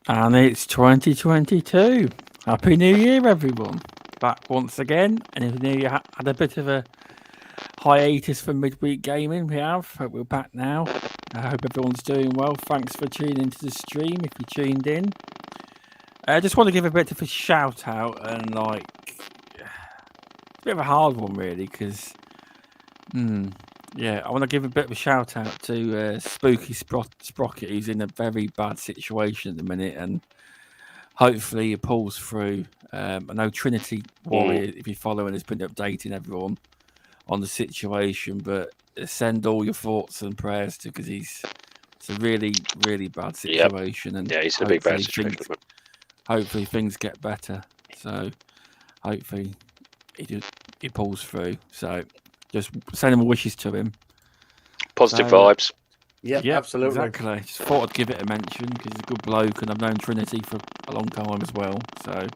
And it's 2022. Happy New Year, everyone. Back once again. And if New Year had a bit of a hiatus for midweek gaming, we have. But we're back now. I hope everyone's doing well. Thanks for tuning into the stream if you tuned in. I just want to give a bit of a shout out and it's a bit of a hard one, really, because I want to give a bit of a shout out to Spooky Sprocket, who's in a very bad situation at the minute, and hopefully he pulls through. I know Trinity Warrior, if you're following, has been updating everyone on the situation, but send all your thoughts and prayers to, because it's a really, really bad situation. And he's in a big bad situation. Hopefully things get better. So hopefully he pulls through. So just send him wishes to him. Positive vibes. Yeah, absolutely. Exactly. Just thought I'd give it a mention because he's a good bloke, and I've known Trinity for a long time as well. So,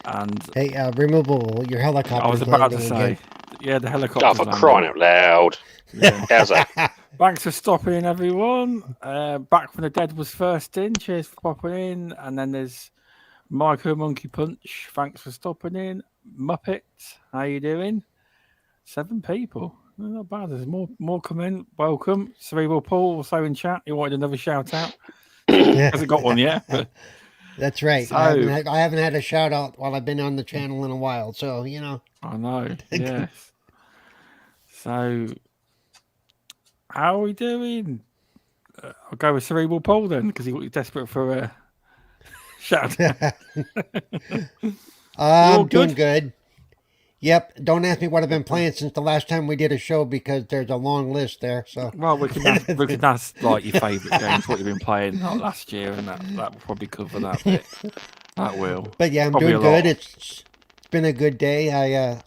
and hey, removable your helicopter. I was about to say, the helicopter. Oh, for crying out loud! Yeah. How's that? Thanks for stopping in, everyone. Back when the dead was first in. Cheers for popping in. And then there's Michael Monkey Punch. Thanks for stopping in. Muppet, how you doing? 7 people. Not bad. There's more coming. Welcome. Cerebral Paul also in chat. He wanted another shout out. Hasn't got one yet. But... That's right. So, I haven't had a shout out while I've been on the channel in a while. So, you know. I know. Yes. So, how are we doing? I'll go with Cerebral Paul then, because he's desperate for a shout out. I'm doing good. Yep. Don't ask me what I've been playing since the last time we did a show, because there's a long list there. So well, we can ask like your favourite games, what you've been playing last year, and that will probably cover that bit. That will. But yeah, I'm doing good. It's been a good day.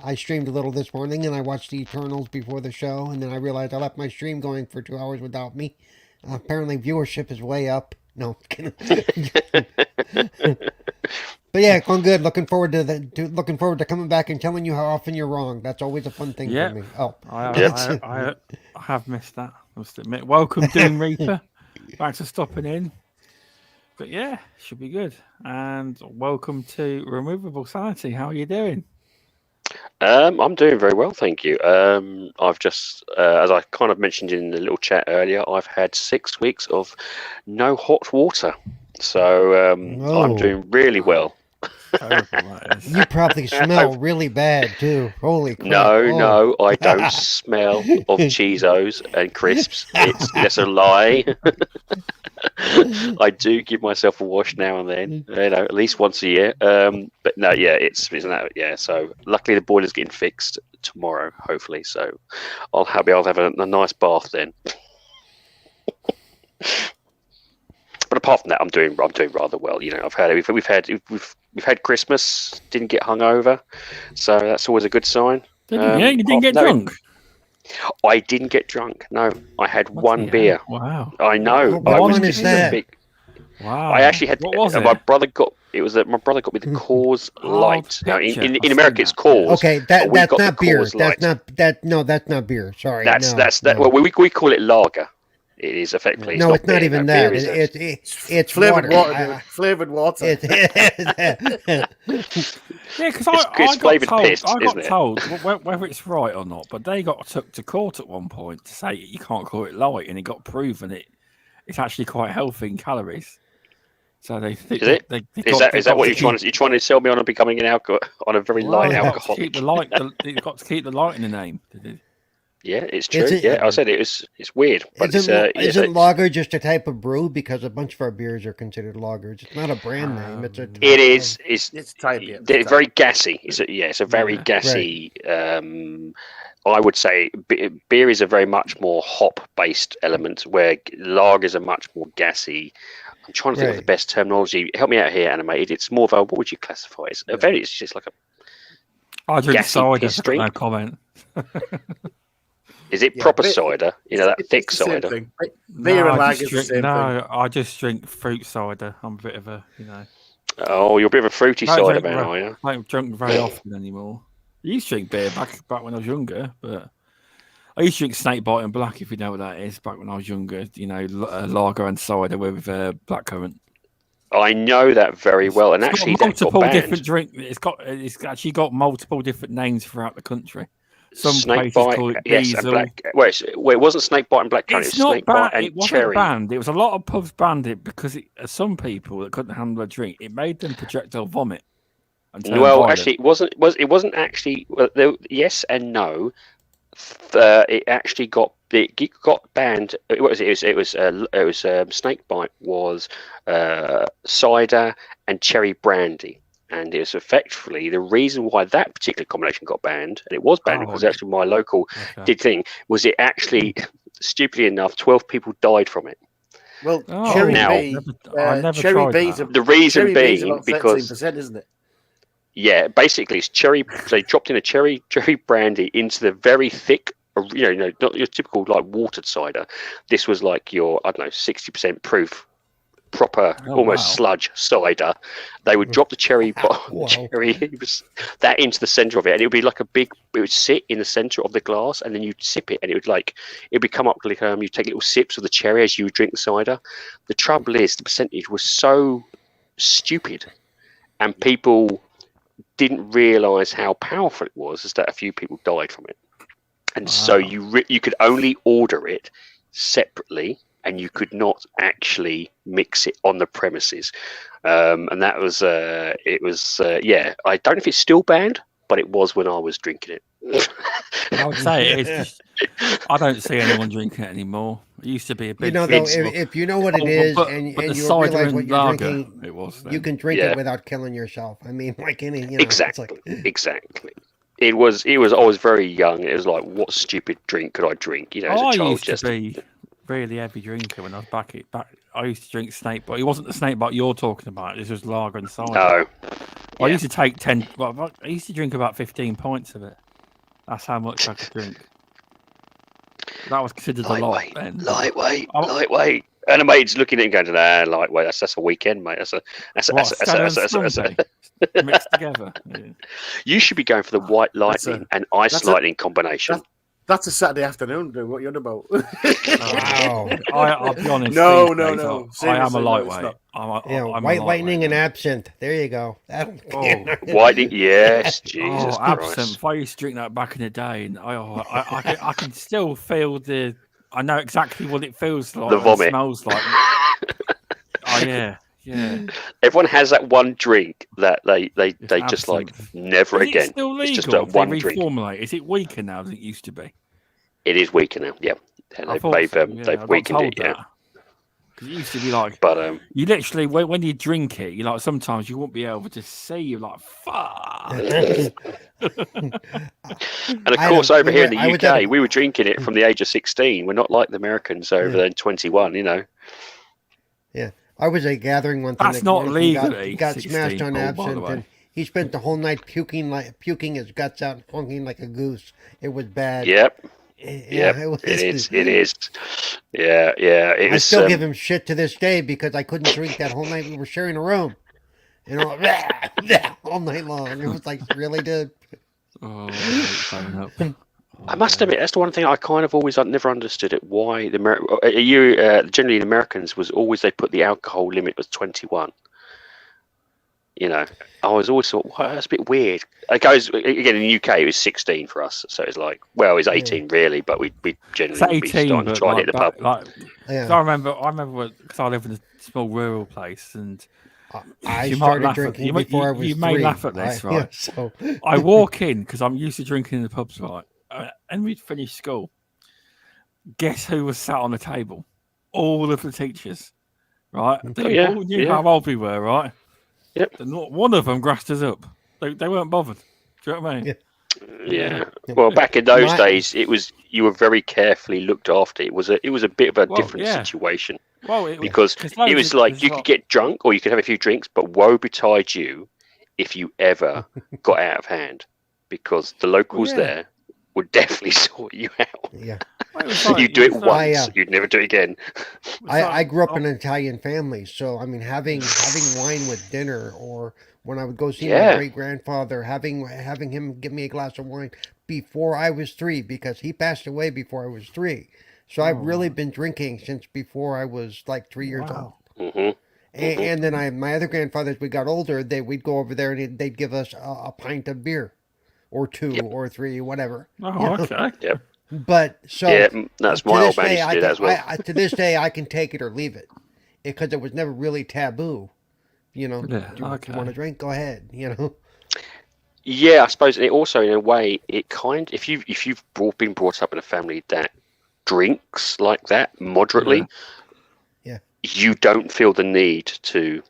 I streamed a little this morning, and I watched the Eternals before the show, and then I realized I left my stream going for 2 hours without me. Apparently, viewership is way up. No, but yeah, going good. Looking forward to coming back and telling you how often you're wrong. That's always a fun thing for me. Oh, I have missed that. I must admit. Welcome, Doom Reaper. Thanks for stopping in. But yeah, should be good. And welcome to Removable Sanity. How are you doing? I'm doing very well, thank you. I've just, as I kind of mentioned in the little chat earlier, I've had 6 weeks of no hot water, so I'm doing really well. You probably smell really bad too. Holy crap! No, I don't smell of Cheezos and crisps. That's a lie. I do give myself a wash now and then, at least once a year. But no, So luckily the boiler's getting fixed tomorrow, hopefully. So I'll be able to have a nice bath then. But apart from that, I'm doing rather well. You know, we've had Christmas, didn't get hungover, so that's always a good sign. You didn't get drunk. I didn't get drunk. No, I had one beer. Wow. I know. What one is that? Wow. I actually had. What was it? My brother got me the Coors Light. Now in America it's Coors. Okay, that's not beer. That's not beer. Sorry. That's Well, we call it lager. It is effectively. No, it's not even that. It's flavored water. Flavored water. Yeah, because I got told whether it's right or not, but they got took to court at one point to say you can't call it light, and it got proven it's actually quite healthy in calories. So they think is that what you're trying to sell me on becoming an on a very light alcohol? You've got to keep the light in the name. Yeah, it's true. I said it's weird. But isn't lager just a type of brew? Because a bunch of our beers are considered lagers. It's not a brand name. It's type. They're very gassy. It's a very gassy. Right. I would say beer is a very much more hop-based element, where lagers are much more gassy. I'm trying to think of the best terminology. Help me out here, Animated. It's more of a, what would you classify it as? It's just like a. I drink cider. No comment. Is it proper cider? That thick cider. Beer and lager is the same thing. No, I just drink fruit cider. I'm a bit of a, Oh, you're a bit of a fruity cider man, are you? I don't drink very often anymore. I used to drink beer back when I was younger, but I used to drink Snakebite and Black, if you know what that is, back when I was younger. Lager and cider with blackcurrant. I know that very well, and It's actually, got multiple different drink. It's actually got multiple different names throughout the country. Some Snake places bite, call it yes, diesel. and black. Well, it wasn't snake bite and black currant. It's It was not snake bite banned. and It wasn't cherry. banned. It was a lot of pubs banned it because some people that couldn't handle a drink, it made them projectile vomit. Well, actually, it wasn't actually. Well, yes and no. It actually got banned. It was snake bite was cider and cherry brandy, and it was effectively the reason why that particular combination got banned, and it was banned because actually my local did thing was it actually stupidly enough 12 people died from it. Well, cherry B, cherry B's the reason being because 13%, isn't it? Yeah, basically it's cherry. They dropped in a cherry brandy into the very thick, not your typical like watered cider. This was like your 60% proof, proper, almost sludge cider. They would drop the cherry that into the center of it, and it would be like it would sit in the center of the glass, and then you'd sip it, and it would come up like you take little sips of the cherry as you drink the cider. The trouble is the percentage was so stupid, and people didn't realize how powerful it was, is that a few people died from it, and so you could only order it separately, and you could not actually mix it on the premises, and that was I don't know if it's still banned, but it was when I was drinking it. I would say it is. I don't see anyone drinking it anymore. It used to be a big. If you know what it is, and you realize what you're drinking, it was. You can drink it without killing yourself. I mean, like any, exactly. It was. I was very young. It was like, what stupid drink could I drink? As a child, I used to be really heavy drinker when I was back. I used to drink snake bite. It wasn't the snake bite you're talking about. This was lager and cider. No. I used to take 10. Well, I used to drink about 15 pints of it. That's how much I could drink. That was considered a lot then. Lightweight. And the mate's looking at it and going, lightweight. That's a weekend, mate. That's mixed together. Yeah. You should be going for the white lightning and ice lightning combination. That's a Saturday afternoon, dude. What you're on about? Wow. I'll be honest. No. I am a lightweight. I'm white lightning and absinthe. There you go. Whiting, yes. Jesus Christ. Absinthe. I used to drink that back in the day, and I can still feel I know exactly what it feels like. The vomit. It smells like. Yeah. Everyone has that one drink that they just like never is again. It still legal? It's just that one drink. Is it weaker now than it used to be? It is weaker now. Yeah, and they've weakened it. Yeah, because it used to be like, but you literally when you drink it, you like sometimes you won't be able to see. You're like, fuck. And of course, over here in the UK, we were drinking it from the age of 16. We're not like the Americans over there in 21. Yeah. I was at a gathering one time. That's not legally. He got smashed on absinthe, and he spent the whole night puking his guts out, honking like a goose. It was bad. Yep. Yeah, it is. Yeah. I still give him shit to this day because I couldn't drink that whole night. We were sharing a room, all night long. It was like really good. I must admit, that's the one thing I kind of always never understood it. Why generally the Americans was always they put the alcohol limit was 21. I was always thought, well, that's a bit weird. It goes again in the UK. It was 16 for us, so it's like, well, it was 18 really, but we generally be starting to try and hit the pub. I remember because I live in a small rural place, and I started drinking before I was 3. You may laugh at this, right? Yeah, so. I walk in because I'm used to drinking in the pubs, right? And we'd finished school. Guess who was sat on the table? All of the teachers, right? They all knew how old we were, right? Yep. And not one of them grassed us up. They weren't bothered. Do you know what I mean? Yeah. Well, back in those days, you were very carefully looked after. It was a bit of a different situation. Well, because it was like you could get drunk or you could have a few drinks, but woe betide you if you ever got out of hand, because the locals there would definitely sort you out. Yeah. You do it once, you'd never do it again. I grew up in an Italian family, so I mean, having wine with dinner, or when I would go see my great grandfather, having him give me a glass of wine before I was 3, because he passed away before I was 3. So I've really been drinking since before I was like 3 years old. Mm-hmm. And then my other grandfathers, we got older, we'd go over there and they'd give us a pint of beer or two or three, whatever. Oh, okay. Yep. But so that's my old man used to do that as well. To this day, I can take it or leave it because it was never really taboo. Do you want to drink? Go ahead. Yeah, I suppose it also, in a way, it if you've been brought up in a family that drinks like that moderately, you don't feel the need to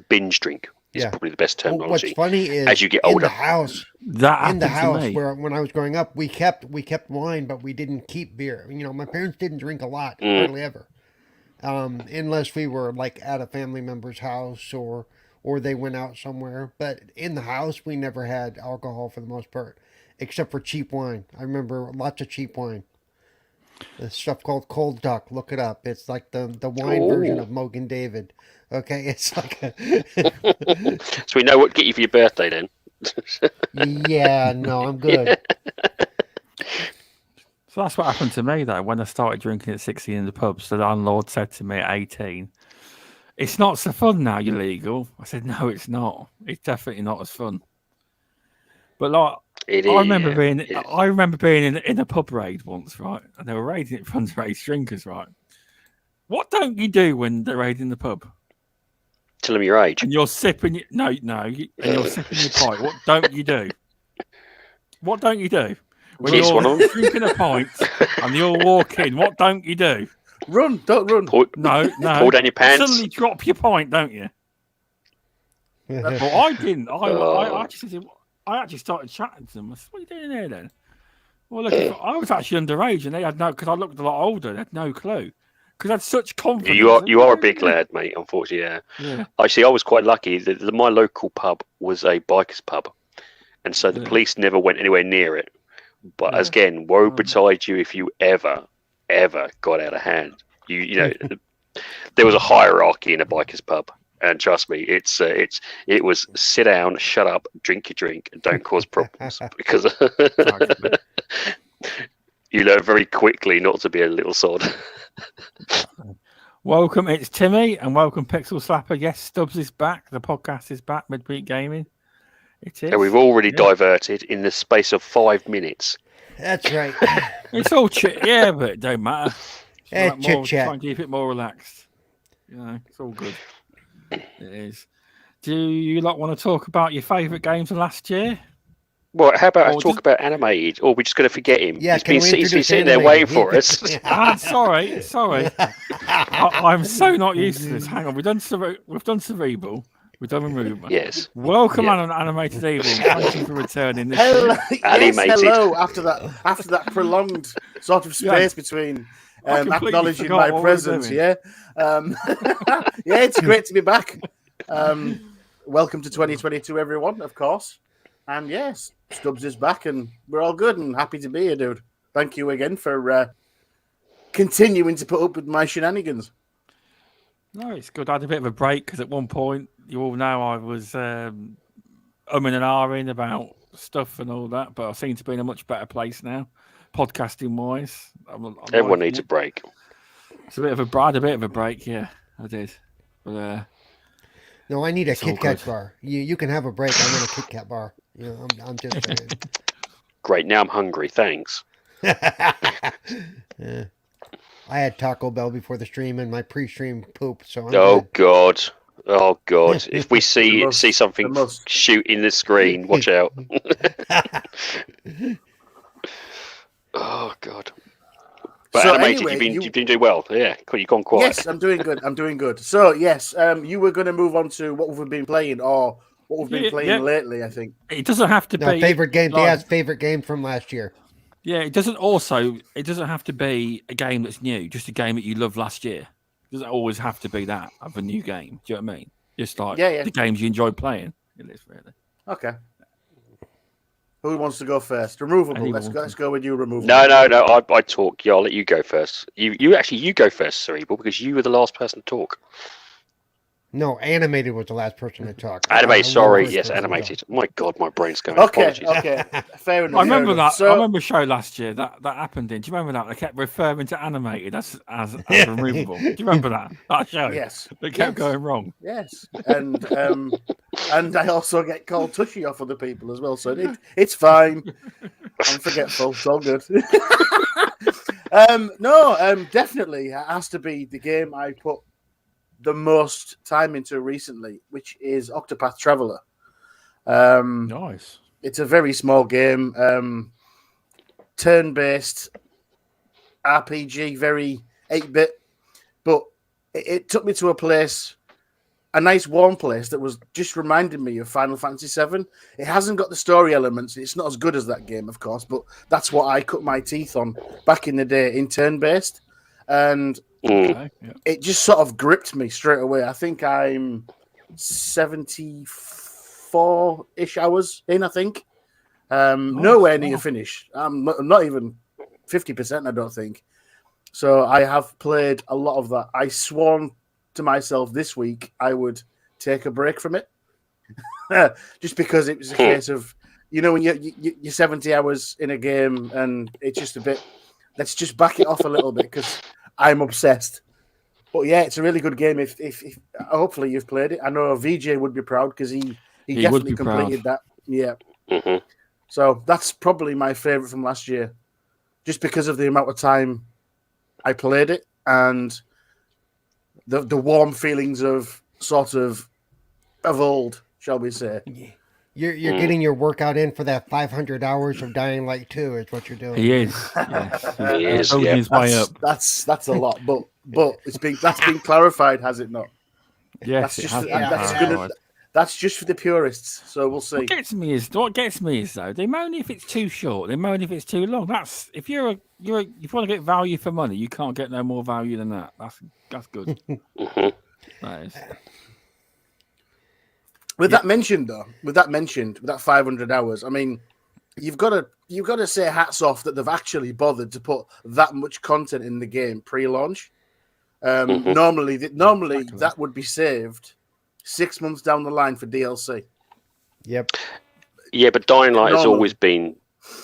binge drink. Is probably the best terminology. What's funny is as you get older, in the house where when I was growing up, we kept wine, but we didn't keep beer. My parents didn't drink a lot, hardly ever, unless we were like at a family member's house or they went out somewhere. But in the house, we never had alcohol for the most part, except for cheap wine. I remember lots of cheap wine. The stuff called Cold Duck. Look it up. It's like the wine version of Mogan David. Okay, it's like So we know what to get you for your birthday then. Yeah, no, I'm good. So that's what happened to me though. When I started drinking at 16 in the pubs, the landlord said to me at 18, "It's not so fun now, you're legal." I said, "No, it's not. It's definitely not as fun." But like, I remember being in a pub raid once, right? And they were raiding it for underage drinkers, right? What don't you do when they're raiding the pub? Tell them your age. And you're sipping and you're sipping your pint. What don't you do? What don't you do? When you're drinking a pint and you all walk in, what don't you do? Run, don't run. No. Pull down your pants. Suddenly drop your pint, don't you? But I didn't. I actually started chatting to them. I said, "What are you doing here then?" Well, look, I was actually underage, and they had because I looked a lot older. They had no clue because I had such confidence. You are a big lad, mate. Unfortunately, yeah. Actually, I was quite lucky. My local pub was a bikers pub, and so the police never went anywhere near it. But again, woe betide you if you ever got out of hand. You know, there was a hierarchy in a bikers pub. And trust me, it was sit down, shut up, drink your drink, and don't cause problems because you learn very quickly not to be a little sod. Welcome, it's Timmy, and welcome Pixel Slapper. Yes, Stubbs is back. The podcast is back. Midweek Gaming. It is. And we've already diverted in the space of 5 minutes. That's right. It's all chit, but it don't matter. Chit chat. Try and keep it more relaxed. It's all good. It is. Do you want to talk about your favourite games of last year? Well, how about I talk about animated? Or we're just going to forget him? Yeah, he's been sitting there waiting for us. Sorry. I'm so not used to this. Hang on, we've done cerebral. We've done removal. Yes. Welcome, animated evil. Thank you for returning. Hello. Hello. After that prolonged sort of space between acknowledging my presence. Yeah. It's great to be back. Welcome to 2022, everyone. Of course. And yes, Stubbs is back, and we're all good and happy to be here, dude. Thank you again for continuing to put up with my shenanigans. No, it's good. I had a bit of a break because at one point, you all know I was umming and ahhing about stuff and all that, but I seem to be in a much better place now, podcasting wise. Everyone needs a break. It's I had a bit of a break, yeah, I did. But no, I need a Kit Kat bar. You can have a break. I want a Kit Kat bar. I'm just saying. Great. Now I'm hungry. Thanks. Yeah. I had Taco Bell before the stream and my pre-stream poop. So good. Oh God! If we see something shoot in the screen, watch out. Oh God! But so animated, anyway, you've been doing well. Yeah, you've gone quiet. Yes, I'm doing good. So yes, you were going to move on to what we've been playing or what we've been playing lately. I think it doesn't have to be favorite game. Favorite game from last year. Yeah, it doesn't have to be a game that's new. Just a game that you loved last year. It doesn't always have to be that of a new game. Do you know what I mean? Just like the games you enjoy playing. It is really. Okay. Who wants to go first? Removable. Let's go with you, Removable. No. I talk. Yeah, I'll let you go first. You go first, Cerebral, because you were the last person to talk. No, animated was the last person to talk. Animated, sorry. Yes, animated. Oh my God, my brain's going. Okay, Apologies. okay. Fair enough. I remember that. So, I remember a show last year that happened in. Do you remember that? They kept referring to animated as removable. Do you remember that show? Yes. It kept going wrong. Yes, and I also get called Tushy off other people as well, so it's fine. I'm forgetful. It's all good. Definitely it has to be the game I put the most time into recently, which is Octopath Traveller. Nice. It's a very small game, turn-based RPG, very 8-bit, but it took me to a nice warm place that was just reminding me of Final Fantasy VII. It hasn't got the story elements. It's not as good as that game, of course, but that's what I cut my teeth on back in the day in turn-based. And it just sort of gripped me straight away. I think I'm 74-ish hours in, I think. Nowhere near finish. I'm not even 50%, I don't think. So I have played a lot of that. I sworn to myself this week I would take a break from it. Just because it was a case of, when you're 70 hours in a game and it's just a bit, let's just back it off a little bit because I'm obsessed. But yeah, it's a really good game. If hopefully you've played it. I know VJ would be proud because he definitely completed that. Yeah. Mm-hmm. So that's probably my favorite from last year, just because of the amount of time I played it and the warm feelings of sort of old, shall we say. You're getting your workout in for that 500 hours of Dying Light 2 is what you're doing. He is. Yes. He is. Holding his way up. That's a lot, but that's been clarified, has it not? Yes, that's just for the purists. So we'll see. What gets me is though, they moan if it's too short, they moan if it's too long. That's if you want to get value for money, you can't get no more value than that. That's good. That is. With that mentioned, with that 500 hours, I mean, you've got to say hats off that they've actually bothered to put that much content in the game pre-launch. Normally that would be saved 6 months down the line for DLC. Yep. Yeah, but Dying Light has always been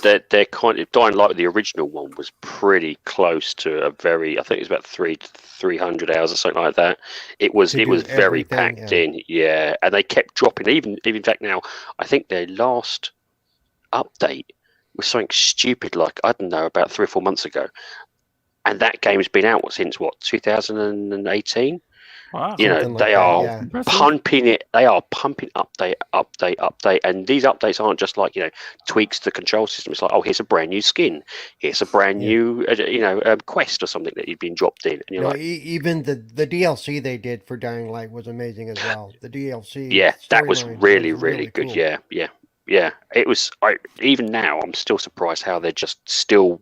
they're kind of Dying Light. The original one was pretty close to I think it was about 300 hours or something like that. It was very packed in, yeah. And they kept dropping. Even in fact now, I think their last update was something stupid like I don't know about 3 or 4 months ago, and that game's been out since 2018. Wow, they are pumping it. They are pumping update, and these updates aren't just like tweaks to the control system. It's like, oh, here's a brand new skin, here's a brand new quest or something that you've been dropped in, and you're like, even the DLC they did for Dying Light was amazing as well. The DLC, that was really good. Cool. Yeah. It was. Even now, I'm still surprised how they're just still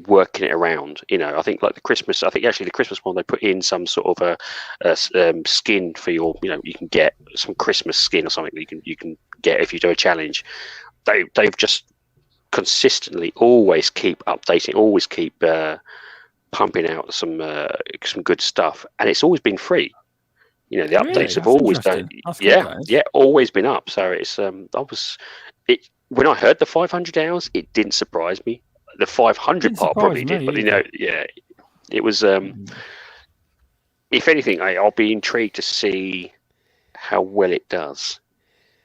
working it around. I think like the Christmas one, they put in some sort of a skin for your, you can get some Christmas skin or something that you can get if you do a challenge. They've just consistently always keep updating, always keep pumping out some good stuff, and it's always been free. The updates have always done. Always been up. So it's when I heard the 500 hours, it didn't surprise me. The 500 part probably did, but it was. If anything, I'll be intrigued to see how well it does.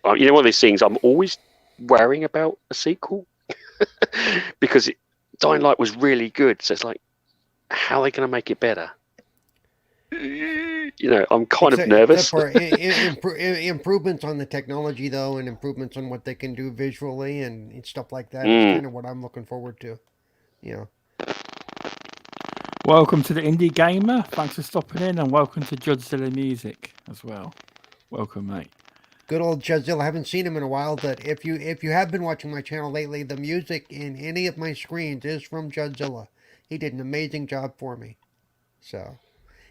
One of these things I'm always worrying about a sequel because Dying Light was really good. So it's like, how are they going to make it better? I'm kind of nervous. Improvements on the technology, though, and improvements on what they can do visually and stuff like that is kind of what I'm looking forward to. Welcome to the Indie Gamer. Thanks for stopping in, and welcome to Judzilla Music as well. Welcome, mate. Good old Judzilla. I haven't seen him in a while, but if you have been watching my channel lately, the music in any of my screens is from Judzilla. He did an amazing job for me. So,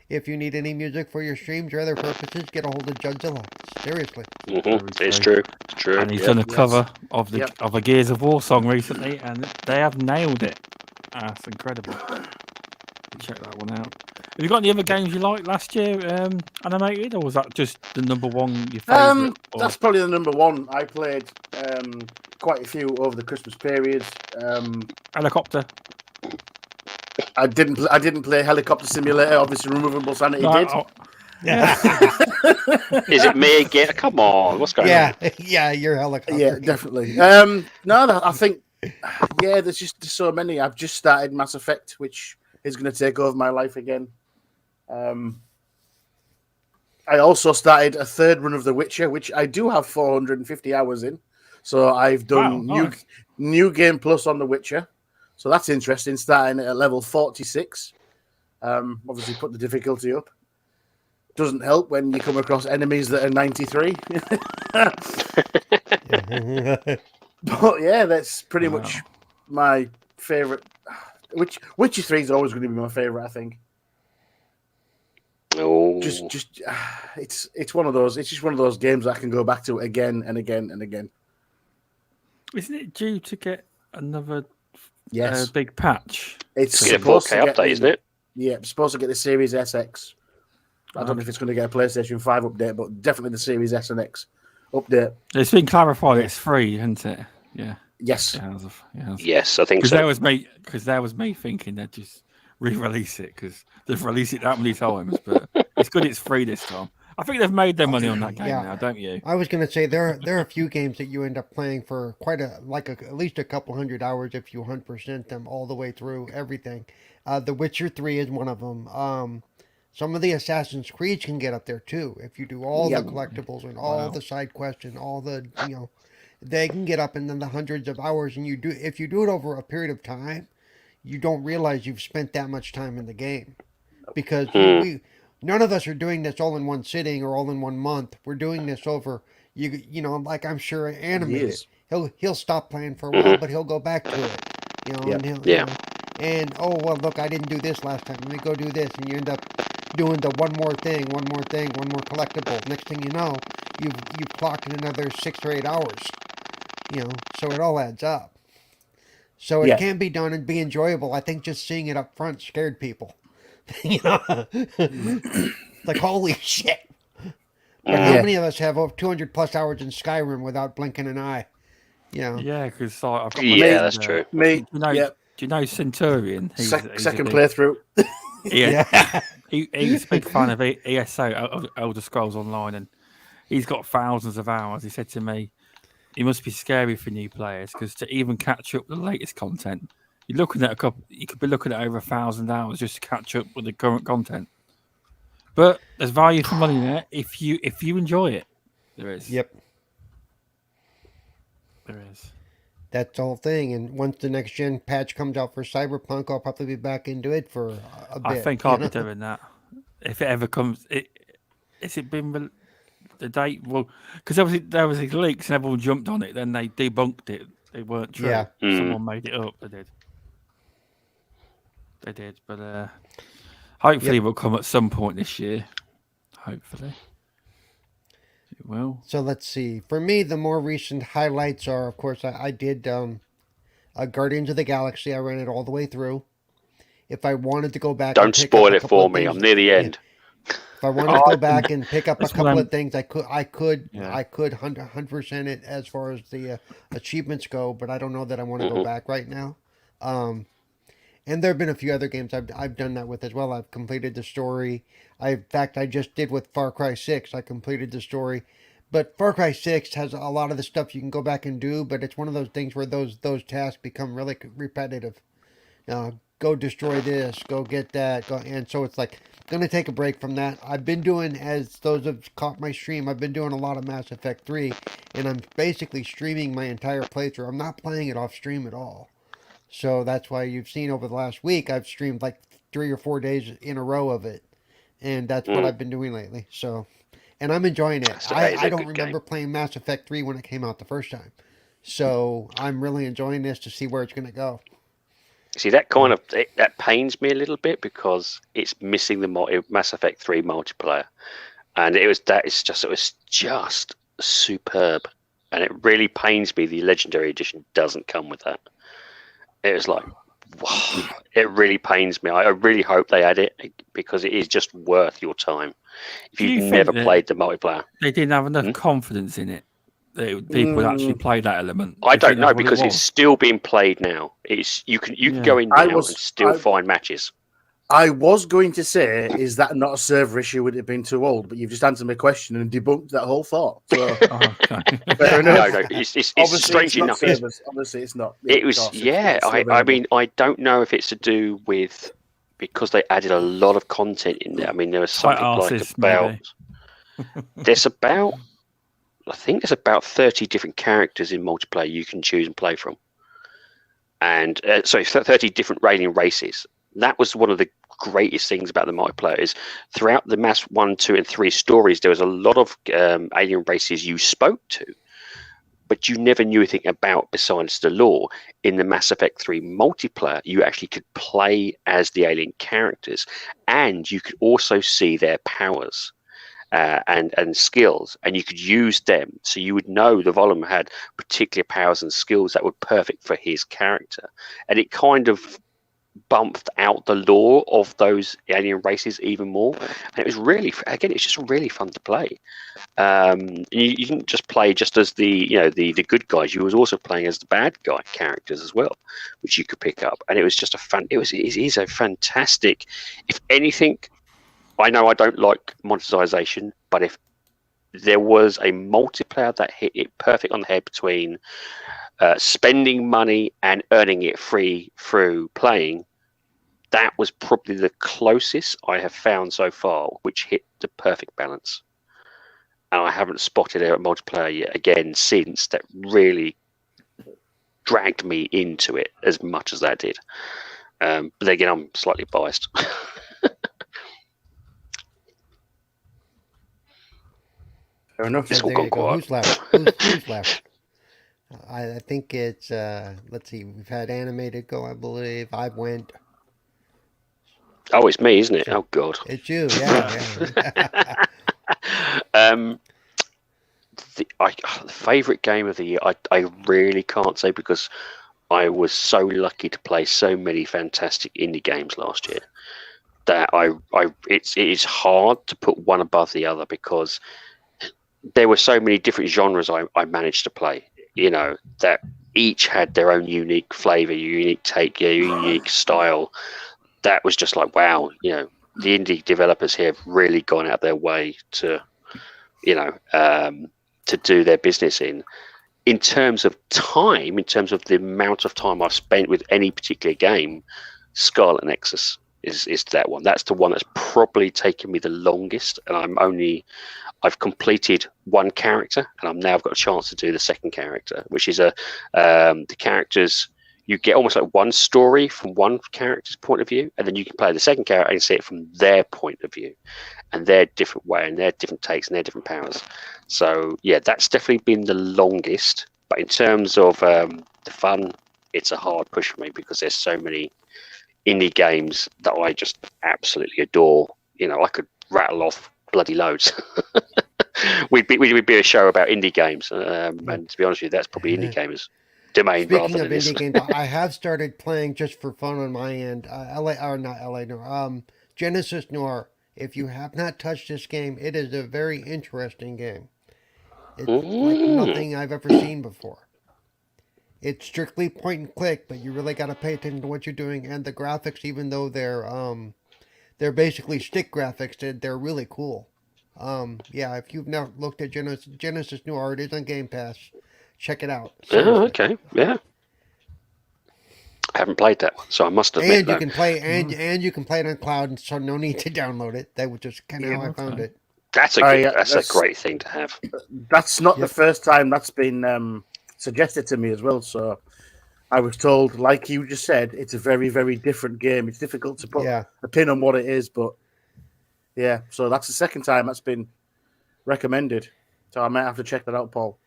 if you need any music for your streams or other purposes, get a hold of Judzilla. Seriously. It's true. And he's done a cover of a Gears of War song recently, and they have nailed it. That's incredible. check that one out. Have you got any other games you liked last year, animated, or was that just the number one your favourite? That's probably the number one. I played quite a few over the Christmas period. Helicopter. I didn't play Helicopter Simulator. Obviously, Removable Sanity did. Yeah. Is it me again? Come on, what's going on? Yeah, you're Helicopter. Yeah, definitely. I think there's just so many. I've just started Mass Effect, which is going to take over my life again. I also started a third run of The Witcher, which I do have 450 hours in. So I've done new game plus on The Witcher. So that's interesting, starting at level 46. Obviously put the difficulty up. Doesn't help when you come across enemies that are 93. But yeah, that's pretty much my favourite. Witcher 3 is always going to be my favourite, I think. Oh, it's one of those. It's just one of those games I can go back to again and again and again. Isn't it due to get another big patch? It's a 4K update, isn't it? Yeah, it's supposed to get the Series SX. I don't know if it's going to get a PlayStation 5 update, but definitely the Series S and X update. It's been clarified it's free, isn't it? Yeah. Yes. Yes, I think so. Because that was me thinking they'd just re-release it because they've released it that many times. But it's good it's free this time. I think they've made their money on that game now, don't you? I was going to say there are a few games that you end up playing for quite at least a couple hundred hours if you 100% them all the way through everything. The Witcher 3 is one of them. Some of the Assassin's Creed can get up there too if you do all the collectibles and all the side quests and all the they can get up into the hundreds of hours. And if you do it over a period of time, you don't realize you've spent that much time in the game because none of us are doing this all in one sitting or all in 1 month. We're doing this over, like I'm sure animated. He'll stop playing for a while, but he'll go back to it. And look, I didn't do this last time. Let me go do this, and you end up doing the one more thing, one more collectible. Next thing you know, you've clocked in another 6 or 8 hours. So it all adds up. So it can be done and be enjoyable. I think just seeing it up front scared people. Like, holy shit. But how many of us have over 200 plus hours in Skyrim without blinking an eye? Yeah, because I've got that's true. Me, do you know Centurion? He's second playthrough. He's a big fan of ESO, Elder Scrolls Online, and he's got thousands of hours. He said to me, it must be scary for new players because to even catch up with the latest content, you're looking at you could be looking at over 1,000 hours just to catch up with the current content. But there's value for money there if you enjoy it. There is. Yep. There is. That's the whole thing. And once the next gen patch comes out for Cyberpunk, I'll probably be back into it for a bit. I think I'll be doing that if it ever comes. Has it been the date? Well, because obviously there was these leaks and everyone jumped on it. Then they debunked it. They weren't true. Yeah. Someone made it up. They did. But hopefully it will come at some point this year. Hopefully. It will. So let's see. For me, the more recent highlights are, of course, I did Guardians of the Galaxy. I ran it all the way through. If I wanted to go back, don't spoil it for me. I'm near the end. If I wanted to go back and pick up a couple of things, I could 100% it as far as the achievements go. But I don't know that I want to go back right now. And there have been a few other games I've done that with as well. I've completed the story. In fact, I just did with Far Cry 6. I completed the story. But Far Cry 6 has a lot of the stuff you can go back and do, but it's one of those things where those tasks become really repetitive. Go destroy this, go get that. And so it's like, going to take a break from that. I've been doing, as those have caught my stream, I've been doing a lot of Mass Effect 3, and I'm basically streaming my entire playthrough. I'm not playing it off stream at all. So that's why you've seen over the last week, I've streamed like 3 or 4 days in a row of it. And that's what I've been doing lately. So, and I'm enjoying it. I don't remember playing Mass Effect 3 when it came out the first time. So I'm really enjoying this to see where it's going to go. See, that kind of that pains me a little bit because it's missing the Mass Effect 3 multiplayer, and it was just superb, and it really pains me the Legendary Edition doesn't come with that. It was like, it really pains me. I really hope they add it because it is just worth your time. If you've never played the multiplayer, they didn't have enough confidence in it. People would actually play that element. I don't know because it's still being played now. You can go in now and still find matches. I was going to say, is that not a server issue? Would it have been too old? But you've just answered my question and debunked that whole thought. So, fair enough. No, it's strange enough. Obviously, it's not. It was, I mean, I don't know if it's to do with because they added a lot of content in there. I mean, there was something I think there's about 30 different characters in multiplayer you can choose and play from, and 30 different alien races. That was one of the greatest things about the multiplayer is throughout the Mass 1, 2, and 3 stories, there was a lot of alien races you spoke to, but you never knew anything about besides the lore. In the Mass Effect 3 multiplayer, you actually could play as the alien characters, and you could also see their powers and skills, and you could use them. So you would know the Volume had particular powers and skills that were perfect for his character, and it kind of bumped out the lore of those alien races even more, and it was really, again, it's just really fun to play. You didn't just play just as the good guys. You was also playing as the bad guy characters as well, which you could pick up, and it was just it is a fantastic. If anything, I know I don't like monetization, but if there was a multiplayer that hit it perfect on the head between spending money and earning it free through playing, that was probably the closest I have found so far, which hit the perfect balance. And I haven't spotted a multiplayer yet again since that really dragged me into it as much as that did. But again, I'm slightly biased. Fair enough. So there you go. Who's left? Who's left? I think it's, let's see, we've had Animated go, I believe. I went. Oh, it's me, isn't it? Oh, God. It's you, yeah. The favourite game of the year, I really can't say because I was so lucky to play so many fantastic indie games last year that it is hard to put one above the other because there were so many different genres I managed to play, that each had their own unique flavour, unique take, unique style. That was just like, wow, the indie developers here have really gone out their way to, to do their business in terms of time, in terms of the amount of time I've spent with any particular game. Scarlet Nexus is that one. That's the one that's probably taken me the longest, and I've completed one character, and I've got a chance to do the second character, which is the characters. You get almost like one story from one character's point of view, and then you can play the second character and see it from their point of view, and their different way, and their different takes, and their different powers. So yeah, that's definitely been the longest. But in terms of the fun, it's a hard push for me because there's so many indie games that I just absolutely adore. I could rattle off bloody loads. we'd be a show about indie games, and to be honest with you, that's probably indie gamers. Domain. Speaking of indie games, I have started playing just for fun on my end. Genesis Noir. If you have not touched this game, it is a very interesting game. It's like nothing I've ever seen before. It's strictly point and click, but you really got to pay attention to what you're doing, and the graphics, even though they're basically stick graphics, they're really cool. If you've not looked at Genesis Noir, it is on Game Pass. Check it out. Seriously. Oh, okay, yeah. I haven't played that one, so I must admit. And you can play and you can play it on cloud, so no need to download it. That was just kind of how I found it. That's a great thing to have. That's not the first time that's been suggested to me as well. So I was told, like you just said, it's a very, very different game. It's difficult to put a pin on what it is, but yeah. So that's the second time that's been recommended. So I might have to check that out, Paul.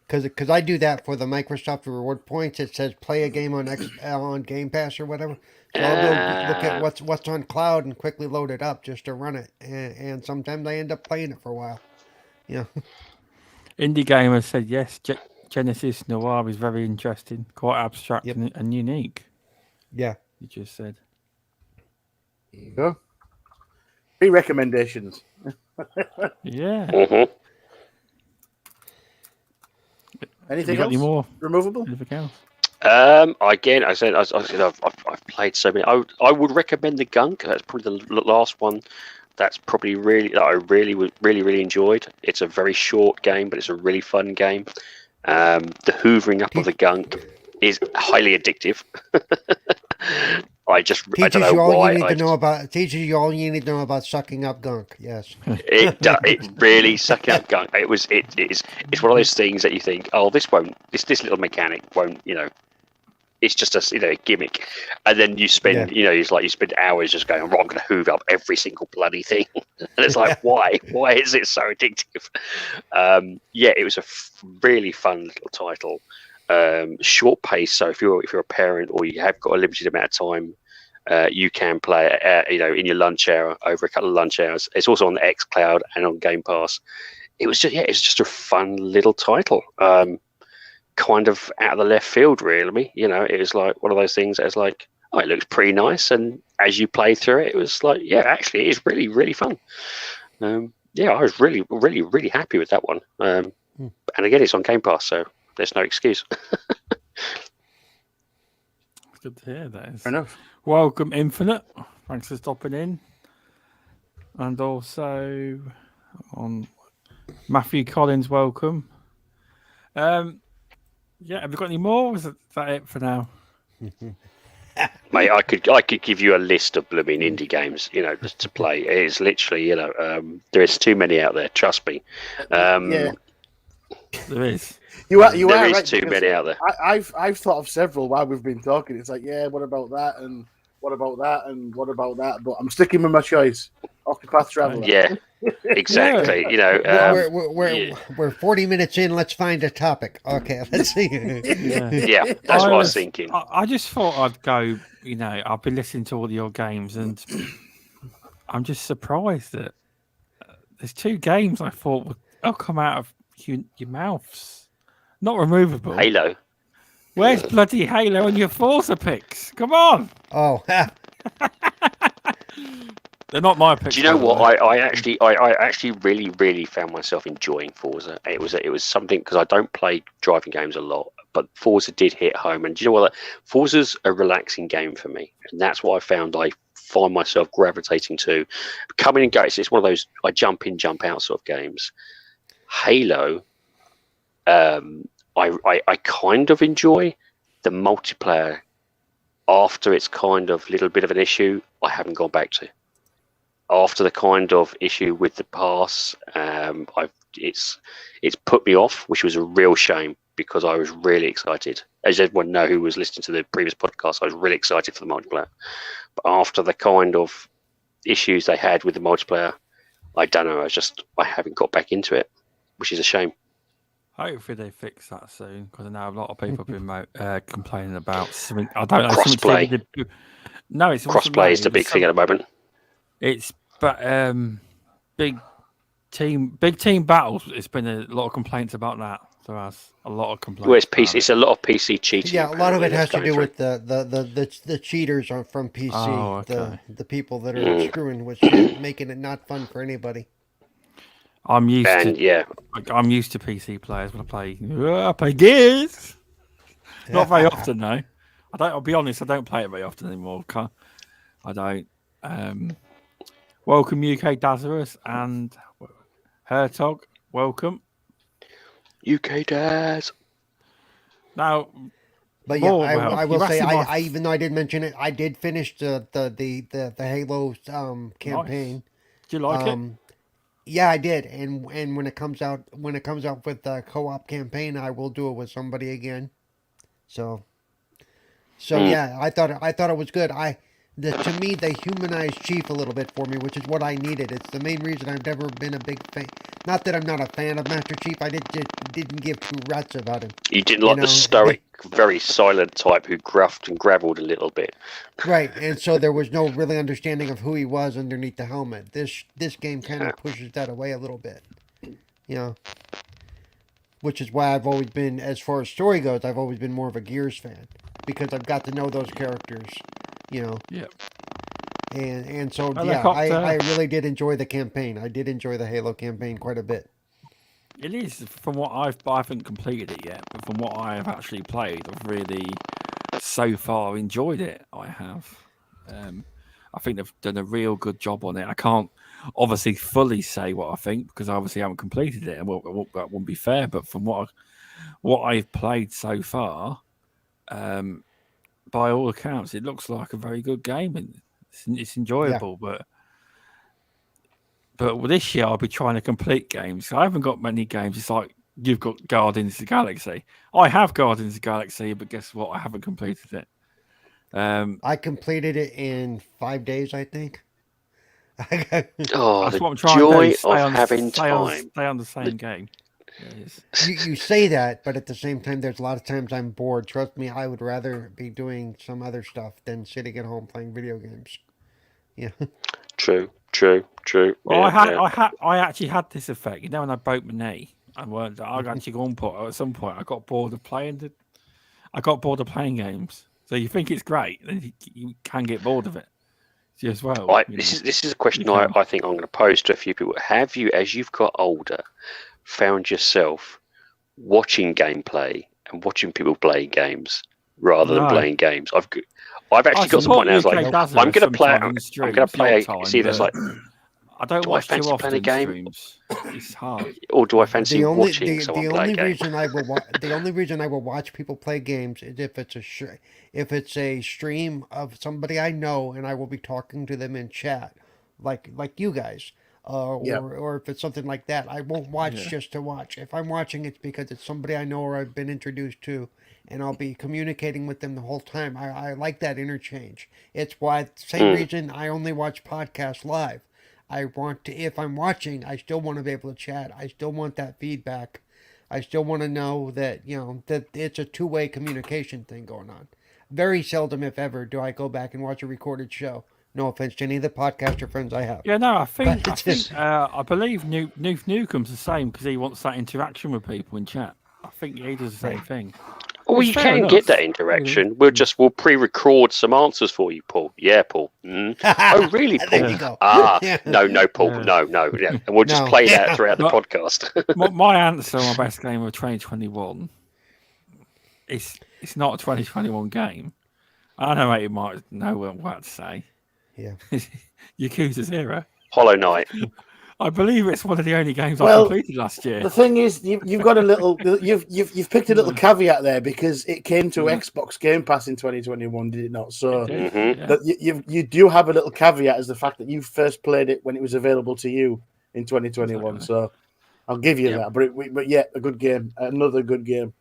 Because I do that for the Microsoft reward points. It says play a game on Game Pass or whatever. So I'll go look at what's on cloud and quickly load it up just to run it. And sometimes I end up playing it for a while. Indie gamers said yes. Genesis Noir is very interesting, quite abstract and unique. Yeah. You just said. There you go. 3 recommendations. Yeah. Mm-hmm. Anything got else? any more? Removable? Anything else? Again, I said I've played so many. I would recommend the Gunk. That's probably the last one. That's probably that I really enjoyed. It's a very short game, but it's a really fun game. The hoovering up of the Gunk is highly addictive. I don't know why. Teaches you all you need to know about sucking up gunk. Yes. It really sucking up gunk. It's one of those things that you think, oh, this little mechanic won't, it's just a gimmick, and then you spend you spend hours just going, I'm going to hoover up every single bloody thing, and it's like, why is it so addictive? It was a really fun little title. Short pace, so if you're a parent or you have got a limited amount of time, you can play it, in your lunch hour, over a couple of lunch hours. It's also on the xCloud and on Game Pass. It was just a fun little title, kind of out of the left field, really. It was like one of those things that was like, oh, it looks pretty nice, and as you play through it, it was like, yeah, actually, it is really, really fun. I was really, really, really happy with that one. And again, it's on Game Pass, so there's no excuse. Good to hear that. Fair enough. Welcome, Infinite. Thanks for stopping in. And also on Matthew Collins, welcome. Have you got any more? Or is that it for now? Mate, I could give you a list of blooming indie games, just to play. It's literally, there is too many out there. Trust me. There is. There is right, too many out there. I've thought of several while we've been talking. It's like, what about that, and what about that, and what about that? But I'm sticking with my choice, Octopath Traveller. Yeah, exactly. We're 40 minutes in. Let's find a topic. Okay, let's see. Yeah, that's what I was thinking. I just thought I'd go. I've been listening to all your games, and I'm just surprised that there's 2 games I thought would come out of your mouths. Not removable. Halo. Where's bloody Halo on your Forza picks? Come on. Oh. They're not my picks. Do you know what? I actually really, really found myself enjoying Forza. It was something, because I don't play driving games a lot, but Forza did hit home. And do you know what? Forza's a relaxing game for me, and that's what I find myself gravitating to. Coming and going, it's one of those I jump in, jump out sort of games. Halo. I kind of enjoy the multiplayer. After it's kind of little bit of an issue, I haven't gone back to. After the kind of issue with the pass, it's put me off, which was a real shame, because I was really excited. As everyone know who was listening to the previous podcast, I was really excited for the multiplayer. But after the kind of issues they had with the multiplayer, I don't know. I haven't got back into it, which is a shame. Hopefully they fix that soon, because I know a lot of people have been complaining about something. I don't know. Crossplay. No, it's crossplay is the big thing at the moment. It's big team battles. It's been a lot of complaints about that. There has a lot of complaints. Well, it's PC. It's a lot of PC cheating. Yeah, a lot of it has to do with the cheaters from PC. Oh, okay. The people that are screwing with shit, making it not fun for anybody. I'm used to PC players when I play Gears. Not very often though. I'll be honest, I don't play it very often anymore. I don't. Welcome UK Dazarus and Hertog. Welcome. UK Daz. Now, but yeah, I will say, I even though I didn't mention it, I did finish the Halo campaign. Nice. Do you like it? Yeah, I did, and when it comes out with the co-op campaign, I will do it with somebody again. So yeah, I thought it was good. To me, they humanized Chief a little bit for me, which is what I needed. It's the main reason I've never been a big fan. Not that I'm not a fan of Master Chief. I didn't give 2 rats about him. You didn't like the stoic, very silent type who gruffed and gravelled a little bit. Right, and so there was no really understanding of who he was underneath the helmet. This game kind of pushes that away a little bit. Which is why I've always been, as far as story goes, I've always been more of a Gears fan. because I've got to know those characters, Yeah. And so Helicopter. I really did enjoy the campaign. I did enjoy the Halo campaign quite a bit. It is, from what I haven't completed it yet, but from what I have actually played, I've really so far enjoyed it. I have. I think they've done a real good job on it. I can't obviously fully say what I think because I obviously haven't completed it, and that wouldn't be fair. But from what I've played so far, by all accounts, it looks like a very good game, and it's enjoyable. Yeah. But this year I'll be trying to complete games. I haven't got many games. It's like you've got Guardians of the Galaxy. I have Guardians of the Galaxy, but guess what? I haven't completed it. I completed it in 5 days, I think. Oh, That's what I'm the trying joy to do. of having time. Stay on the same game. Yes. You say that, but at the same time, there's a lot of times I'm bored. Trust me, I would rather be doing some other stuff than sitting at home playing video games. Yeah. True. Well, Yeah, I actually had this effect. You know, when I broke my knee, I actually at some point I got bored of playing games. So you think it's great, then you can get bored of it as well. This is a question I think I'm going to pose to a few people. Have you, as you've got older, found yourself watching gameplay and watching people play games rather than playing games? I've actually got to the point now. I was like, I'm going to play. I'm going to play. See, there's like. I don't do watch I fancy too often playing a game? Streams. It's hard. Or do I fancy watching someone play a game? The only reason I will watch people play games is if it's a stream of somebody I know and I will be talking to them in chat, like you guys, or if it's something like that. I won't watch just to watch. If I'm watching, it's because it's somebody I know or I've been introduced to, and I'll be communicating with them the whole time. I like that interchange. It's why same reason I only watch podcasts live. If I'm watching, I still want to be able to chat. I still want that feedback. I still want to know that, that it's a two-way communication thing going on. Very seldom, if ever, do I go back and watch a recorded show. No offense to any of the podcaster friends I have. Yeah, no, I believe Newcomb's the same because he wants that interaction with people in chat. I think he does the same thing. Well, you can get that interaction. We'll pre-record some answers for you, Paul. Yeah, Paul. Oh, really, Paul? There you go. No, Paul. No. Yeah. And we'll just play that throughout the podcast. my answer, my best game of 2021, it's not a 2021 game. I know you might know what to say. Yeah. Yakuza 0. Hollow Knight. I believe it's one of the only games I completed last year. The thing is, you've got a little, you've picked a little caveat there because it came to Xbox Game Pass in 2021, did it not? So you do have a little caveat as the fact that you first played it when it was available to you in 2021. Exactly. So I'll give you that. But yeah, a good game, another good game.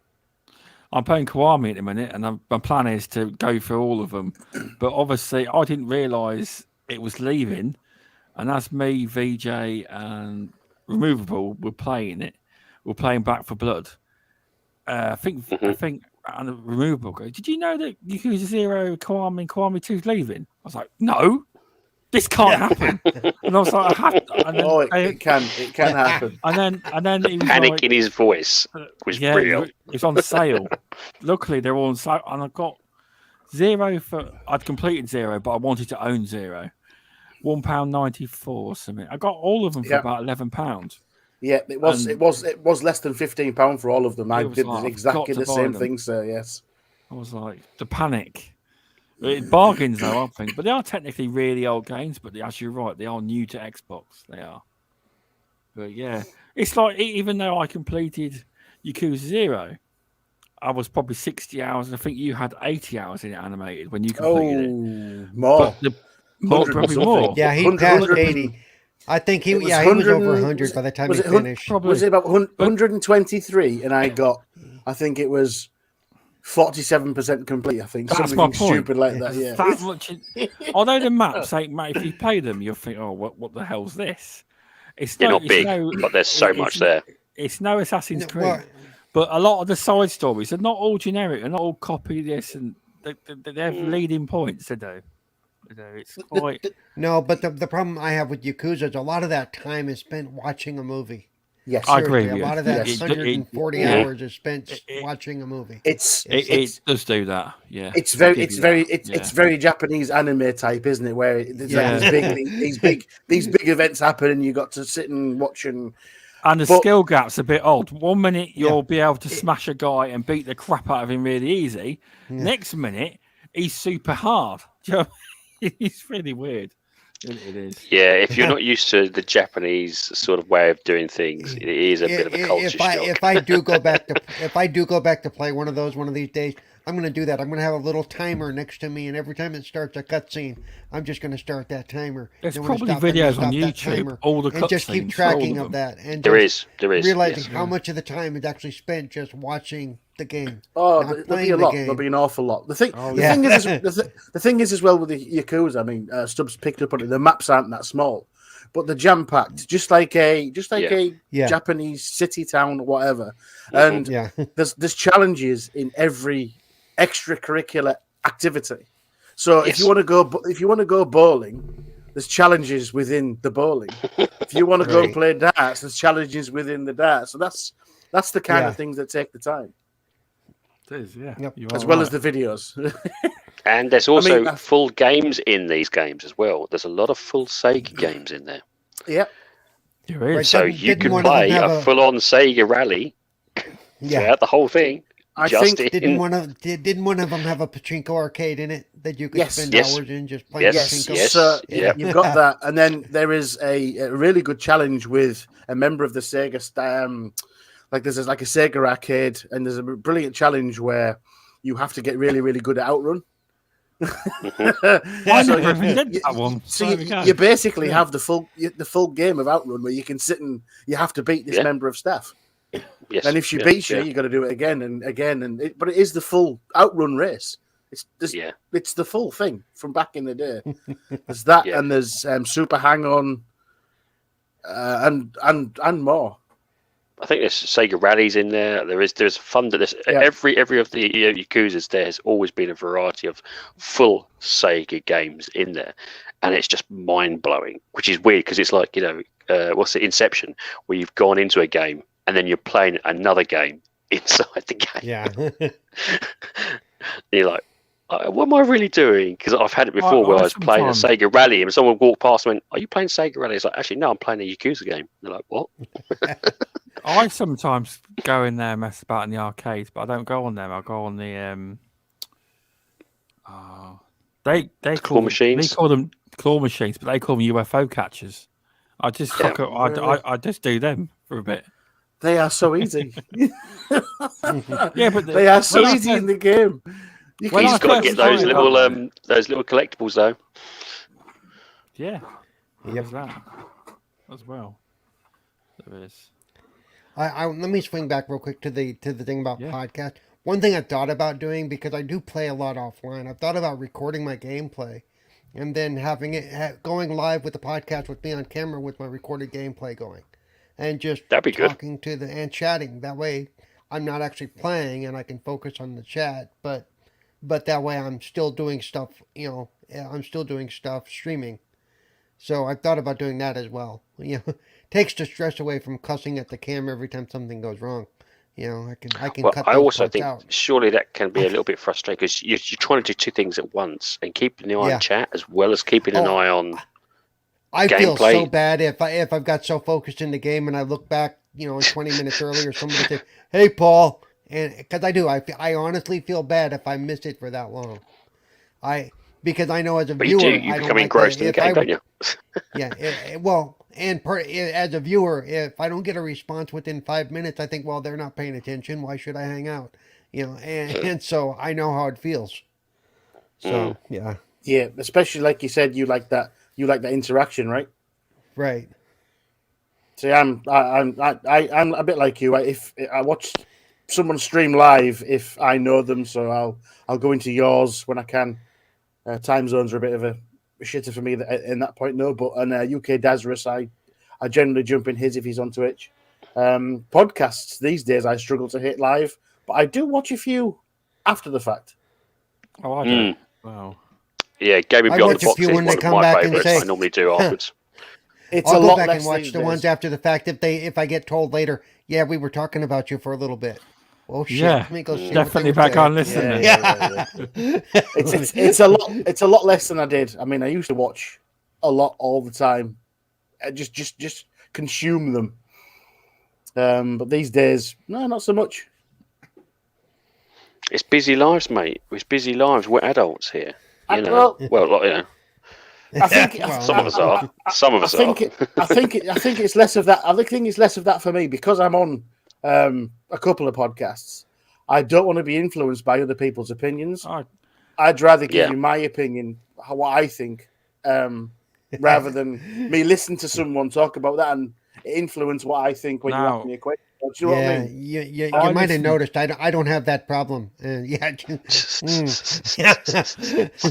I'm playing Kiwami at the minute, and my plan is to go through all of them. But obviously, I didn't realise it was leaving. And as me, VJ, and Removable were playing it, we're playing Back for Blood. I think, and Removable goes, did you know that Yakuza 0, Kiwami, and Kiwami 2's leaving? I was like, no, this can't happen. And I was like, it can happen. And then he was panic in his voice was real. It's on sale. Luckily, they're all on sale, and I got 0 I'd completed 0, but I wanted to own 0. £1.94 or something. I got all of them for about £11. Yeah, it was less than £15 for all of them. I did exactly the same thing, sir. Yes, I was like the panic. Bargains though, I think, but they are technically really old games. But as you're right, they are new to Xbox. They are. But yeah, it's like even though I completed Yakuza 0, I was probably 60 hours, and I think you had 80 hours in it animated when you completed it. More. Probably more. Yeah, he passed 80. I think he was over 100 by the time he finished. Was it about 123? And I think it was 47% complete. I think that's something stupid like that. Yeah. That much. Although the maps, if you play them, you'll think, "Oh, what the hell's this?" They're not big, but there's so much there. It's no Assassin's Creed, but a lot of the side stories are not all generic. They're not all copy this, and they have leading points to do. It's quite no, but the problem I have with Yakuza is a lot of that time is spent watching a movie. Yes, I agree with a you. lot of that 140 hours is spent watching a movie. It does do that. Yeah, it's very Japanese anime type, isn't it? Where there's like these big events happen, and you got to sit and watch and skill gap's a bit odd. 1 minute you'll be able to smash a guy and beat the crap out of him really easy. Yeah. Next minute he's super hard. Do you know? It's really weird. It is. Yeah, if you're not used to the Japanese sort of way of doing things, it is a bit of a culture shock. If I do go back to play one of these days, I'm going to do that. I'm going to have a little timer next to me, and every time it starts a cutscene, I'm just going to start that timer. There's probably videos on YouTube, all the cutscenes, and just keep tracking of that. And there is realizing how much of the time is actually spent just watching the game. Oh, there'll be a lot. There'll be an awful lot. The thing is as well with the Yakuza. I mean, Stubbs picked up on it. The maps aren't that small, but they're jam packed, just like a Japanese city, town, whatever. And there's challenges in every extracurricular activity. So if you want to go bowling, there's challenges within the bowling. If you want to go and play darts, there's challenges within the darts. So that's the kind of things that take the time. It is, yeah. As well as the videos. And there's also full games in these games as well. There's a lot of full Sega games in there. Yeah. So you can play a full-on Sega rally throughout the whole thing. Didn't one of them have a pachinko arcade in it that you could spend hours in just playing pachinko? Yes. So you've got that, and then there is a really good challenge with a member of the Sega. There's like a Sega arcade, and there's a brilliant challenge where you have to get really, really good at Outrun. You basically have the full game of Outrun where you can sit and you have to beat this member of staff. Yes. And if she beats you, you got to do it again and again. But it is the full Outrun race. It's the full thing from back in the day. There's that, and there's Super Hang On, and more. I think there's Sega rallies in there. There's fun that every of the Yakuzas there has always been a variety of full Sega games in there, and it's just mind blowing, which is weird because it's like what's it, Inception, where you've gone into a game and then you're playing another game inside the game. Yeah, you're like, what am I really doing? Because I've had it before where I was playing a Sega Rally and someone walked past and went, "Are you playing Sega Rally?" It's like, actually, no, I'm playing a Yakuza game. They're like, what? I sometimes go in there and mess about in the arcades, but I don't go on them. I go on the they call machines. They call them claw machines, but they call them UFO catchers. I just I just do them for a bit. They are so easy. But they are so easy in the game. You've got to get those little collectibles though. Yeah, there's that as well. There is. Let me swing back real quick to the thing about podcast. One thing I thought about doing, because I do play a lot offline, I've thought about recording my gameplay and then having it going live with the podcast with me on camera with my recorded gameplay going, and just talking to and chatting. That way, I'm not actually playing and I can focus on the chat, but that way I'm still doing stuff. I'm still doing stuff streaming. So I thought about doing that as well. Takes the stress away from cussing at the camera every time something goes wrong. I can cut those I also parts think out. Surely that can be a little bit frustrating because you're trying to do two things at once and keeping an eye on chat as well as keeping an eye on I gameplay. feel so bad if I've got so focused in the game and I look back, 20 minutes earlier, somebody says, "Hey, Paul," and because I do, I honestly feel bad if I missed it for that long. Because I know as a viewer, you become engrossed in the game, don't you? As a viewer, if I don't get a response within 5 minutes, I think, well, they're not paying attention. Why should I hang out? And so I know how it feels. So yeah, especially like you said, you like that interaction, right? Right. See, I'm a bit like you. If I watch someone stream live, if I know them, so I'll go into yours when I can. Time zones are a bit of a shitter for me in that point, no. But on UK Dazarus, I generally jump in his if he's on Twitch. Podcasts these days, I struggle to hit live, but I do watch a few after the fact. Oh, I do. Wow. Yeah, Gaming Beyond the Box is one of my favourites. I normally do afterwards. I'll go back and watch the ones after the fact if I get told later, yeah, we were talking about you for a little bit. Oh shit! Yeah, let me go see definitely back on listening. Yeah. It's a lot less than I did. I mean, I used to watch a lot all the time. I just consume them. But these days, no, not so much. It's busy lives, mate. It's busy lives. We're adults here. You know. I think some of us are. Some of us are. I think it's less of that. I think it's less of that for me because I'm on a couple of podcasts. I don't want to be influenced by other people's opinions. I'd rather give you my opinion, what I think, rather than me listen to someone talk about that and influence what I think when you ask me a question. Do you know what I mean? You might have noticed I don't have that problem. I'll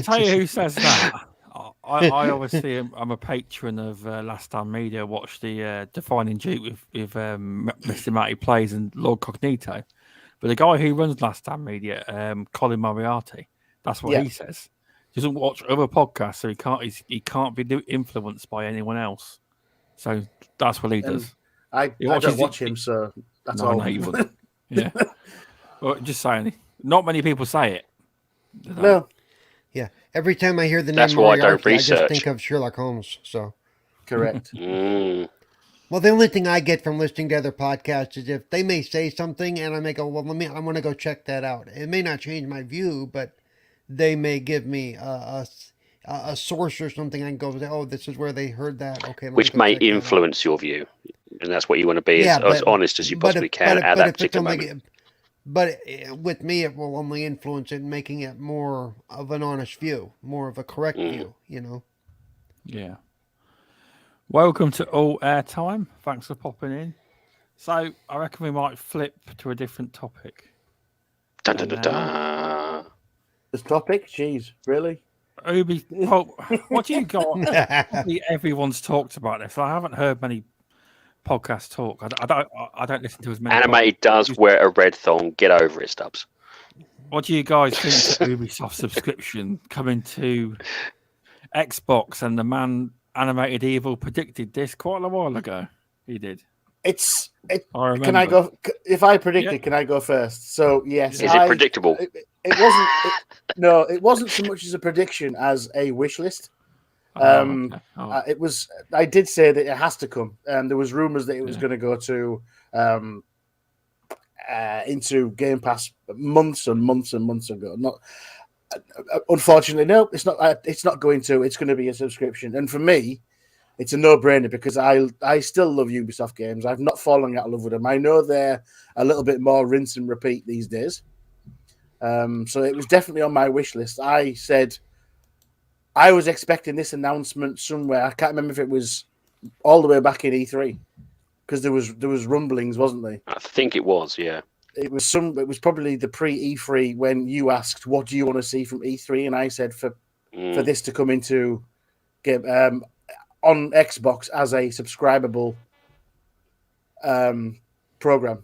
tell you who says that. I obviously I'm a patron of Last Stand Media. Watch the Defining Duke with Mr. Matty Plays and Lord Cognito. But the guy who runs Last Stand Media, Colin Moriarty, that's what he says. He doesn't watch other podcasts, so he can't be influenced by anyone else. So that's what he does. I don't watch him, so that's all. No, you wouldn't. Yeah. Well, just saying, not many people say it. No. Yeah. Every time I hear the name Moriarty, I just think of Sherlock Holmes. So. Correct. Well, the only thing I get from listening to other podcasts is if they may say something and I may go, well, I want to go check that out. It may not change my view, but they may give me a source or something. I can go, oh, this is where they heard that. Okay. Which may influence your view. And that's what you want to be as honest as you possibly can at that particular moment. But with me, it will only influence it, making it more of an honest view, more of a correct view, you know? Yeah. Welcome to All Airtime. Thanks for popping in. So, I reckon we might flip to a different topic. Dun, dun, dun, dun. This topic? Jeez, really? What do you got? Everyone's talked about this. I haven't heard many podcasts talk. I don't listen to as many. Animated does wear a red thong. Get over it, Stubbs. What do you guys think of Ubisoft subscription coming to Xbox? And the man Animated Evil predicted this quite a while ago. He did. Can I go? If I predicted, can I go first? So yes. Is it predictable? It wasn't. No, it wasn't so much as a prediction as a wish list. It was. I did say that it has to come. There was rumors that it was going to go to into Game Pass months and months and months ago. Not. Unfortunately, no, it's not. It's not going to. It's going to be a subscription, and for me, it's a no-brainer because I still love Ubisoft games. I've not fallen out of love with them. I know they're a little bit more rinse and repeat these days. So it was definitely on my wish list. I said I was expecting this announcement somewhere. I can't remember if it was all the way back in E3 because there was rumblings, wasn't there? I think it was, yeah. It was probably the pre-E3 when you asked, "What do you want to see from E3?" And I said for this to come into game on Xbox as a subscribable program.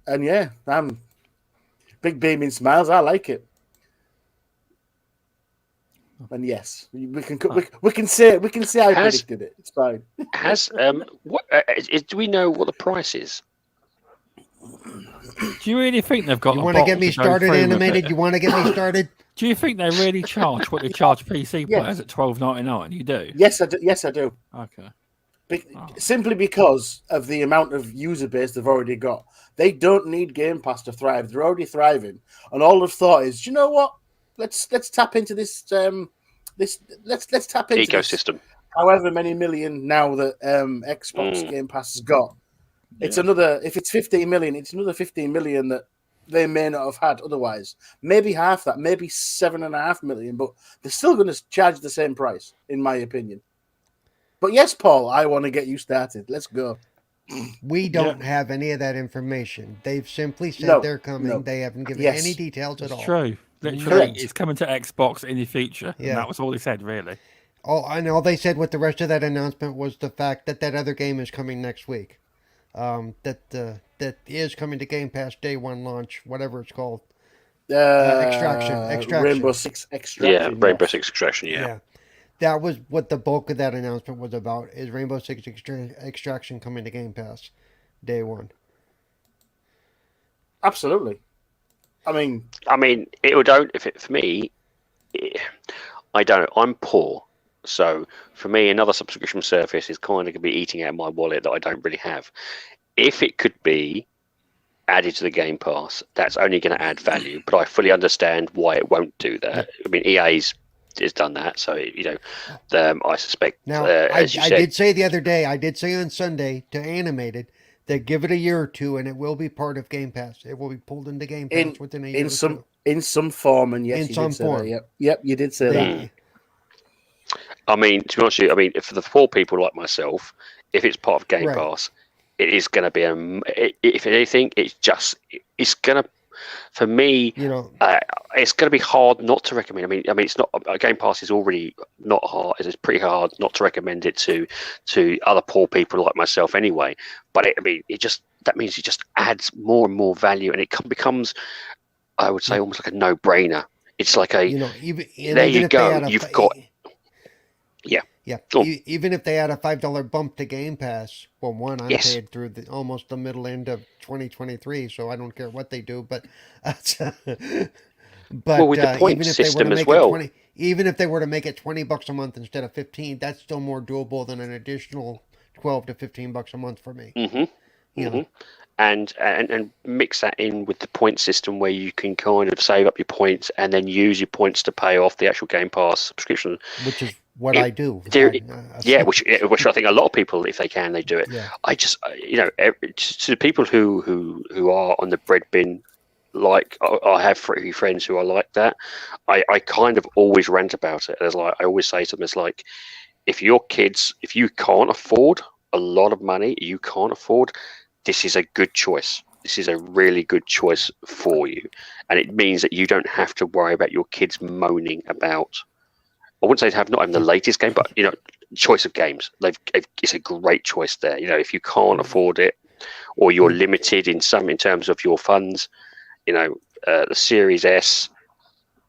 And yeah, I'm big beaming smiles. I like it. And yes, we can say I predicted it. It's fine. Do we know what the price is? Do you really think they've got? You want to get me started, Animated? You want to get me started? Do you think they really charge what they charge PC players at $12.99? You do? Yes, I do. Yes, I do. Okay. Simply because of the amount of user base they've already got. They don't need Game Pass to thrive. They're already thriving, and all they've thought is, you know what? Let's tap into this. Let's tap into ecosystem. However many million now that Xbox Game Pass has got. It's another. If it's 15 million, it's another 15 million that they may not have had otherwise. Maybe half that, maybe 7.5 million, but they're still going to charge the same price, in my opinion. But yes, Paul, I want to get you started. Let's go. We don't have any of that information. They've simply said they're coming. No. They haven't given any details at all. True. Literally, it's coming to Xbox in the future. Yeah. And that was all they said, really. Oh, I know. They said with the rest of that announcement was the fact that other game is coming next week. That is coming to Game Pass day one launch, whatever it's called. Extraction. Rainbow Six Extraction. Yeah, Rainbow Six Extraction. Yeah. that was what the bulk of that announcement was about, is Rainbow Six Extraction coming to Game Pass day one. Absolutely. I mean, it would only, for me, I don't know. I'm poor. So for me, another subscription service is kind of going to be eating out of my wallet that I don't really have. If it could be added to the Game Pass, that's only going to add value. But I fully understand why it won't do that. I mean, EA's has done that, so I suspect. Now, as you said, I did say the other day, I did say on Sunday to Animated that give it a year or two, and it will be part of Game Pass. It will be pulled into Game Pass within a year or two. In some form, and yes, in some form. Yep, you did say that. I mean, to be honest with you, I mean, for the poor people like myself, if it's part of Game Pass, it is going to be if anything, it's going to, for me, it's going to be hard not to recommend. I mean, it's not, Game Pass is already not hard. It's pretty hard not to recommend it to other poor people like myself anyway. But that means it just adds more and more value, and it becomes, I would say, almost like a no-brainer. It's like there you go. You've got. Yeah. Even if they add a $5 bump to Game Pass, well, I'm paid through almost the middle end of 2023, so I don't care what they do. But with the point system as well, even if they were to make it $20 a month instead of $15, that's still more doable than an additional $12 to $15 a month for me. And mix that in with the point system where you can kind of save up your points and then use your points to pay off the actual Game Pass subscription, which is what I do. Which I think a lot of people, if they can, they do it. Yeah. I just, to the people who are on the bread bin, like I have 3 friends who are like that. I kind of always rant about it. As I always say to them, it's like, if you can't afford a lot of money, this is a good choice. This is a really good choice for you, and it means that you don't have to worry about your kids moaning about. I wouldn't say not having the latest game, but choice of games. It's a great choice there. If you can't afford it, or you're limited in terms of your funds, the Series S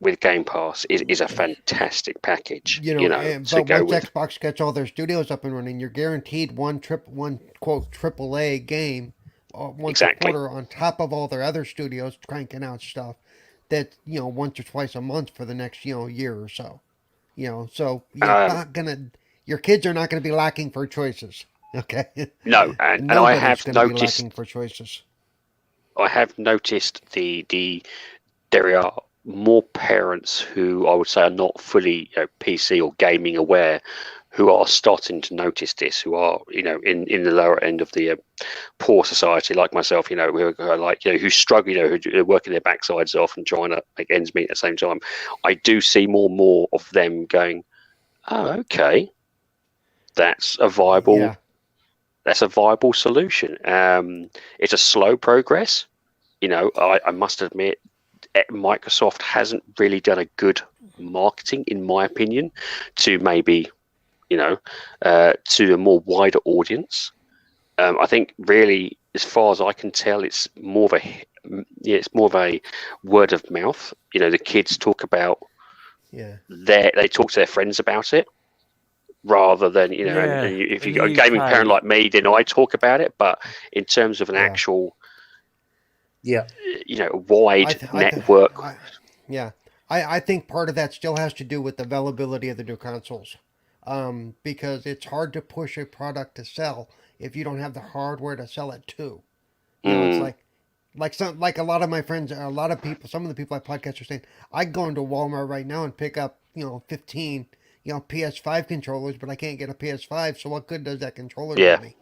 with Game Pass is a fantastic package. But once Xbox gets all their studios up and running, you're guaranteed one quote AAA game once a quarter on top of all their other studios cranking out stuff that once or twice a month for the next year or so. So your kids are not gonna be lacking for choices. Okay. No, and I have noticed lacking for choices. I have noticed there are more parents who I would say are not fully PC or gaming aware, who are starting to notice this, who are in the lower end of the poor society like myself, who are who struggle, who are working their backsides off and trying to make ends meet at the same time. I do see more and more of them going, oh, okay, that's a viable solution. It's a slow progress. I must admit, Microsoft hasn't really done a good marketing, in my opinion, to maybe to a more wider audience. I think really, as far as I can tell, it's more of a word of mouth. The kids talk about they talk to their friends about it, rather than and if you've got a gaming parent like me, then I talk about it. But in terms of an actual wide network. I think part of that still has to do with the availability of the new consoles. Because it's hard to push a product to sell if you don't have the hardware to sell it to. It's like a lot of my friends, a lot of people, some of the people I podcast are saying, I go into Walmart right now and pick up 15 PS5 controllers, but I can't get a PS5. So what good does that controller do me?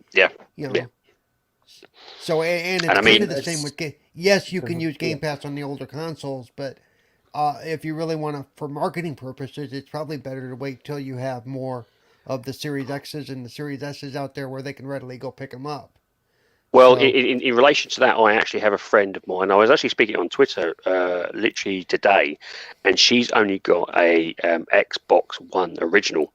So and it's kind of the same with yes, you can use Game Pass on the older consoles, but if you really want to, for marketing purposes, it's probably better to wait till you have more of the Series X's and the Series S's out there where they can readily go pick them up. Well, in relation to that, I actually have a friend of mine. I was actually speaking on Twitter literally today, and she's only got a Xbox One original.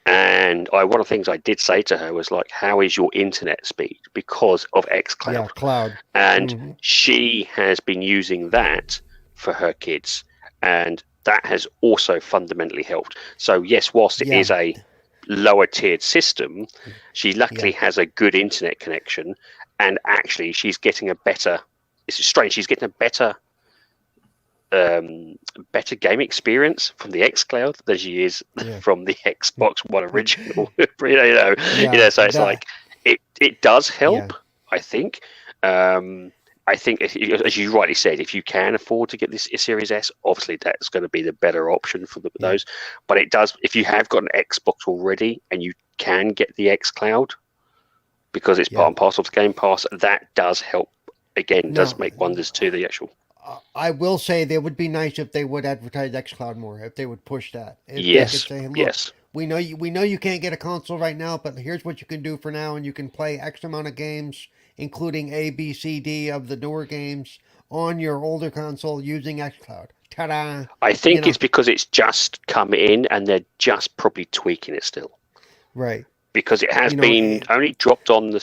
And one of the things I did say to her was like, how is your internet speed? Because of xCloud. Yeah, cloud. And she has been using that for her kids. And that has also fundamentally helped. So yes, whilst it is a lower tiered system, she luckily has a good internet connection, and actually she's getting a better. It's strange. She's getting a better game experience from the xCloud than she is from the Xbox One original. So it's like it does help. I think. I think, as you rightly said, if you can afford to get this Series S, obviously that's going to be the better option for those. But it does, if you have got an Xbox already and you can get the xCloud because it's part and parcel of the Game Pass, that does help. Again, does make wonders to the actual. I will say that it would be nice if they would advertise xCloud more, if they would push that. If yes. They could say, yes. We know you can't get a console right now, but here's what you can do for now, and you can play X amount of games, including A, B, C, D of the newer games on your older console using xCloud. Ta-da! I think it's because it's just come in and they're just probably tweaking it still. Right. Because it has been only dropped on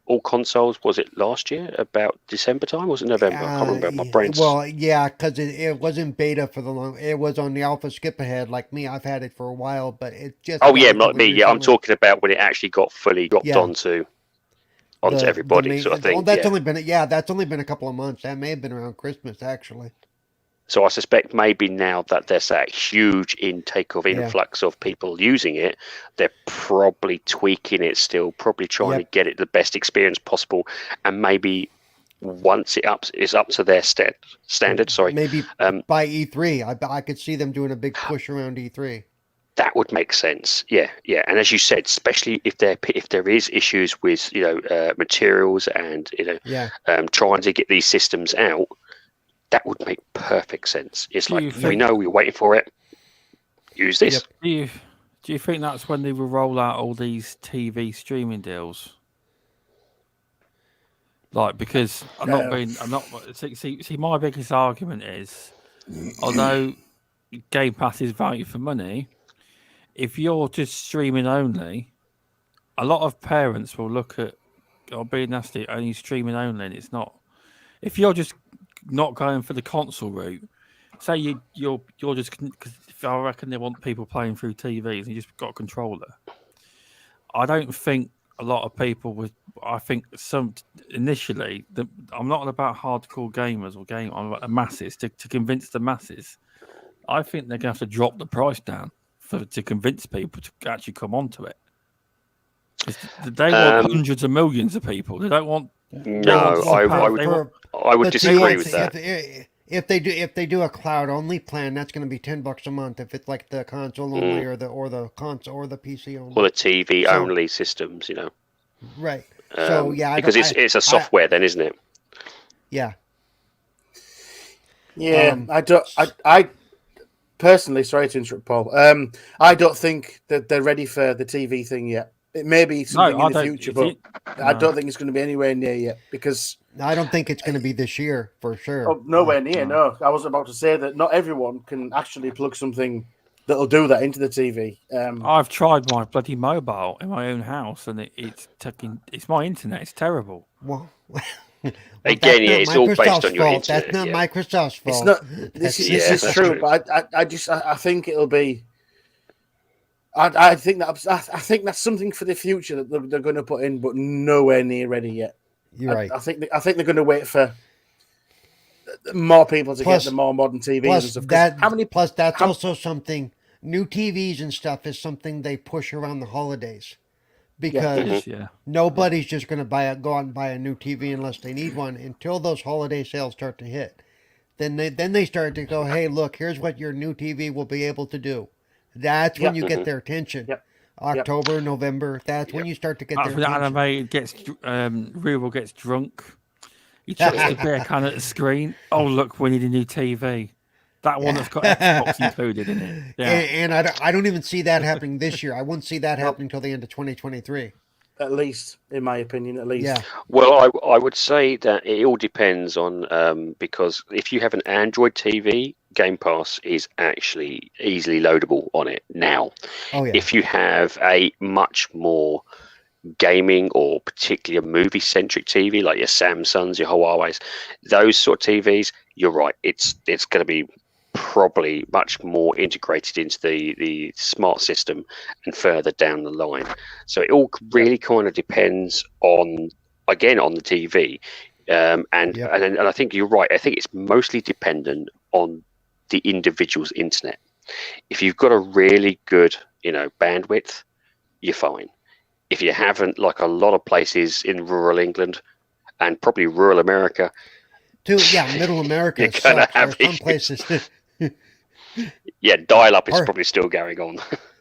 all consoles, was it last year? About December time? Was it November? I can't remember. My brain's... Well, yeah, because it wasn't beta for the long... It was on the alpha skip ahead. Like me, I've had it for a while, but it just... Oh, yeah, not me. Yeah, I'm talking about when it actually got fully dropped onto everybody, sort of thing. Well, that's only been a couple of months. That may have been around Christmas, actually. So I suspect maybe now that there's that huge intake of influx of people using it, they're probably tweaking it still, probably trying to get it the best experience possible, and maybe once it's up to their standard. Sorry, maybe by E3, I could see them doing a big push around E3. That would make sense. Yeah. And as you said, especially if there is issues with materials and trying to get these systems out. That would make perfect sense. It's like, we know we're waiting for it. Use this. Do you think that's when they will roll out all these TV streaming deals? Like, because see, my biggest argument is, although Game Pass is value for money, if you're just streaming only, a lot of parents will look at, or being nasty, only streaming only, and it's not. If you're just not going for the console route, say you're just, because I reckon they want people playing through TVs and you just got a controller. I don't think a lot of people would. I think some initially, I'm not about hardcore gamers I'm about the masses to convince the masses. I think they're going to have to drop the price down to convince people to actually come onto it. They want hundreds of millions of people. They don't want. I would disagree with that. If they do a cloud only plan, that's going to be $10 a month. If it's like the console only or the console or the PC only or the TV only systems, Right. So because it's a software, then, isn't it? Yeah. Yeah. I personally, sorry to interrupt, Paul. I don't think that they're ready for the TV thing yet. It may be something in the future, but I don't think it's going to be anywhere near yet, because I don't think it's going to be this year for sure. Oh, nowhere near. No, I was about to say that not everyone can actually plug something that'll do that into the TV. I've tried my bloody mobile in my own house, and it's my internet. It's terrible. Well, again, it's all based on your internet. That's not Microsoft's fault. It's not. This is true, but I think it'll be. I think that's something for the future that they're going to put in, but nowhere near ready yet. You're right. I think they're going to wait for more people to get the more modern TVs and stuff. Also something. New TVs and stuff is something they push around the holidays, because nobody's just going to go out and buy a new TV unless they need one until those holiday sales start to hit. Then they start to go, hey, look, here's what your new TV will be able to do. That's when you get their attention. October, November. That's when you start to get their attention. Rural gets drunk. He chucks the beer can at the screen. Oh, look, we need a new TV. That one that's got Xbox included in it. Yeah. And I don't even see that happening this year. I wouldn't see that happening until the end of 2023. At least, in my opinion, at least. Yeah. Well, I would say that it all depends on because if you have an Android TV, Game Pass is actually easily loadable on it now. Oh, yeah. If you have a much more gaming or particularly a movie-centric TV, like your Samsungs, your Huawei's, those sort of TVs, you're right. It's going to be probably much more integrated into the smart system and further down the line. So it all really kind of depends on the TV. And I think you're right. I think it's mostly dependent on the individual's internet. If you've got a really good, bandwidth, you're fine. If you haven't, like a lot of places in rural England and probably rural America, middle America, you're gonna have some places. Dial-up is probably still going on.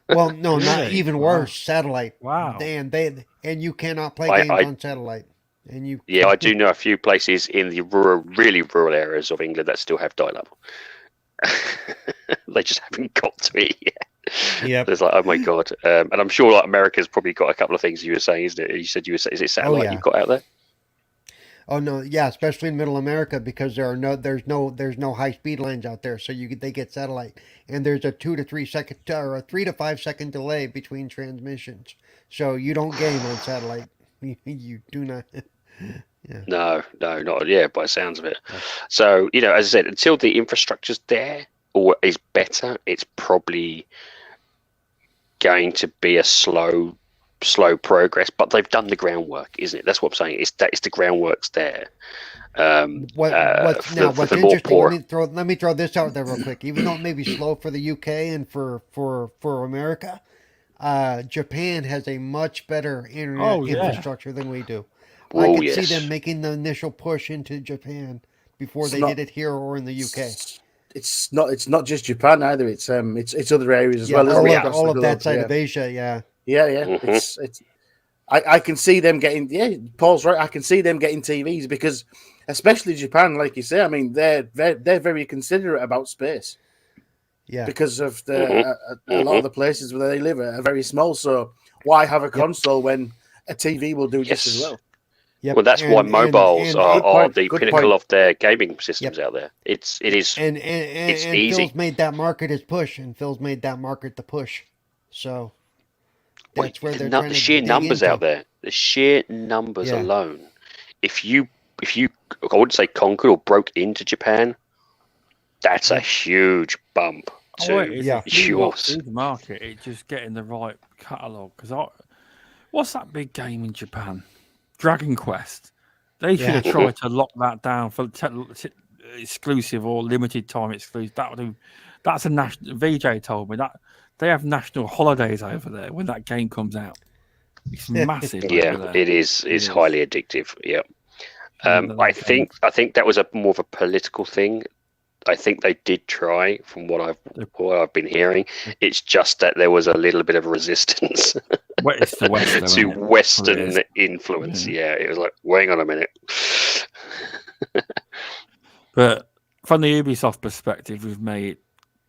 Well, no, not even worse. Satellite. Wow. And you cannot play games on satellite. And I do know a few places in the really rural areas of England that still have dial-up. They just haven't got to it yet. Yep. It's like, oh my god. And I'm sure like America's probably got a couple of things you were saying, isn't it? You said is it satellite you've got out there? Oh no, yeah, especially in Middle America because there's no high speed lines out there, so they get satellite, and there's a 2 to 3 second or a 3 to 5 second delay between transmissions, so you don't game on satellite. You do not. Yeah. No, not by the sounds of it. So as I said, until the infrastructure's there or is better, it's probably going to be a slow progress, but they've done the groundwork, isn't it? That's what I'm saying. It's the groundwork's there. What's interesting? Let me throw this out there real quick. Even though it may be slow for the UK and for America, Japan has a much better internet infrastructure than we do. I could see them making the initial push into Japan before they did it here or in the UK. It's not just Japan either. It's other areas as well. All of that side of Asia. Yeah. Mm-hmm. I can see them getting. Yeah, Paul's right. I can see them getting TVs because, especially Japan, like you say. I mean, they're very considerate about space. Yeah. Because of a lot of the places where they live are very small. So why have a console when a TV will do just as well? Yep. Well, that's why mobiles are the pinnacle of their gaming systems out there. It's easy. And Phil's made that market his push, and Phil's made that market the push. So that's where they're trying the to sheer numbers into. out there. The sheer numbers alone. If you I wouldn't say conquered or broke into Japan, that's a huge bump to yours. Market. It's just getting the right catalogue. Because what's that big game in Japan? Dragon Quest. They should have tried to lock that down for exclusive or limited time exclusive. That's a national. VJ told me that they have national holidays over there when that game comes out. It's massive. It is. It's highly addictive. Yeah. I think that was more of a political thing. I think they did try, from what I've been hearing. It's just that there was a little bit of resistance to Western influence. Yeah, it was like, wait on a minute. But from the Ubisoft perspective, with me,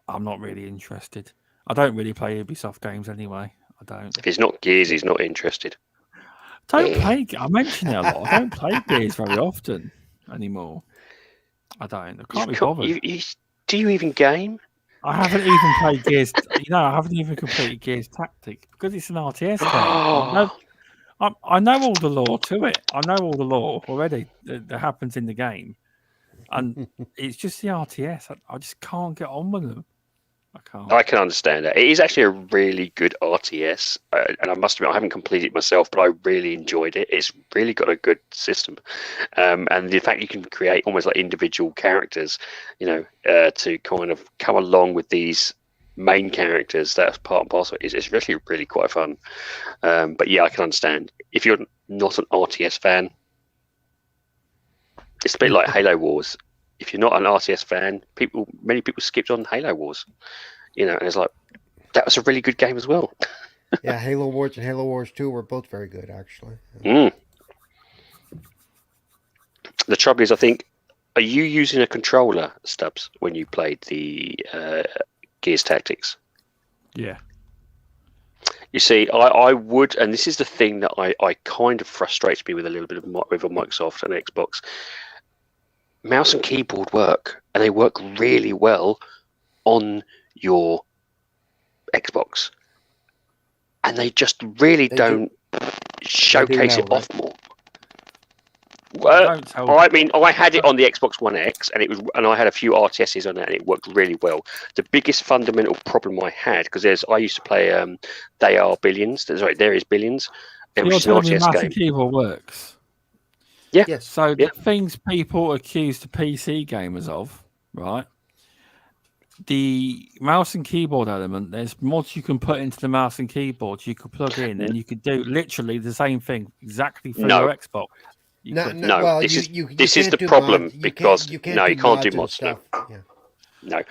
I'm not really interested. I don't really play Ubisoft games anyway. I don't. If he's not Gears, he's not interested. I mention it a lot. I don't play Gears very often anymore. I don't. I can't be bothered. Do you even game? I haven't even played Gears. I haven't even completed Gears Tactics because it's an RTS game. I know all the lore to it. I know all the lore already that happens in the game, and it's just the RTS. I just can't get on with them. I can understand that. It is actually a really good RTS, and I must admit I haven't completed it myself, but I really enjoyed it. It's really got a good system, and the fact you can create almost like individual characters, to kind of come along with these main characters. That's part and parcel. It's really, really quite fun. But yeah, I can understand if you're not an RTS fan. It's a bit like Halo Wars. If you're not an RTS fan, many people skipped on Halo Wars, and it's like, that was a really good game as well. Yeah, Halo Wars and Halo Wars 2 were both very good, actually. The trouble is, I think, are you using a controller, Stubbs, when you played the Gears Tactics? Yeah. You see, I would, and this is the thing that I kind of frustrates me with a little bit with Microsoft and Xbox. Mouse and keyboard work, and they work really well on your Xbox, and they just really don't showcase it off more. I mean, I had it on the Xbox One X, and I had a few RTSs on it, and it worked really well. The biggest fundamental problem I had, because I used to play They Are Billions. Sorry, There Is Billions. So you're telling me mouse and keyboard works? Yeah. Yes. So the things people accuse the PC gamers of, right? The mouse and keyboard element, there's mods you can put into the mouse and keyboard you could plug in, and you could do literally the same thing exactly for your Xbox. Well, this is the problem, because you can't do mod stuff. Yeah. No,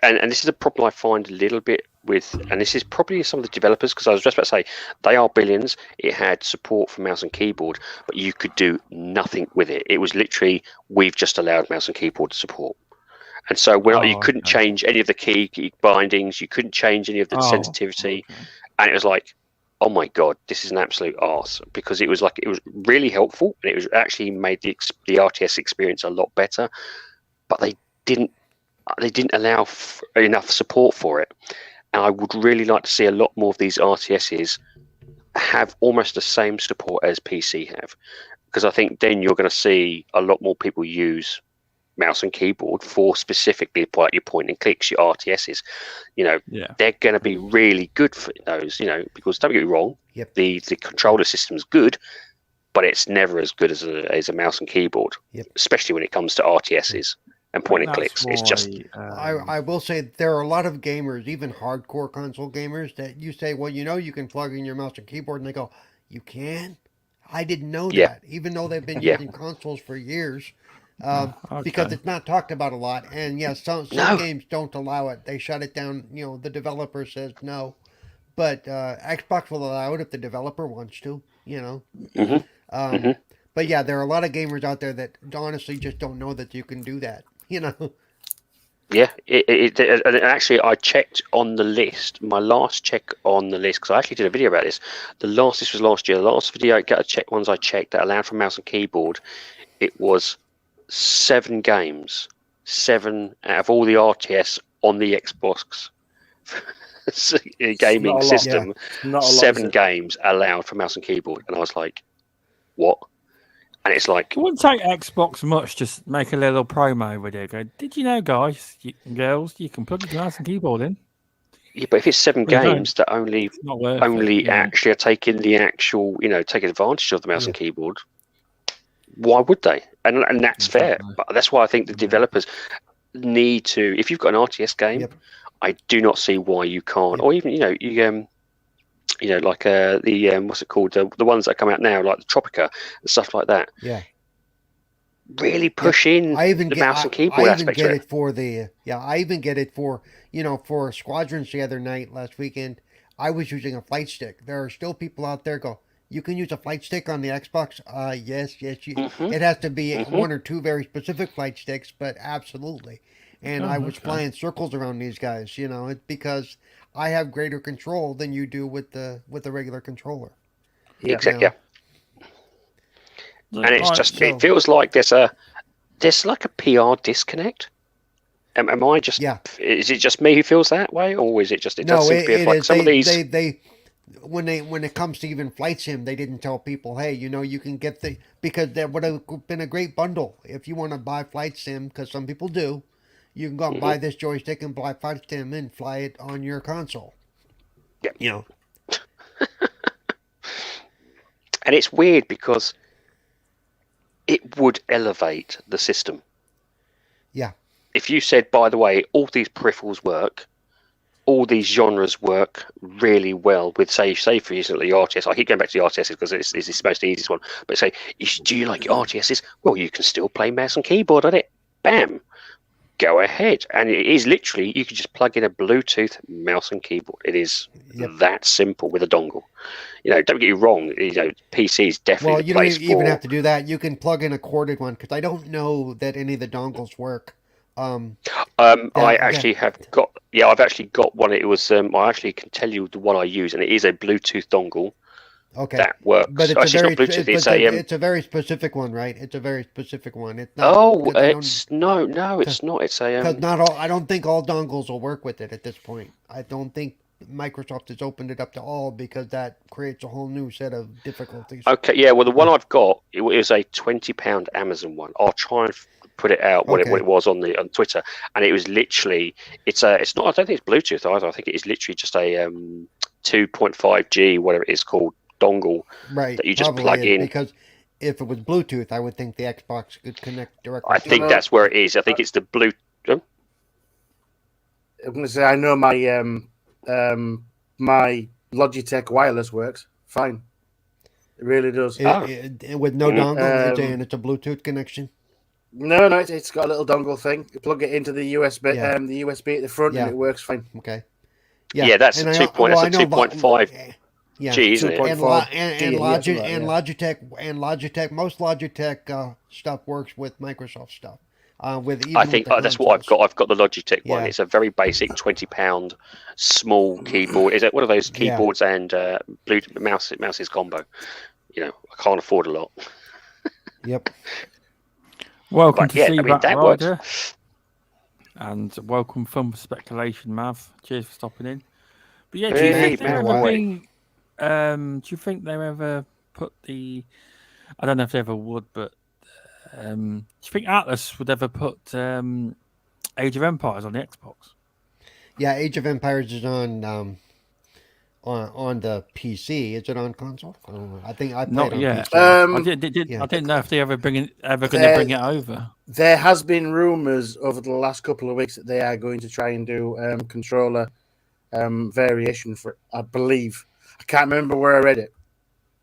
and this is a problem I find a little bit with, and this is probably some of the developers, because I was just about to say They Are Billions. It had support for mouse and keyboard, but you could do nothing with it. It was literally, we've just allowed mouse and keyboard support. And so you couldn't change any of the key bindings, you couldn't change any of the sensitivity, and it was like, oh my god, this is an absolute arse, because it was really helpful, and it was actually made the RTS experience a lot better, but they didn't allow enough support for it. And I would really like to see a lot more of these RTSs have almost the same support as PC have, because I think then you're going to see a lot more people use mouse and keyboard for specifically your point and clicks, your RTSs. They're going to be really good for those, because don't get me wrong, the controller system's good, but it's never as good as a mouse and keyboard, especially when it comes to RTSs and point and clicks. It's just I will say there are a lot of gamers, even hardcore console gamers, that you say, well, you can plug in your mouse and keyboard, and they go, you can? I didn't know that, even though they've been using consoles for years. Because it's not talked about a lot, and some games don't allow it. They shut it down. The developer says no, but Xbox will allow it if the developer wants to. But there are a lot of gamers out there that honestly just don't know that you can do that. Yeah, and actually, I checked on the list. My last check on the list, because I actually did a video about this. This was last year. The last video ones I checked that allowed for mouse and keyboard, it was 7 games, 7 out of all the RTS on the Xbox gaming system. 7 games allowed for mouse and keyboard, and I was like, "What?" And it's like, it wouldn't take Xbox much to make a little promo video. Go, did you know, guys, girls, you can plug your mouse and keyboard in? Yeah, but if it's 7 games that only actually are taking the actual, taking advantage of the mouse and keyboard, why would they? And that's fair. But that's why I think the developers need to. If you've got an RTS game, I do not see why you can't. Or even like the what's it called? The ones that come out now, like the Tropica and stuff like that. Yeah. Really push in the mouse and keyboard aspect. I even get it for I even get it for for Squadrons the other night last weekend. I was using a flight stick. There are still people out there go, you can use a flight stick on the Xbox? Yes. It has to be 1 or 2 very specific flight sticks, but absolutely. And I was flying circles around these guys, because I have greater control than you do with the regular controller. Exactly. And it's just, it feels like there's like a PR disconnect. Am I just? Is it just me who feels that way, or is it just? It does seem to be like some of these. When it comes to even flight sim, they didn't tell people, hey, you can get because there would have been a great bundle if you want to buy flight sim, because some people do. You can go and buy this joystick and buy flight sim and fly it on your console. Yeah. And it's weird because it would elevate the system. Yeah. If you said, by the way, all these peripherals work, all these genres work really well with, say for instance, the RTS. I keep going back to the RTSs because it's the most easiest one. But say, do you like your RTSs? Well, you can still play mouse and keyboard on it. Bam. Go ahead. And it is literally, you can just plug in a Bluetooth mouse and keyboard. It is that simple with a dongle. Don't get me wrong. PC is definitely the place for... Well, you don't even have to do that. You can plug in a corded one, because I don't know that any of the dongles work. I actually have got. Yeah, I've actually got one. It was. I actually can tell you the one I use, and it is a Bluetooth dongle. Okay. That works. But it's not Bluetooth. It's a very specific one, right? It's a very specific one. It's not. No, it's not. It's a. Because not all. I don't think all dongles will work with it at this point. I don't think Microsoft has opened it up to all because that creates a whole new set of difficulties. Okay, yeah. Well, the one I've got it was a £20 Amazon one. I'll try and put it out what it was on Twitter, and it was literally it's not. I don't think it's Bluetooth either. I think it is literally just a 2.5G whatever it is called dongle that you just plug in. Because if it was Bluetooth, I would think the Xbox could connect directly. I think that's where it is. I think it's the Bluetooth. I'm going to say I know my Logitech wireless works fine. It really does. With no dongle, and it's a Bluetooth connection. No, it's got a little dongle thing. You plug it into the USB, the USB at the front, and it works fine. Okay. Yeah, that's a 2.5 G, isn't it? And Logitech, most Logitech stuff works with Microsoft stuff. I think that's what I've got. I've got the Logitech one. It's a very basic £20 small keyboard. Is it one of those keyboards and Bluetooth mouses combo? You know, I can't afford a lot. Yep. Welcome to see that Ryder. And welcome from Speculation, Mav. Cheers for stopping in. But yeah, do you think they ever put the? I don't know if they ever would, but do you think Atlas would ever put Age of Empires on the Xbox? Yeah, Age of Empires is on the PC. Is it on console? I think I played not on yet. PC. I didn't know if they ever going to bring it over. There has been rumours over the last couple of weeks that they are going to try and do controller variation for. I believe I can't remember where I read it,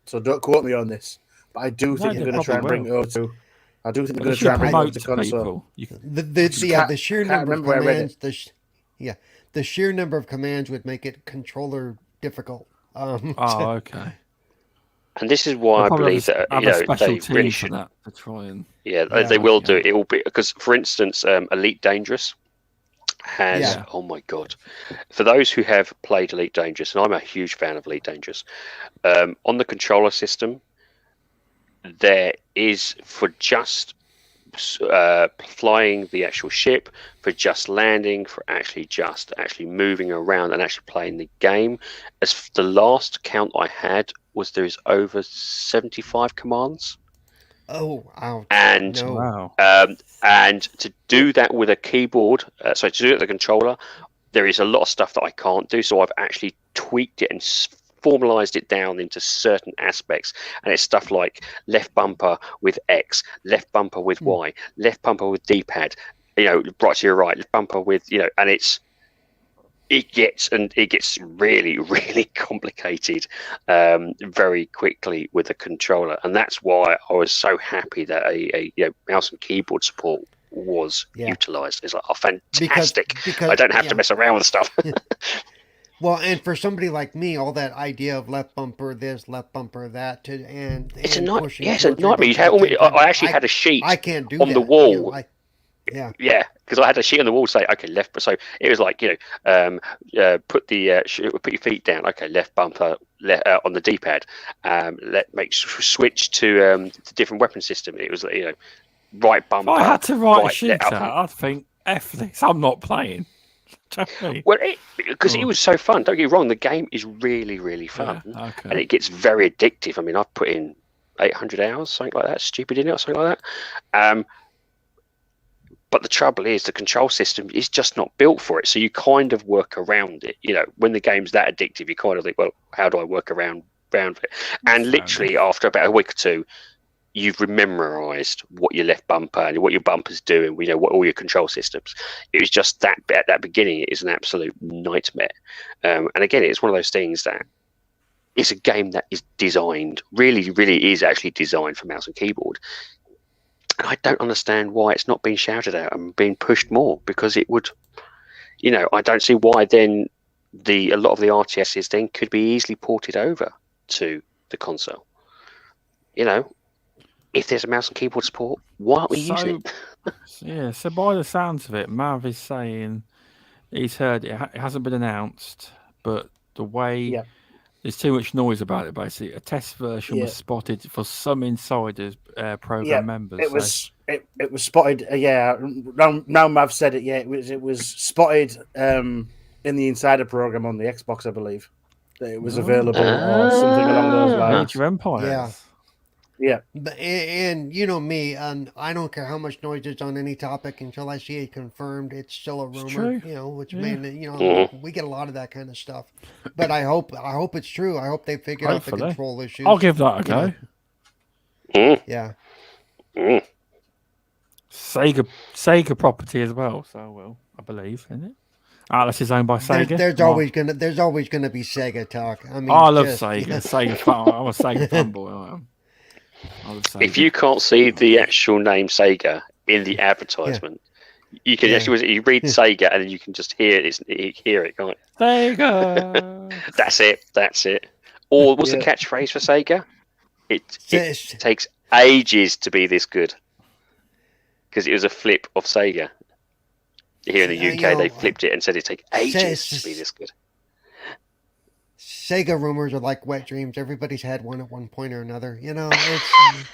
so don't quote me on this. But I do think they're going to try and bring it over to. I do think they're going to try and bring it over to console. The sheer number of commands. The sheer number of commands would make it controller difficult. Okay. And this is why I believe that they really should. To try and they will do it. It will be because, for instance, Elite Dangerous has. Oh my god! For those who have played Elite Dangerous, and I'm a huge fan of Elite Dangerous, on the controller system, there is for just flying the actual ship, for just landing, for actually moving around and actually playing the game. As the last count I had was there is over 75 commands. Oh, ouch. And and to do that with a keyboard, to do it with a controller, there is a lot of stuff that I can't do. So I've actually tweaked it and formalized it down into certain aspects, and it's stuff like left bumper with X, left bumper with Y, left bumper with D-pad, right to your right, left bumper with and it gets really, really complicated very quickly with a controller, and that's why I was so happy that a mouse and keyboard support was utilized. It's like, fantastic! Because I don't have to mess around with stuff. Well, and for somebody like me, all that idea of left bumper this, left bumper that, it's a nightmare. I actually had a sheet on the wall. Because I had a sheet on the wall say, okay, left. So it was like put your feet down. Okay, left bumper on the D-pad. Switch to different weapon system. It was right bumper. If I had to write a sheet out, I'd think F this. I'm not playing. Well, because it was so fun. Don't get me wrong, the game is really, really fun, and it gets very addictive. I mean, I've put in 800 hours, something like that, stupid in it, or something like that. But the trouble is, the control system is just not built for it. So you kind of work around it. When the game's that addictive, you kind of think, well, how do I work around it? And literally, after about a week or two, you've memorized what your left bumper and what your bumper's doing. We know what all your control systems. It was just that bit at that beginning. It is an absolute nightmare. And again, it's one of those things that it's a game that is designed, really, really is actually designed for mouse and keyboard. And I don't understand why it's not being shouted out and being pushed more, because it would, I don't see why then a lot of the RTSs then could be easily ported over to the console. If there's a mouse and keyboard support, why aren't we using it? So by the sounds of it, Mav is saying he's heard it hasn't been announced, but the way there's too much noise about it, basically. A test version was spotted for some insiders, program members. It was spotted, now Mav said it, it was spotted in in the Insider program on the Xbox, I believe, that it was available or something along those lines. Age of Empires. Yeah. And you know me, and I don't care how much noise is on any topic until I see it confirmed. It's still a rumor, true. you know, which mainly, we get a lot of that kind of stuff. But I hope it's true. I hope they figured out the control issues. I'll give that a go. Yeah. Sega property as well, so I believe, isn't it? Atlas is owned by Sega. There's always gonna be Sega talk. I mean, I love Sega. Sega fan. I'm a Sega fanboy. I am. If you can't see the actual name Sega in the advertisement, you can actually you read Sega and then you can just hear it. Hear it, can't you? Sega. That's it. Or what's the catchphrase for Sega? It takes ages to be this good because it was a flip of Sega. Here in the UK, they flipped it and said it takes ages to be this good. Sega rumors are like wet dreams. Everybody's had one at one point or another. You know, I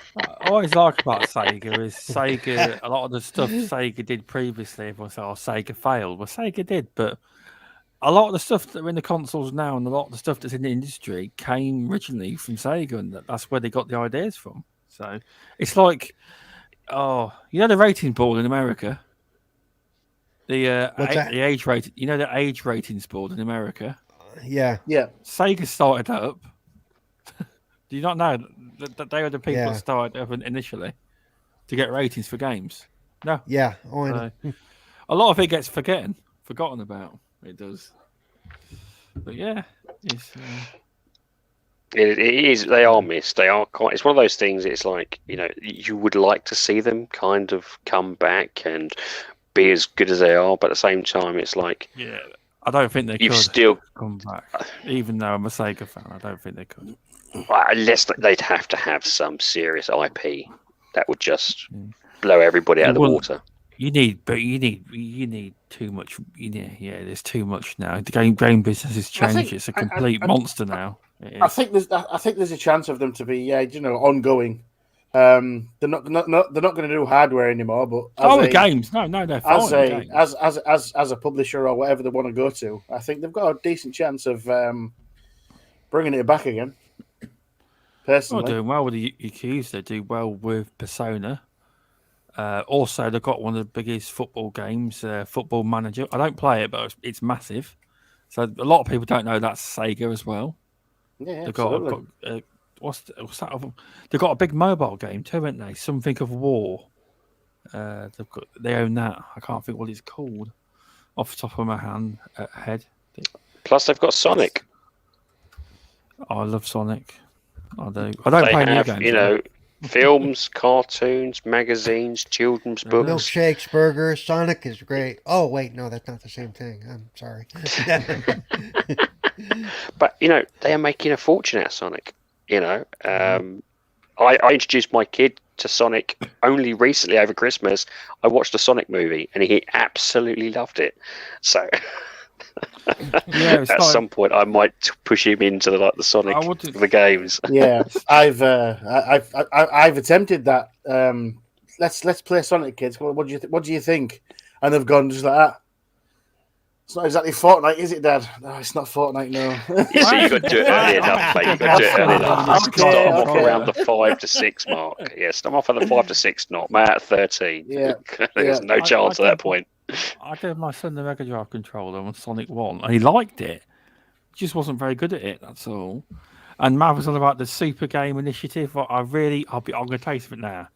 always like about Sega is Sega. A lot of the stuff Sega did previously, everyone said, "Oh, Sega failed." Well, Sega did, but a lot of the stuff that are in the consoles now and a lot of the stuff that's in the industry came originally from Sega, and that's where they got the ideas from. So it's like, the rating board in America, the age rating. You know the age ratings board in America. Yeah. Sega started that up. Do you not know that they were the people that started up initially to get ratings for games? No. Yeah. Oh, I know. A lot of it gets forgotten about. It does. But yeah, it is. They are missed. They are quite. It's one of those things. It's like you would like to see them kind of come back and be as good as they are, but at the same time, it's like I don't think they could still come back. Even though I'm a Sega fan, I don't think they could. Unless they'd have to have some serious IP that would just blow everybody out of the water. You need too much. There's too much now. The game business has changed. It's a complete monster now. I think there's a chance of them to be ongoing. They're not going to do hardware anymore. But games, no, they're fine. As a publisher or whatever they want to go to, I think they've got a decent chance of bringing it back again. Personally, doing well with the Yakuza. They do well with Persona. Also, they've got one of the biggest football games, Football Manager. I don't play it, but it's massive. So a lot of people don't know that's Sega as well. Yeah, they've got what's that? They've got a big mobile game too, haven't they? Something of War. They own that. I can't think what it's called off the top of my head. Plus, they've got Sonic. I love Sonic. I do. I don't play new games. Films, cartoons, magazines, children's books. Milkshakes, burgers. Sonic is great. Oh, wait, no, that's not the same thing. I'm sorry. But, they are making a fortune out of Sonic. I introduced my kid to Sonic only recently over Christmas. I watched a Sonic movie and he absolutely loved it. So... at some point, I might push him into the Sonic the games. Yeah, I've attempted that. Let's play Sonic, kids. What do you think? And they've gone just like that. It's not exactly Fortnite, is it, Dad? No, it's not Fortnite. No. So you got to do it early enough, mate. You got to do it early enough. Start off around the 5 to 6 mark. Yes, I'm off at the 5 to 6 mark. I'm at 13. Yeah, there's no chance at that point. I gave my son the Mega Drive controller on Sonic 1 and he liked it. He just wasn't very good at it, that's all. And Matt was on about the Super Game Initiative. I'm going to tell you something now.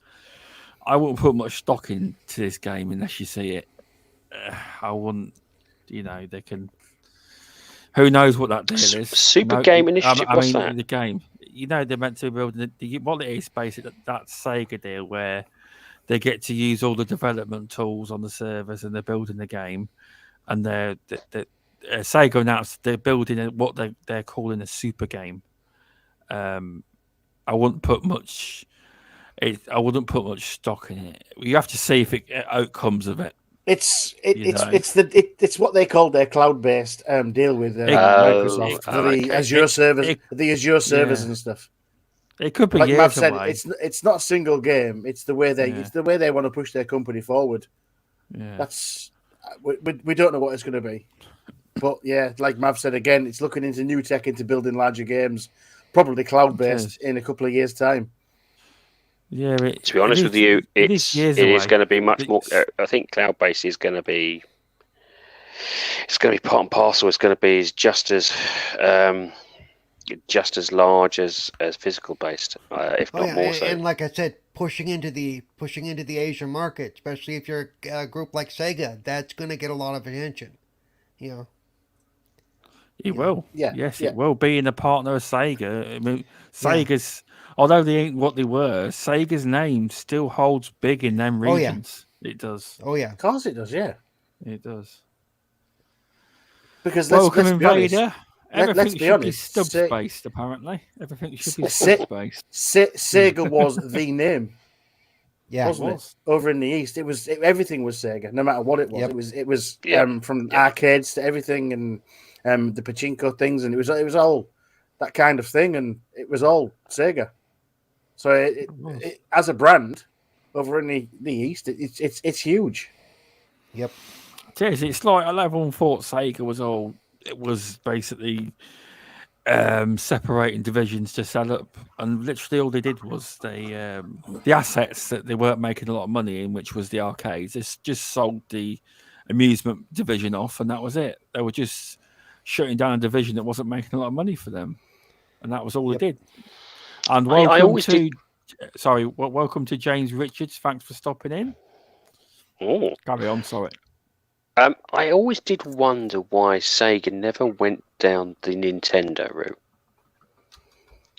I wouldn't put much stock into this game unless you see it. I wouldn't, they can... Who knows what that deal is? Super Game Initiative, what's that? The game. They're meant to build... what it is, basically, that Sega deal where... They get to use all the development tools on the servers, and they're building the game. And Sega announced they're building what they're calling a super game. I wouldn't put much stock in it. You have to see if outcomes of it. It's what they call their cloud-based deal with Microsoft for the Azure servers, and stuff. It could be like years Matt said, away. It's not a single game. It's the way they want to push their company forward. Yeah. That's we don't know what it's going to be. But yeah, like Mav said again, it's looking into new tech, into building larger games, probably cloud-based in a couple of years' time. Yeah, to be honest with you, it is going to be much more. I think cloud-based is going to be. It's going to be part and parcel. It's going to be just as large as physical-based, if not more so. And like I said, pushing into the Asian market, especially if you're a group like Sega, that's going to get a lot of attention. You know. It will. Yeah. Yes, it will. Being a partner of Sega. I mean, Sega's, although they ain't what they were, Sega's name still holds big in them regions. It does. Oh, yeah. Of course it does, yeah. It does. Because let's be honest. Everything should be Stubs-based, apparently. Everything should be Stubs-based. Sega was the name. Yeah, wasn't it? Over in the East, everything was Sega, no matter what it was. Yep. It was from arcades to everything, and the pachinko things, and it was all that kind of thing, and it was all Sega. So it as a brand over in the East, it's huge. Yep. It is. It's like everyone thought Sega was all. It was basically separating divisions to sell up, and literally all they did was the assets that they weren't making a lot of money in, which was the arcades. They just sold the amusement division off, and that was it. They were just shutting down a division that wasn't making a lot of money for them, and that was all they did. And welcome to James Richards. Thanks for stopping in. Oh, carry on. Sorry. I always did wonder why Sega never went down the Nintendo route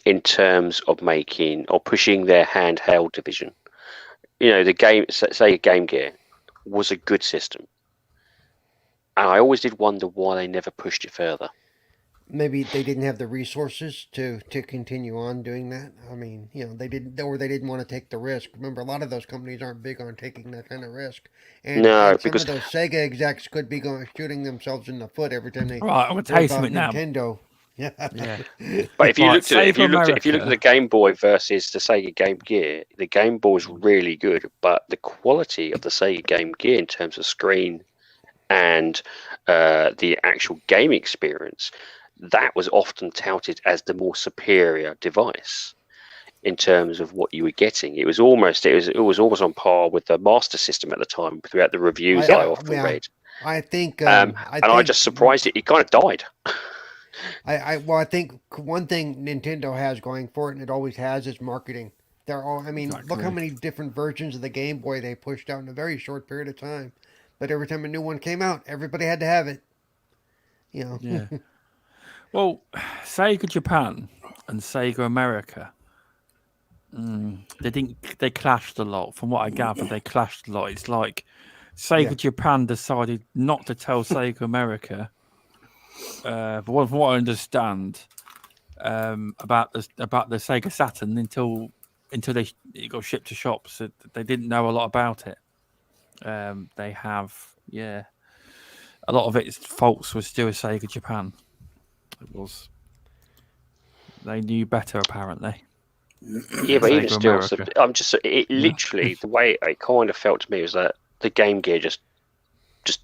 in terms of making or pushing their handheld division. You know, the Sega Game Gear was a good system. And I always did wonder why they never pushed it further. Maybe they didn't have the resources to continue on doing that. I mean, you know, they didn't want to take the risk. Remember, a lot of those companies aren't big on taking that kind of risk. And because some of those Sega execs could be shooting themselves in the foot every time they I'm a taste of it now. Nintendo. Yeah. But if you looked at the Game Boy versus the Sega Game Gear, the Game Boy is really good, but the quality of the Sega Game Gear in terms of screen and the actual game experience, that was often touted as the more superior device in terms of what you were getting. It was almost on par with the Master System at the time throughout the reviews I often read. I think, I just surprised it kind of died. I think one thing Nintendo has going for it, and it always has, is marketing. Look how many different versions of the Game Boy they pushed out in a very short period of time. But every time a new one came out, everybody had to have it. You know. Yeah. Well, Sega Japan and Sega America, they clashed a lot. From what I gather, they clashed a lot. It's like Sega Japan decided not to tell Sega America, from what I understand, about the Sega Saturn until it got shipped to shops. So they didn't know a lot about it. They have, a lot of its faults was still Sega Japan. It was. They knew better, apparently. Yeah, but even still, literally the way it kind of felt to me was that the Game Gear just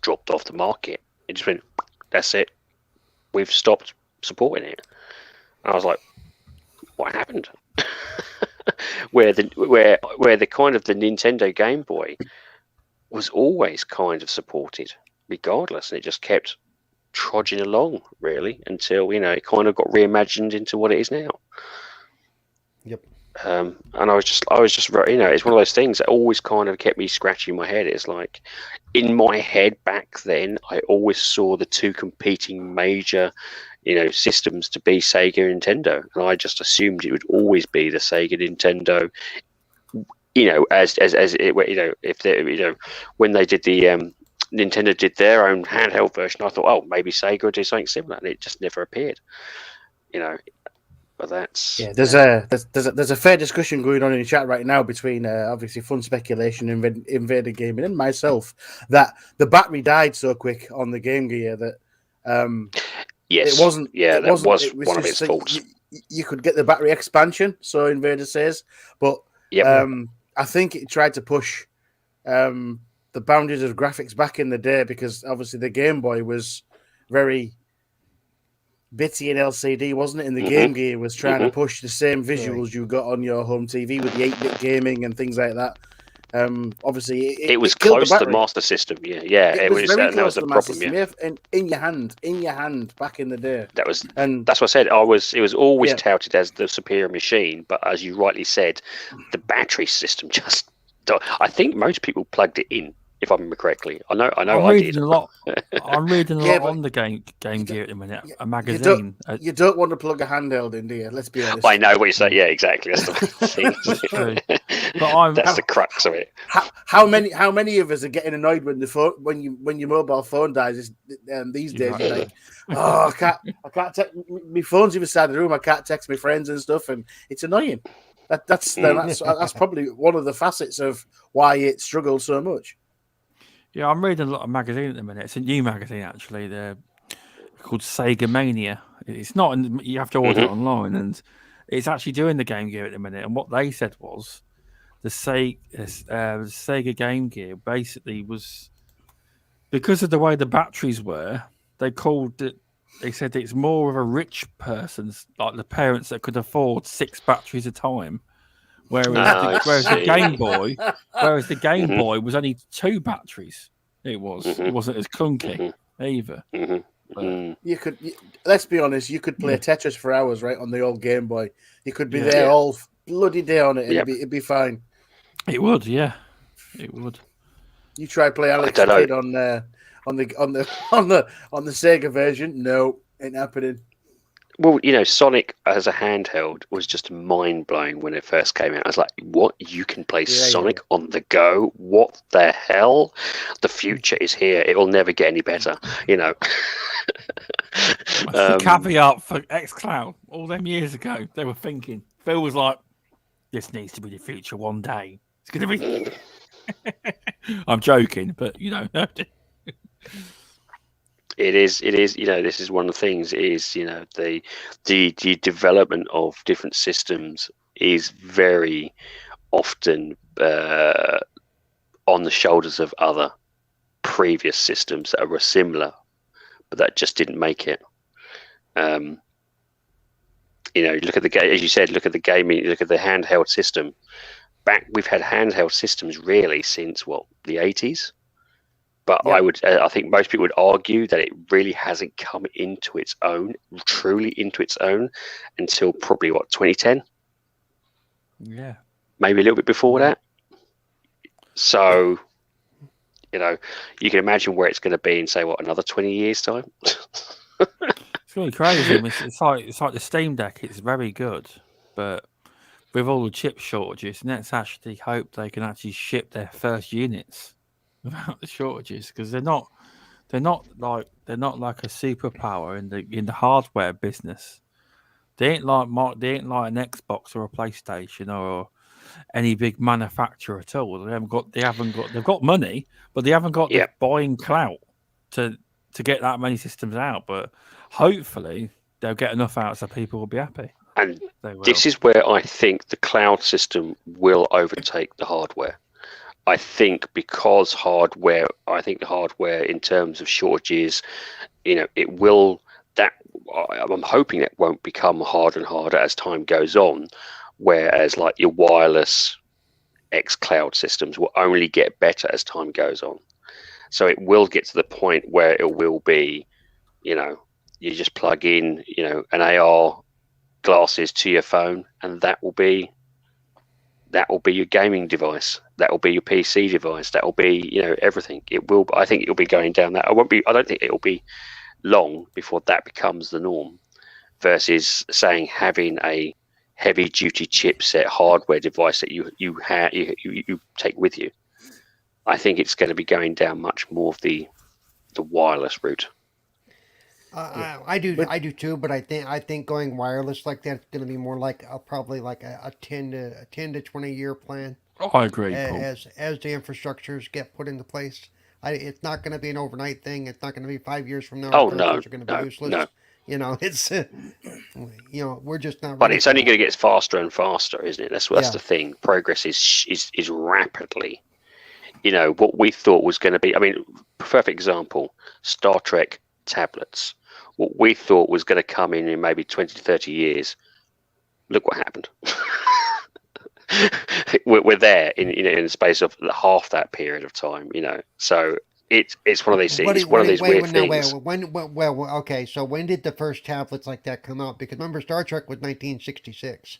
dropped off the market. It just went, that's it. We've stopped supporting it. And I was like, what happened? where the kind of the Nintendo Game Boy was always kind of supported, regardless, and it just kept trudging along really until it kind of got reimagined into what it is now. Yep. And I was just it's one of those things that always kind of kept me scratching my head. It's like in my head back then, I always saw the two competing major systems to be Sega and Nintendo, and I just assumed it would always be the Sega Nintendo. As it, if they, when they did the Nintendo did their own handheld version, I thought, oh, maybe Sega would do something similar, and it just never appeared. But that's there's a fair discussion going on in the chat right now between obviously Fun Speculation and Invader Gaming and myself that the battery died so quick on the Game Gear that yes, it wasn't. Yeah, that was one of its faults. You could get the battery expansion, so Invader says, but I think it tried to push the boundaries of graphics back in the day because obviously the Game Boy was very bitty in LCD, wasn't it? And the Game Gear was trying to push the same visuals you got on your home TV with the 8-bit gaming and things like that. Obviously, it was close to the Master System. It was very close to the Master System. And in your hand, back in the day. And that's what I said. It was always touted as the superior machine, but as you rightly said, the battery system just. I think most people plugged it in, if I remember correctly. I know. I'm reading a lot on the Game Gear at the minute. A magazine. You don't want to plug a handheld in, do you? Let's be honest. I know what you say. Yeah, exactly. That's the thing. That's true. But that's the crux of it. How many of us are getting annoyed when when your mobile phone dies these days? Right. You're like, oh, I can't text. My phone's the other side of the room. I can't text my friends and stuff, and it's annoying. That's probably one of the facets of why it struggles so much. Yeah, I'm reading a lot of magazine at the minute. It's a new magazine actually. They're called Sega Mania. It's not. You have to order it online, and it's actually doing the Game Gear at the minute. And what they said was the Sega Game Gear basically was because of the way the batteries were. They called it. They said it's more of a rich person's, like the parents that could afford 6 batteries a time, whereas the Game Boy was only 2 batteries. It wasn't as clunky either. You could, let's be honest, you could play Tetris for hours, right, on the old Game Boy. You could be there all bloody day on it, and it'd be fine. It would, yeah, it would. You try play Alex Kidd on the Sega version. No, ain't happening. Well, Sonic as a handheld was just mind blowing when it first came out. I was like, "What? You can play Sonic on the go? What the hell? The future is here. It will never get any better." The caveat for xCloud all them years ago, they were thinking. Phil was like, "This needs to be the future one day. It's going to be." I'm joking, but It is. This is one of the things. Is the development of different systems is very often on the shoulders of other previous systems that were similar, but that just didn't make it. Look at the game, as you said. Look at the gaming. Look at the handheld system. We've had handheld systems really since the 80s. But I think most people would argue that it really hasn't come into its own, truly into its own, until probably 2010. Yeah, maybe a little bit before that. So, you can imagine where it's going to be in say another 20 years' time. It's really crazy. It's like the Steam Deck. It's very good, but with all the chip shortages, let's actually hope they can actually ship their first units without the shortages, because they're not like a superpower in the hardware business. They ain't like an Xbox or a PlayStation or any big manufacturer at all. They've got money, but they haven't got the buying clout to get that many systems out. But hopefully they'll get enough out so people will be happy. And this is where I think the cloud system will overtake the hardware. I think because the hardware in terms of shortages, it will. I'm hoping it won't become harder and harder as time goes on. Whereas, like your wireless xCloud systems will only get better as time goes on. So it will get to the point where it will be, you just plug in, an AR glasses to your phone, and that will be your gaming device. That will be your PC device. That will be, everything. It will. I think it will be going down that. I don't think it will be long before that becomes the norm. Versus saying having a heavy duty chipset hardware device that you take with you. I think it's going to be going down much more of the wireless route. I do too, but I think going wireless like that's going to be more like probably like a 10 to 20 year plan. Oh, I agree. As the infrastructures get put into place, it's not going to be an overnight thing. It's not going to be 5 years from now. Oh no, are going to be useless. No. It's we're just not. But it's only going to get faster and faster, isn't it? That's the thing. Progress is rapidly. What we thought was going to be. I mean, perfect example: Star Trek tablets. What we thought was going to come in maybe 20 to 30 years. Look what happened. we're there in the space of half that period of time, So it's one of these things. It's one of these weird things. Okay. So when did the first tablets like that come out? Because remember, Star Trek was 1966.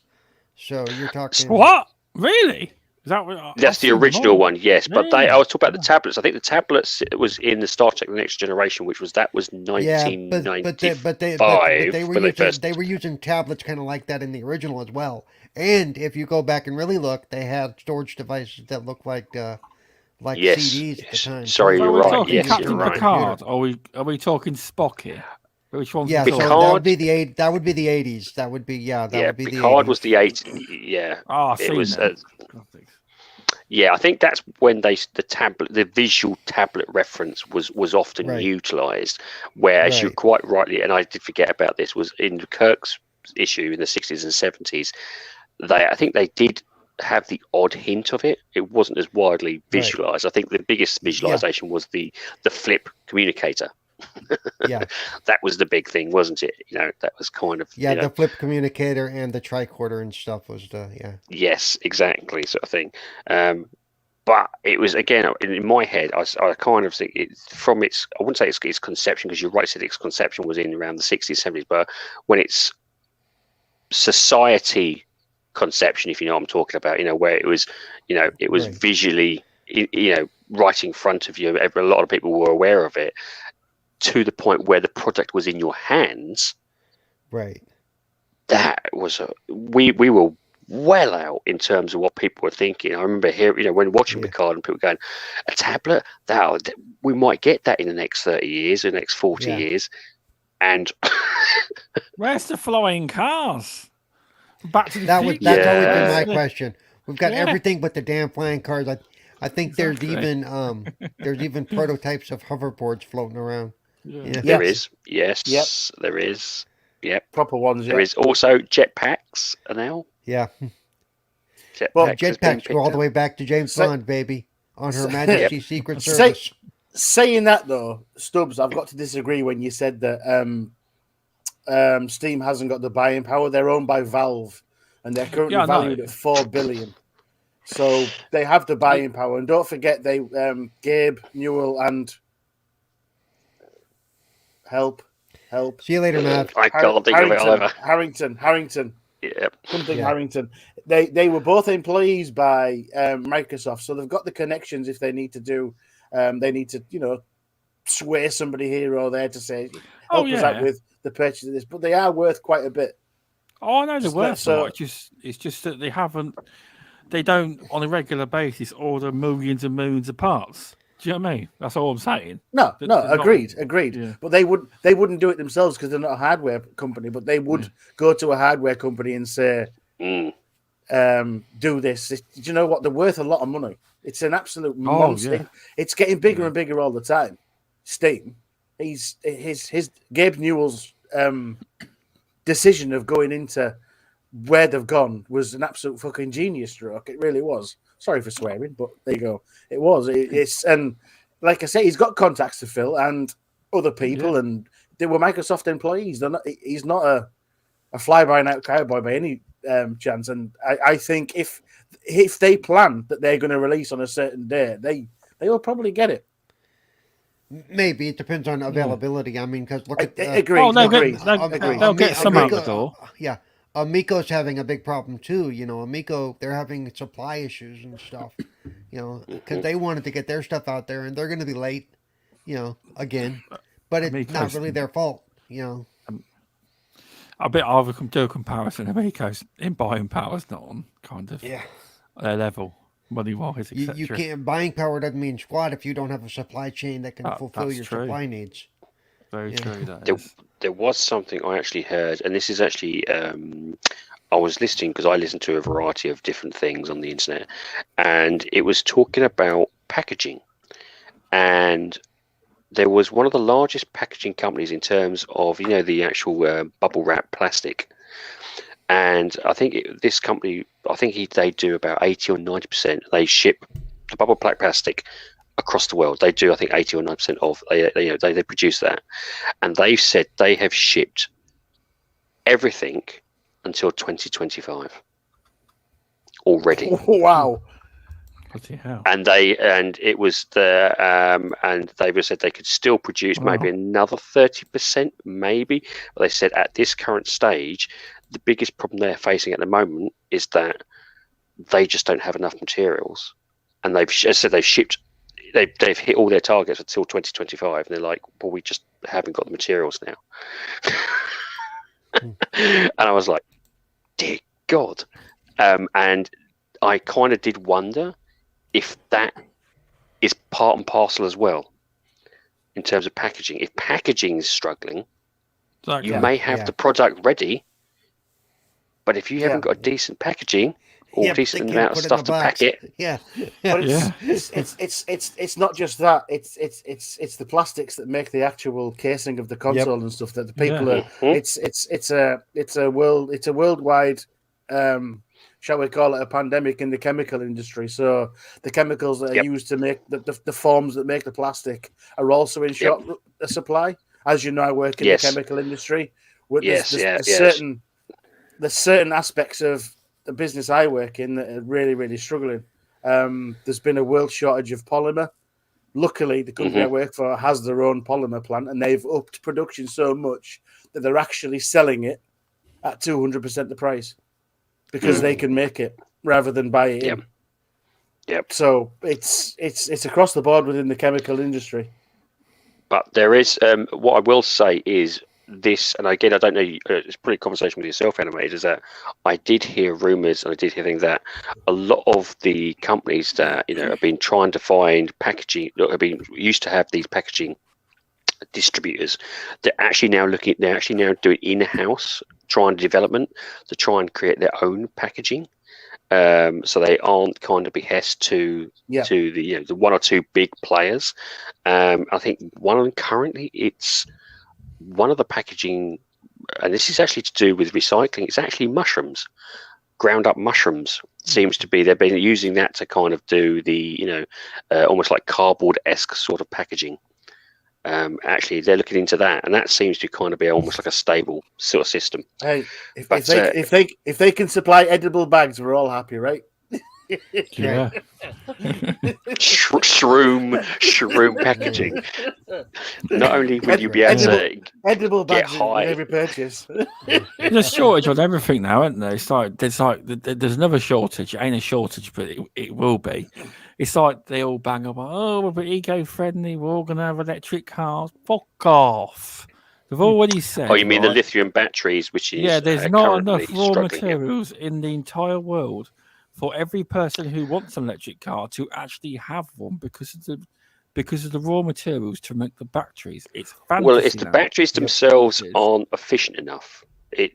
So you're talking what? Really? Is that what, that's the original one, yes. But I was talking about the tablets. I think the tablets was in the Star Trek: The Next Generation, which was 1995. But they were using tablets kind of like that in the original as well. And if you go back and really look, they had storage devices that looked like CDs at the time. Sorry, you're right. Yes, Captain Picard. Are we talking Spock here? Which one's Picard? So that would be the 80s. That would be the 80s. Would be Picard was the 80s. Yeah. It was. Yeah, I think that's when the visual tablet reference was often utilised. Whereas you quite rightly, and I did forget about this, was in Kirk's issue in the 60s and 70s. I think they did have the odd hint of it. It wasn't as widely visualised. I think the biggest visualisation was the flip communicator. That was the big thing, wasn't it? That was kind of the flip communicator and the tricorder and stuff was yes, exactly, sort of thing. But it was, again, in my head, I kind of think I wouldn't say its conception, because you're right, said its conception was in around the 60s, 70s, but when it's society conception, if you know what I'm talking about, where it was visually right in front of you, a lot of people were aware of it, to the point where the product was in your hands. Right. That was we were well out in terms of what people were thinking. I remember hearing, when watching Picard, and people going, a tablet, we might get that in the next 30 years, the next 40 years. And where's the flying cars? Back to the that's always been my question. We've got everything but the damn flying cars. I think there's even prototypes of hoverboards floating around. There is. Yes. Yep. There is. Yep. Proper ones. There is also jetpacks now. Yeah. Jetpacks go all the way back to James Bond, baby, on Her Majesty's Secret Service. Saying that though, Stubbs, I've got to disagree when you said that Steam hasn't got the buying power. They're owned by Valve, and they're currently valued at $4 billion. So they have the buying power, and don't forget they Gabe Newell and help. See you later, Matt. I can't think of it either. Harrington. Yeah. Something Harrington. They were both employees by Microsoft, so they've got the connections if they need to do. They need to, sway somebody here or there to say, help us out with the purchase of this. But they are worth quite a bit. Oh, I know they're worth so much. It's just that they don't on a regular basis order millions and millions of parts. Do you know what I mean? That's all I'm saying. No, agreed. Yeah. But they wouldn't do it themselves because they're not a hardware company. But they would go to a hardware company and say, do this. Do you know what? They're worth a lot of money. It's an absolute monster. Yeah. It's getting bigger and bigger all the time. Steam, his Gabe Newell's decision of going into where they've gone was an absolute fucking genius stroke. It really was. Sorry for swearing, but there you go. It was. It's and like I say, he's got contacts to fill and other people, and they were Microsoft employees. He's not a fly-by-night cowboy by any chance. And I think if they plan that they're going to release on a certain day, they will probably get it. Maybe it depends on availability. I mean, because look at agreed. They'll get some out the door. Yeah. Amico's having a big problem too. Amico, they're having supply issues and stuff. Because they wanted to get their stuff out there, and they're going to be late. Again, but it's not really their fault. I bet I'll do a comparison. Amico's in buying power's not on kind of their level, money-wise, etc. You can't. Buying power doesn't mean squat if you don't have a supply chain that can fulfill your supply needs. Very true. There was something I actually heard, and this is actually I was listening because I listen to a variety of different things on the internet, and it was talking about packaging, and there was one of the largest packaging companies in terms of the actual bubble wrap plastic, and I think this company, they do about 80 or 90%. They ship the bubble plastic across the world. They do, I think, 80 or 90% of they produce that, and they've said they have shipped everything until 2025 already. Wow. And it was and they said they could still produce maybe another 30%, maybe. But they said at this current stage, the biggest problem they're facing at the moment is that they just don't have enough materials, and they've shipped. They've hit all their targets until 2025, and they're like, well, we just haven't got the materials now. And I was like, dear God. And I kind of did wonder if that is part and parcel as well in terms of packaging. If packaging is struggling, you may have the product ready, but if you haven't got a decent packaging or decent amount of stuff to pack it, but it's not just that. It's the plastics that make the actual casing of the console and stuff that the people are. It's a worldwide. Shall we call it a pandemic in the chemical industry? So the chemicals that are used to make the forms that make the plastic are also in short supply. As you know, I work in the chemical industry. There's certain aspects of the business I work in that are really, really struggling. There's been a world shortage of polymer. Luckily, the company I work for has their own polymer plant, and they've upped production so much that they're actually selling it at 200% the price. Because they can make it rather than buy it in. Yep. So it's across the board within the chemical industry. But there is what I will say is this, and again, I don't know. It's probably a conversation with yourself, Animated, is that I did hear rumors and I did hear things that a lot of the companies that have been trying to find packaging, have been used to have these packaging distributors. They're actually now doing in-house trying development to try and create their own packaging, so they aren't kind of behest to the one or two big players. I think one of them currently, it's one of the packaging, and this is actually to do with recycling. It's actually mushrooms, ground up mushrooms. Seems to be they've been using that to kind of do the almost like cardboard-esque sort of packaging. Actually, they're looking into that, and that seems to kind of be almost like a stable sort of system. Hey, if they can supply edible bags, we're all happy, right? Yeah. Shroom packaging. Not only will you be able to edible bags get high in every purchase. There's a shortage on everything now, isn't there? It's like there's another shortage. It ain't a shortage, but it will be. It's like they all bang up, we're eco-friendly, we're all going to have electric cars. Fuck off. They've already said... Oh, you mean the lithium batteries, which is there's not enough raw struggling. materials in the entire world for every person who wants an electric car to actually have one because of the raw materials to make the batteries. It's fantasy. Well, it's the batteries themselves aren't efficient enough.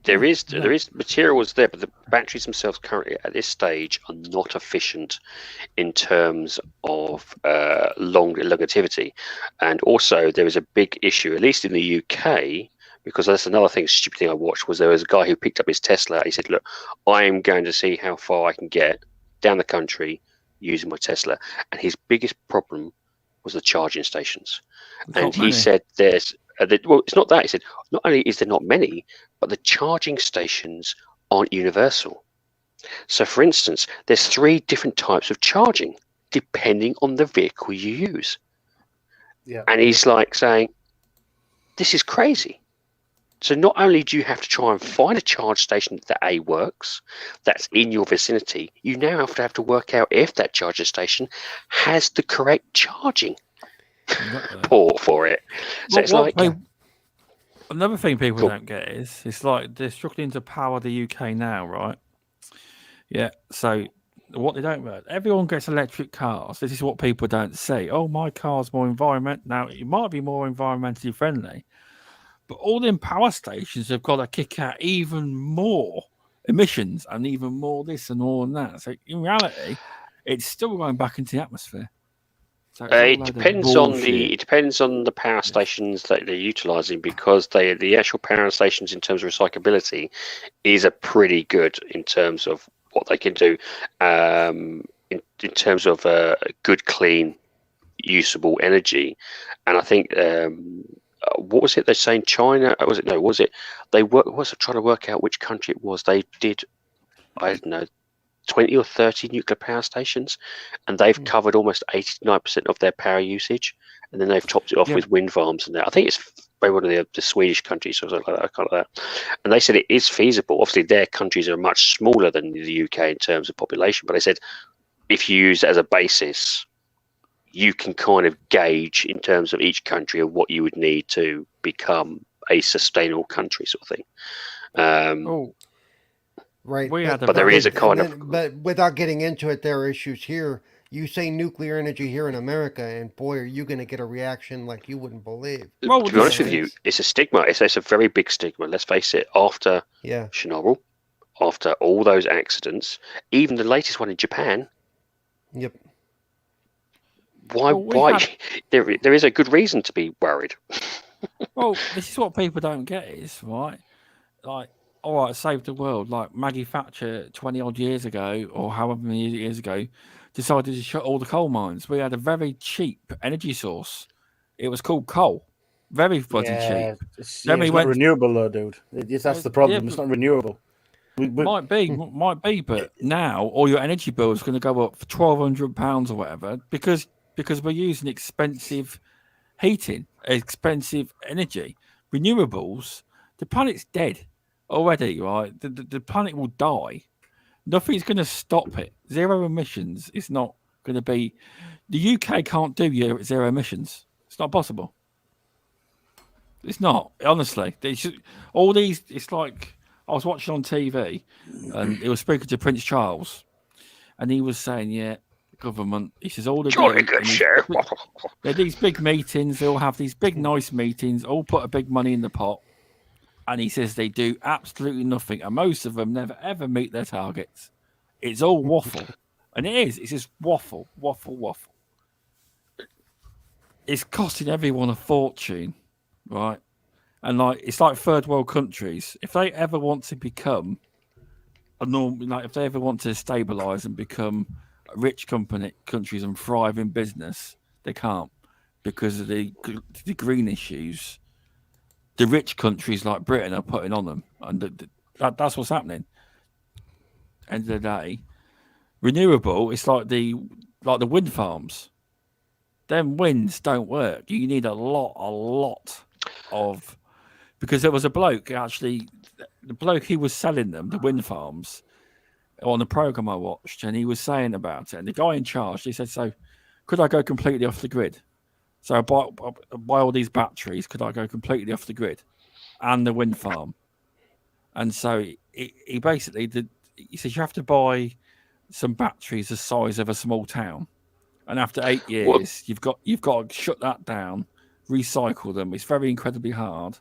There is materials there, but the batteries themselves currently at this stage are not efficient in terms of longevity. And also there is a big issue, at least in the UK, because that's another stupid thing I watched, was there was a guy who picked up his Tesla. He said, look, I am going to see how far I can get down the country using my Tesla. And his biggest problem was the charging stations. And he said it's not that. He said, not only is there not many, but the charging stations aren't universal. So, for instance, there's 3 different types of charging depending on the vehicle you use. Yeah. And he's like saying, this is crazy. So not only do you have to try and find a charge station that A, works, that's in your vicinity, you now have to work out if that charger station has the correct charging port for it. So another thing people don't get is it's like they're struggling to power the UK now, right? Yeah. So what they don't realize, everyone gets electric cars. This is what people don't see. Oh, my car's more environmental. Now it might be more environmentally friendly, but all them power stations have got to kick out even more emissions and even more this and all and that. So in reality, it's still going back into the atmosphere. So it depends on the power stations that they're utilising, because the actual power stations in terms of recyclability is a pretty good in terms of what they can do in terms of good clean usable energy. And I think what was it they're saying? China? They trying to work out which country it was. They did, I don't know, 20 or 30 nuclear power stations, and they've covered almost 89% of their power usage, and then they've topped it off with wind farms. And I think it's by one of the Swedish countries or something like that. And they said it is feasible. Obviously, their countries are much smaller than the UK in terms of population, but they said if you use it as a basis, you can kind of gauge in terms of each country of what you would need to become a sustainable country, sort of thing. Right. But there is a kind of... But without getting into it, there are issues here. You say nuclear energy here in America, and boy, are you going to get a reaction like you wouldn't believe. Well, to be honest with you, it's a stigma. It's a very big stigma. Let's face it. After Chernobyl, after all those accidents, even the latest one in Japan. Yep. Why? There is a good reason to be worried. Well, this is what people don't get is, right? Like, all right, save the world. Like Maggie Thatcher 20 odd years ago, or however many years ago, decided to shut all the coal mines. We had a very cheap energy source. It was called coal. Very bloody cheap. It's not renewable though, dude. That's the problem. It's not renewable. Might be, but now all your energy bill is going to go up for £1,200 or whatever because we're using expensive heating, expensive energy, renewables. The planet's dead already, right? The planet will die. Nothing's going to stop it. Zero emissions is not going to be. The UK can't do zero emissions. It's not possible. It's not, honestly. All these. It's like I was watching on TV, and he was speaking to Prince Charles, and he was saying, "Yeah, government." He says all the jolly good, sure. These big meetings. They all have these big, nice meetings. All put a big money in the pot, and he says they do absolutely nothing, and most of them never ever meet their targets. It's all waffle, and it is. It's just waffle. It's costing everyone a fortune, right? And it's like third world countries. If they ever want to become a normal, like if they ever want to stabilize and become rich countries and thrive in business, they can't because of the green issues. The rich countries like Britain are putting on them, and that's what's happening. End of the day, renewable. It's like the wind farms. Them winds don't work. You need a lot of. Because there was a bloke, actually, the bloke he was selling them, the wind farms, on the program I watched, and he was saying about it. And the guy in charge, he said, "So, could I go completely off the grid? So I buy all these batteries. Could I go completely off the grid, and the wind farm?" And so he basically did. He says you have to buy some batteries the size of a small town, and after 8 years, you've got to shut that down, recycle them. It's very incredibly hard.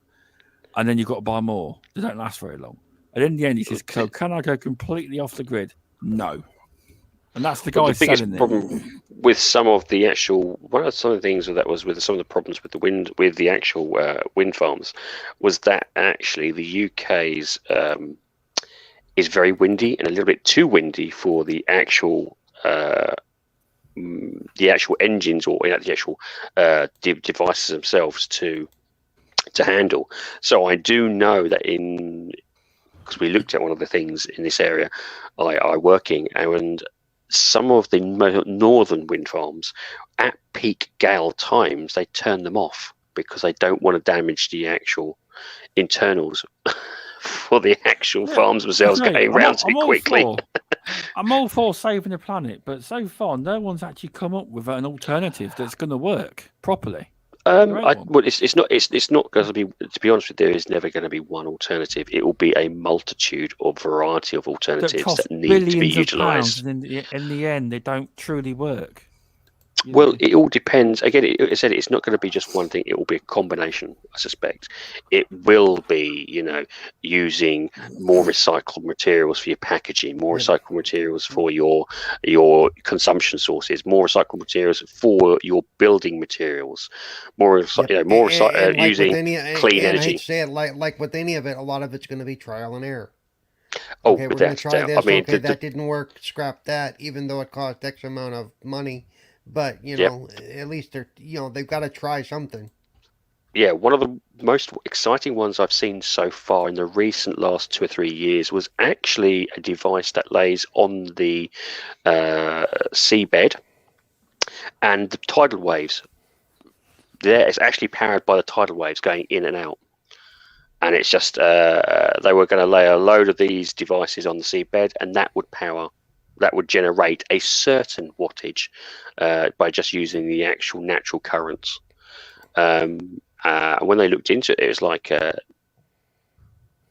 And then you've got to buy more. They don't last very long. And in the end, he says, "So can I go completely off the grid?" No. And that's the guy selling it. The biggest problem with some of the actual, one of some of the things that was with some of the problems with the actual wind farms, was that actually the UK's is very windy and a little bit too windy for the actual engines or the actual devices themselves to handle. So I do know that because we looked at one of the things in this area I work in, and some of the northern wind farms at peak gale times they turn them off because they don't want to damage the actual internals for the actual farms themselves going around too quickly. I'm all for saving the planet, but so far no one's actually come up with an alternative that's going to work properly. It's not going to be. To be honest with you, there is never going to be one alternative. It will be a multitude or variety of alternatives that need to be utilised. In the end, they don't truly work. Well, it all depends. Again, I said it's not going to be just one thing. It will be a combination, I suspect. It will be, using more recycled materials for your packaging, more recycled materials for your consumption sources, more recycled materials for your building materials, using clean energy. I hate to say it, like with any of it, a lot of it's going to be trial and error. Oh, okay, we're going to try this. That didn't work. Scrap that, even though it cost X amount of money. but at least they've got to try something. Yeah, one of the most exciting ones I've seen so far in the recent last 2 or 3 years was actually a device that lays on the seabed, and the tidal waves. There, it's actually powered by the tidal waves going in and out. And it's just they were going to lay a load of these devices on the seabed, and that would generate a certain wattage by just using the actual natural currents. When they looked into it, it was like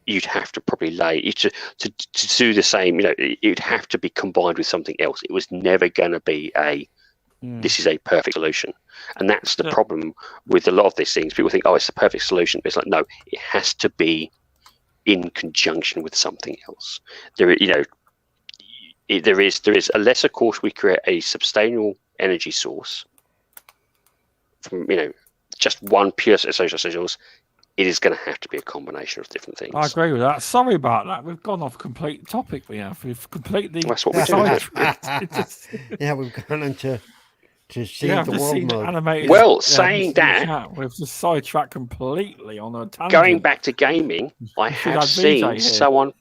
you'd have to probably to do the same. It'd have to be combined with something else. It was never going to be this is a perfect solution. And that's the problem with a lot of these things. People think, oh, it's the perfect solution. But it's like, no, it has to be in conjunction with something else. There is unless, of course, we create a sustainable energy source from, just one pure social source, it is going to have to be a combination of different things. I agree with that. Sorry about that. We've gone off complete topic. We've completely. That's what we do. Yeah, we've gone into save the world mode. Animated, well, saying that, we've just sidetracked completely on a tangent. Going back to gaming, I have seen someone.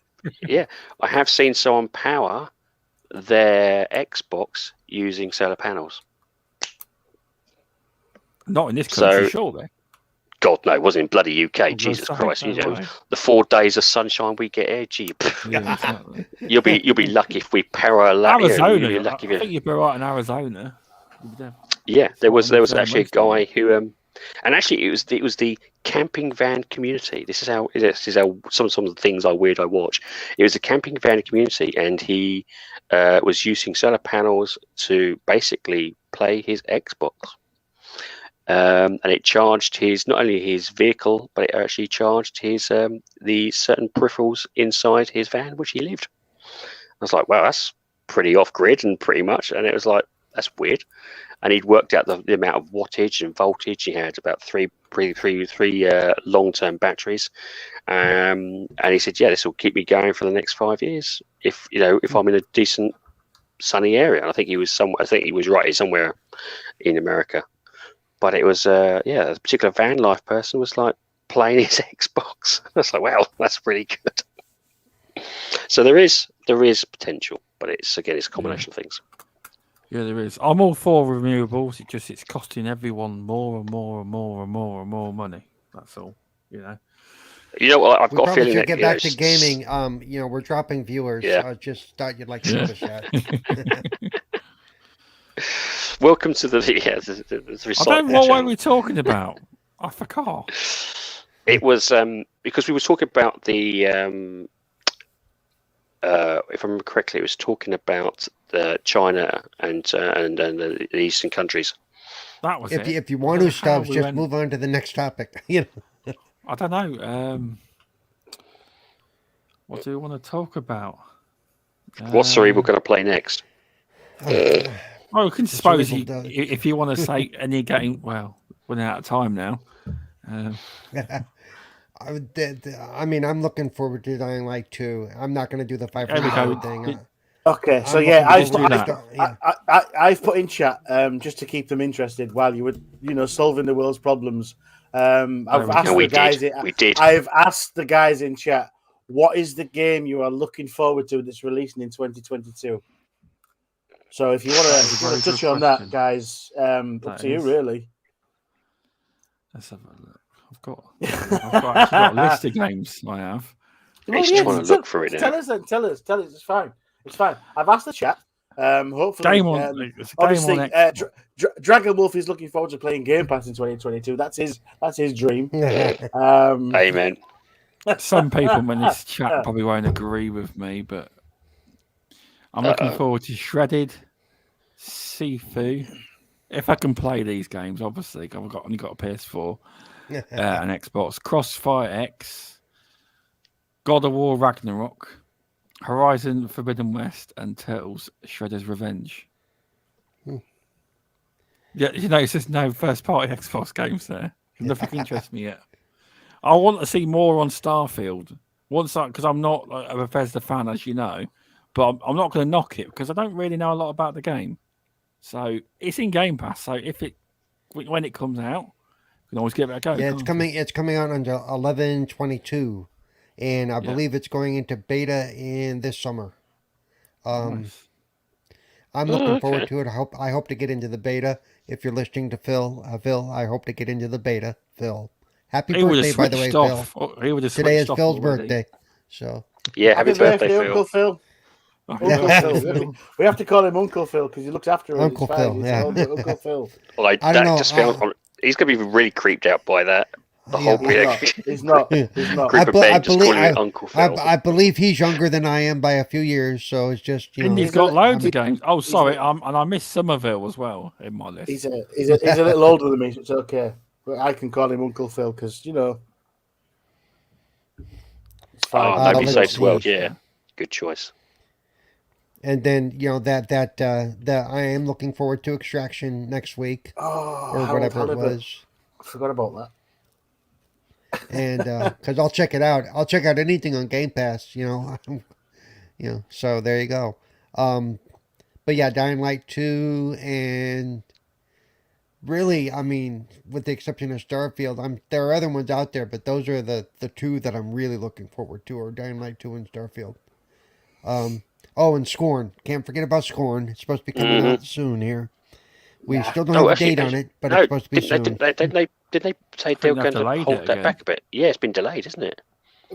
Yeah, I have seen someone power their Xbox using solar panels. Not in this country, surely. God, no, it wasn't in bloody UK. Jesus Christ! The 4 days of sunshine we get here, gee, exactly. you'll be lucky if we power Arizona. You're lucky I think you'd be right in Arizona. Yeah, there was actually a guy who, and actually it was the camping van community. This is how some of the things I watch. It was a camping van community, and he was using solar panels to basically play his Xbox. And it charged not only his vehicle, but it actually charged his the certain peripherals inside his van, which he lived. I was like, wow, that's pretty off grid and pretty much. And it was like, that's weird. And he'd worked out the amount of wattage and voltage. He had about three long-term batteries, and he said, yeah, this will keep me going for the next 5 years if I'm in a decent sunny area. And I think he was right somewhere in America. But it was, a particular van life person was like playing his Xbox. I was like, wow, that's pretty good. So there is potential, but it's a combination of things. Yeah, there is. I'm all for renewables. It's costing everyone more and more and more and more and more money. That's all. You know what? I've got a feeling that get back to gaming. We're dropping viewers. Yeah. I just thought you'd like to give a shout. Welcome to the recycle. I don't know what we're talking about. I forgot. It was because we were talking about the if I remember correctly, it was talking about China and the Eastern countries. That was it. If you want to, Stubbs, just move on to the next topic. I don't know. What do we want to talk about? What's Cerebral going to play next? I can suppose if you want to say any game. Well, we're out of time now. I mean, I'm looking forward to Dying Light 2. I'm not going to do the 500 thing. Okay, so I've put in chat just to keep them interested while you were, solving the world's problems. I've asked the guys in chat, what is the game you are looking forward to that's releasing in 2022? So if you want to touch on that, guys, up to you, really. Let's have a look. I've got a list of games I have. He's trying to look for it. Tell us. It's fine. I've asked the chat. Hopefully, obviously, Dragon Wolf is looking forward to playing Game Pass in 2022. That's his dream. Amen. Some people in this chat probably won't agree with me, but I'm looking forward to Shredded, Sifu. If I can play these games, obviously, I've only got a PS4 and Xbox. Crossfire X, God of War Ragnarok, Horizon Forbidden West, and Turtles Shredder's Revenge. Yeah, it's just no first-party Xbox games there. Nothing interests me yet. I want to see more on Starfield. Because I'm not a Bethesda fan, as you know, but I'm not going to knock it because I don't really know a lot about the game. So it's in Game Pass. So when it comes out, you can always give it a go. Yeah, it's coming out on 11/22, and I believe it's going into beta in this summer. Nice. I'm looking forward to it. I hope to get into the beta. If you're listening to Phil, I hope to get into the beta. Phil, happy birthday, by the way, Phil. Today is Phil's birthday, so yeah, happy birthday, Phil. Uncle Phil. Uncle Phil. We have to call him Uncle Phil because he looks after Uncle Phil. Yeah, Uncle Phil. Well, I don't know. He's going to be really creeped out by that. The whole he's not. Group of men just calling him Uncle Phil. I believe he's younger than I am by a few years, so it's just and he's got loads of games. Oh, sorry, and I missed Somerville as well in my list. He's a little older than me, so it's okay. But I can call him Uncle Phil because it's fine. Nobody saves the world. Yeah, good choice. And then that I am looking forward to Extraction next week or whatever it was. I forgot about that. And because I'll check it out. I'll check out anything on Game Pass. So there you go. But yeah, Dying Light 2, and really, I mean, with the exception of Starfield, there are other ones out there, but those are the two that I'm really looking forward to, are Dying Light 2 and Starfield. Oh, and Scorn. Can't forget about Scorn. It's supposed to be coming out soon here. We still don't have a date on it, but it's supposed to be soon. Did they say they were going to hold that back a bit? Yeah, it's been delayed, isn't it?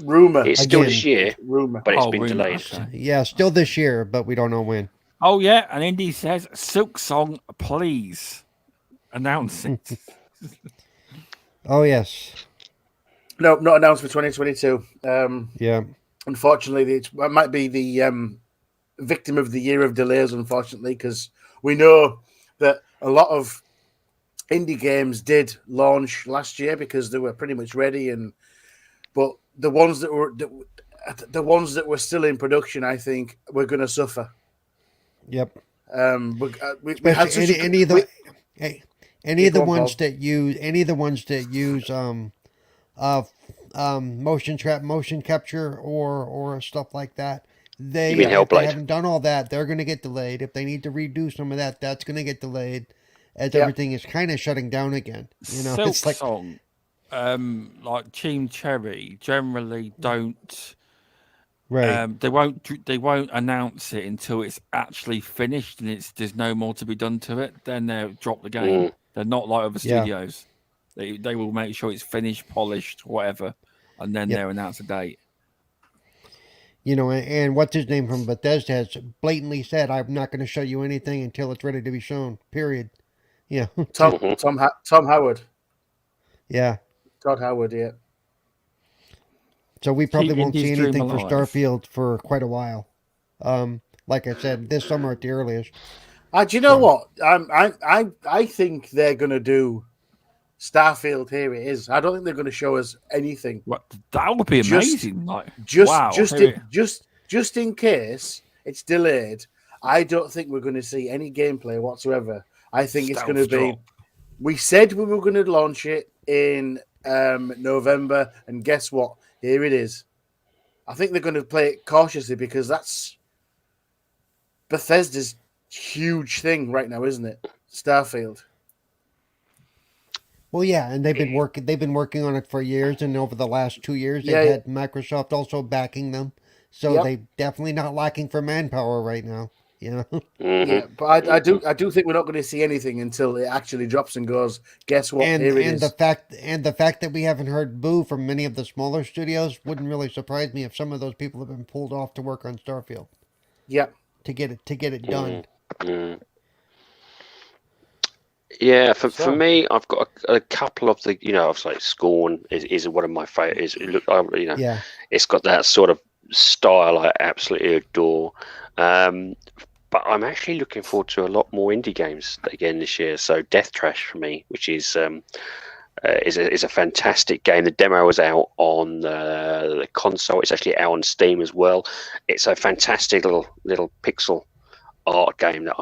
Rumor. It's still this year, but it's been rumor, delayed. Okay. Yeah, still this year, but we don't know when. Oh, yeah, and Indy says, Silk Song, please announce it. Oh, yes. No, not announced for 2022. Yeah. Unfortunately, it might be the victim of the year of delays, unfortunately, because we know that a lot of indie games did launch last year because they were pretty much ready, but the ones that were still in production, I think, were going to suffer. Yep. We had such any of the ones that use motion capture or stuff like that. They haven't done all that. They're going to get delayed. If they need to redo some of that, that's going to get delayed. As everything is kind of shutting down again. Silk it's like Song, like Team Cherry, generally don't. Right. They won't announce it until it's actually finished and there's no more to be done to it. Then they'll drop the game. They're not like other studios. They will make sure it's finished, polished, whatever, and then they'll announce a date. And what's his name from Bethesda has blatantly said, "I'm not going to show you anything until it's ready to be shown." Period. Yeah. Tom Howard. Yeah. Todd Howard. Yeah. So we probably won't see anything for Starfield for quite a while. Like I said, this summer at the earliest. Do you know what? I think they're going to do Starfield. Here it is. I don't think they're going to show us anything. What? That would be amazing. Just in case it's delayed, I don't think we're going to see any gameplay whatsoever. I think it's going to be. We said we were going to launch it in November, and guess what? Here it is. I think they're going to play it cautiously because that's Bethesda's huge thing right now, isn't it? Starfield. Well, yeah, and they've been working on it for years, and over the last 2 years, they've had Microsoft also backing them, so they're definitely not lacking for manpower right now. Yeah, but I do think we're not going to see anything until it actually drops and goes. Guess what? Here it is. The fact that we haven't heard boo from many of the smaller studios wouldn't really surprise me if some of those people have been pulled off to work on Starfield. Yeah, to get it done. Yeah, for me, I've got a couple of the I've like Scorn is one of my favorites. It's got that sort of style I absolutely adore. But I'm actually looking forward to a lot more indie games again this year. So Death Trash for me, which is a fantastic game. The demo was out on the console. It's actually out on Steam as well. It's a fantastic little pixel art game that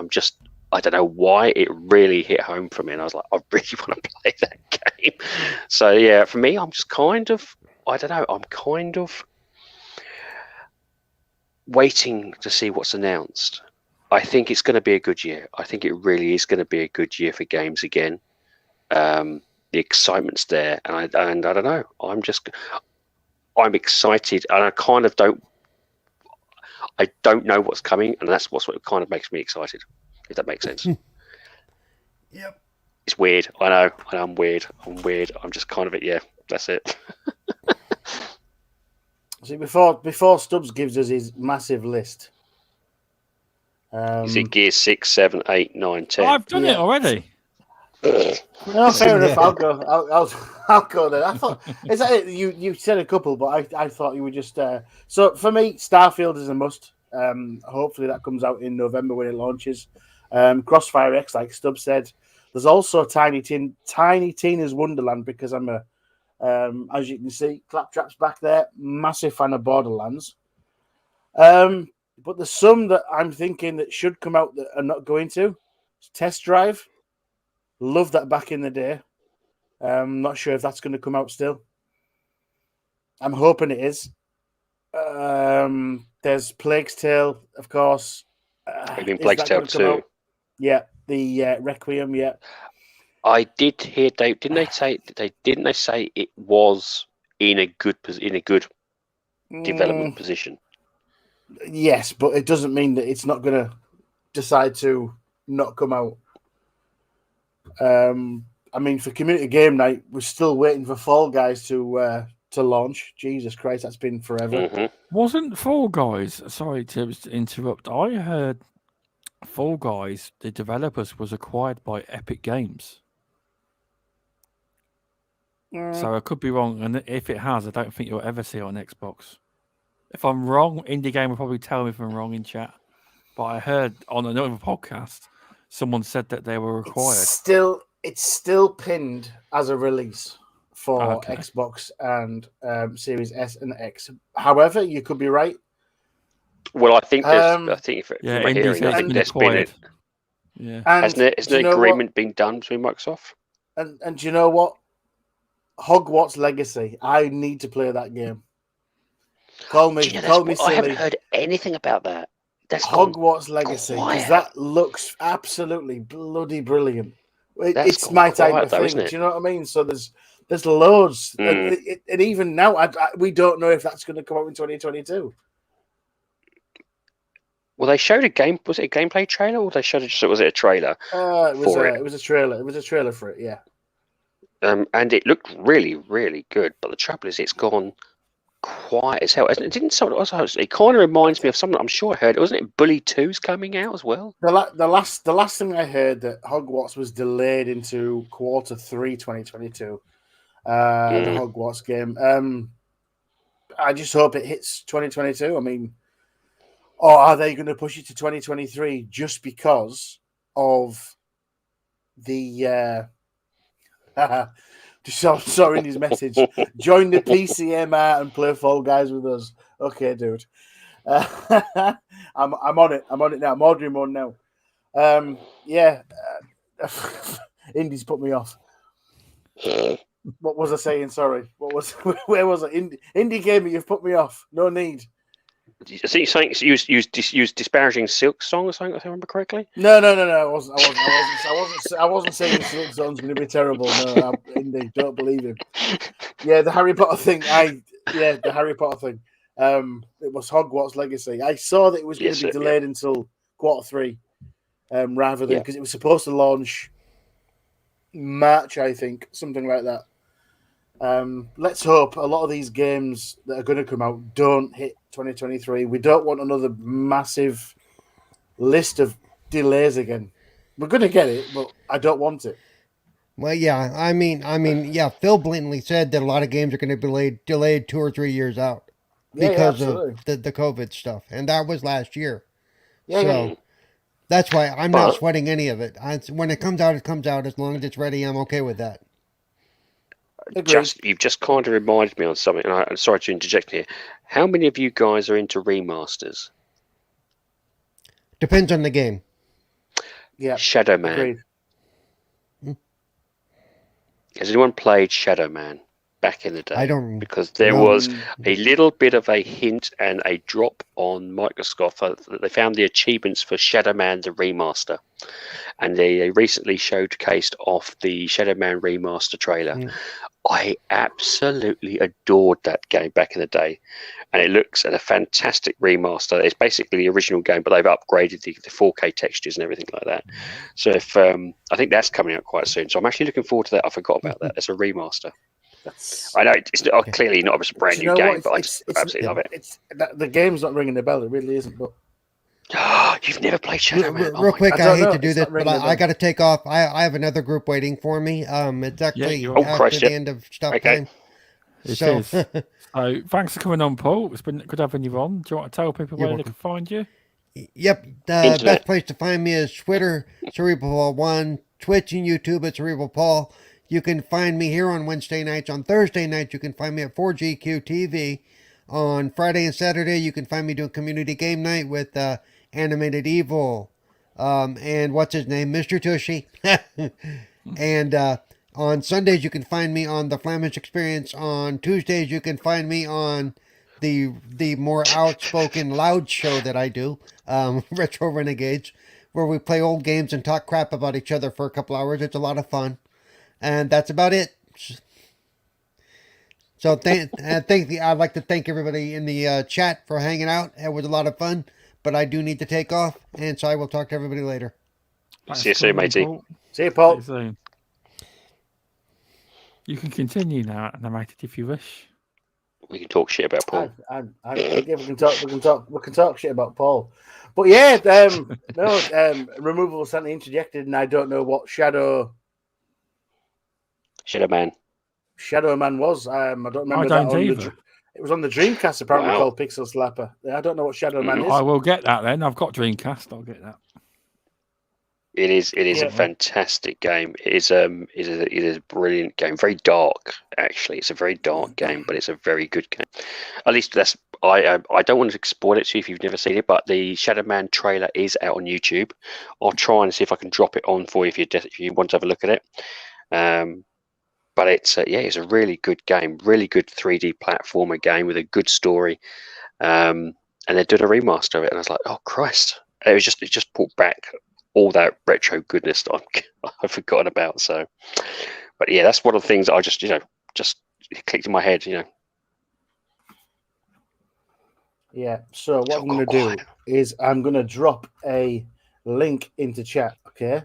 I don't know why it really hit home for me. And I was like, I really want to play that game. So yeah, for me, I'm just kind of waiting to see what's announced. I think it's going to be a good year. I think it really is going to be a good year for games again. The excitement's there, and I don't know. I'm excited, and I kind of don't. I don't know what's coming, and that's what kind of makes me excited. If that makes sense. Yep. It's weird. I know. I'm weird. I'm just kind of yeah. That's it. See, before Stubbs gives us his massive list. Is it Gear 6, 7, 8, 9, 10? I've done it already. No, fair enough. I'll go. I'll go then. I thought is that it? You said a couple, but I thought you were just. So for me, Starfield is a must. Hopefully that comes out in November when it launches. Crossfire X, like Stubbs said. There's also Tiny Tina's Wonderland because I'm a. As you can see, Claptrap's back there. Massive fan of Borderlands. But there's some that I'm thinking that should come out that are not going to. Test Drive. Loved that back in the day. Not sure if that's going to come out still. I'm hoping it is. There's Plague's Tale, of course. Maybe Plague's Tale 2. Yeah, the Requiem, yeah. I did hear didn't they say it was in a good development position? Yes, but it doesn't mean that it's not going to decide to not come out. I mean, for Community Game Night, we're still waiting for Fall Guys to launch. Jesus Christ, that's been forever. Mm-hmm. Wasn't Fall Guys? Sorry to interrupt. I heard Fall Guys, the developers, was acquired by Epic Games. So I could be wrong, and if it has, I don't think you'll ever see it on Xbox. If I'm wrong, Indie Game will probably tell me if I'm wrong in chat. But I heard on another podcast, someone said that they were required. It's still pinned as a release for Xbox and Series S and X. However, you could be right. Well, I think there's. There's been it. Yeah. Hasn't an agreement been done between Microsoft? And do you know what? Hogwarts Legacy. I need to play that game. Call me silly. I haven't heard anything about that. That's Hogwarts Legacy, because that looks absolutely bloody brilliant. It's my type of thing. Do you know what I mean? So there's loads, and even now, we don't know if that's going to come out in 2022. Well, they showed a game. Was it a gameplay trailer, or they showed was it a trailer? It was a trailer. It was a trailer for it. Yeah. And it looked really, really good. But the trouble is, it's gone quiet as hell. It didn't sound. It kind of reminds me of something. I'm sure I heard. Wasn't it Bully 2's coming out as well? The last thing I heard that Hogwarts was delayed into Q3 2022. The Hogwarts game. I just hope it hits 2022. I mean, or are they going to push it to 2023 just because of the? Just saw in his message. Join the PCMR and play Fall Guys with us. Okay, dude. I'm on it. I'm on it now. I'm ordering one now. Indies put me off. What was I saying? Sorry. Where was I? Indie Gamer, you've put me off. No need. I think you're saying use disparaging Silk Song or something, if I remember correctly. No. I wasn't saying Silk Song's going to be terrible. No, Indie, don't believe him. Yeah, the Harry Potter thing. The Harry Potter thing. It was Hogwarts Legacy. I saw that it was going to be delayed until Q3, rather than because it was supposed to launch March, I think, something like that. Let's hope a lot of these games that are going to come out don't hit 2023. We don't want another massive list of delays again. We're going to get it, but I don't want it. Well, yeah, I mean, Phil blatantly said that a lot of games are going to be delayed 2 or 3 years out because of the COVID stuff, and that was last year. That's why I'm not sweating any of it. When it comes out, it comes out. As long as it's ready, I'm okay with that. You've just kind of reminded me on something, and I'm sorry to interject here. How many of you guys are into remasters? Depends on the game. Yeah. Shadow Man. Has anyone played Shadow Man? back in the day. I don't, because there was a little bit of a hint and a drop on Microsoft. They found the achievements for Shadow Man the remaster, and they recently showcased off the Shadow Man remaster trailer. I absolutely adored that game back in the day, and it looks at a fantastic remaster. It's basically the original game, but they've upgraded the 4K textures and everything like that. So if I think that's coming out quite soon, so I'm actually looking forward to that. I forgot about that. It's a remaster. I know it's clearly not a brand new game, but I absolutely love it. The game's not ringing the bell. It really isn't. But you've never played Shadow Man. Real quick, I hate to do this, but I got to take off. I have another group waiting for me. It's actually after the end of stuff time. It is. So thanks for coming on, Paul. It's been good having you on. Do you want to tell people where they can find you? Yep. The best place to find me is Twitter, cerebral1, Twitch and YouTube at Cerebral Paul. You can find me here on Wednesday nights. On Thursday nights, you can find me at 4GQ TV. On Friday and Saturday, you can find me doing community game night with Animated Evil and what's his name, Mr. Tushy. And on Sundays, you can find me on the Flemish Experience. On Tuesdays, you can find me on the more outspoken, loud show that I do, Retro Renegades, where we play old games and talk crap about each other for a couple hours. It's a lot of fun. And that's about it. So I'd like to thank everybody in the chat for hanging out. It was a lot of fun, but I do need to take off, and so I will talk to everybody later. See you soon, matey. See you, Paul. See you soon. You can continue now, animated, if you wish. We can talk shit about Paul. We can talk shit about Paul. But yeah, removable sanity interjected, and I don't know what Shadow Man was. I don't remember that. It was on the Dreamcast, apparently, called Pixel Slapper. I don't know what Shadow Man is. I will get that then. I've got Dreamcast. I'll get that. It is a fantastic game. It is a brilliant game. Very dark, actually. It's a very dark game, but it's a very good game. At least that's. I don't want to spoil it to you if you've never seen it, but the Shadow Man trailer is out on YouTube. I'll try and see if I can drop it on for you if you want to have a look at it. But it's it's a really good game, really good 3D platformer game with a good story. And they did a remaster of it, and I was like, oh Christ! It just brought back all that retro goodness that I've forgotten about. So, but yeah, that's one of the things that I just clicked in my head. Yeah. So what I'm going to do is I'm going to drop a link into chat. Okay.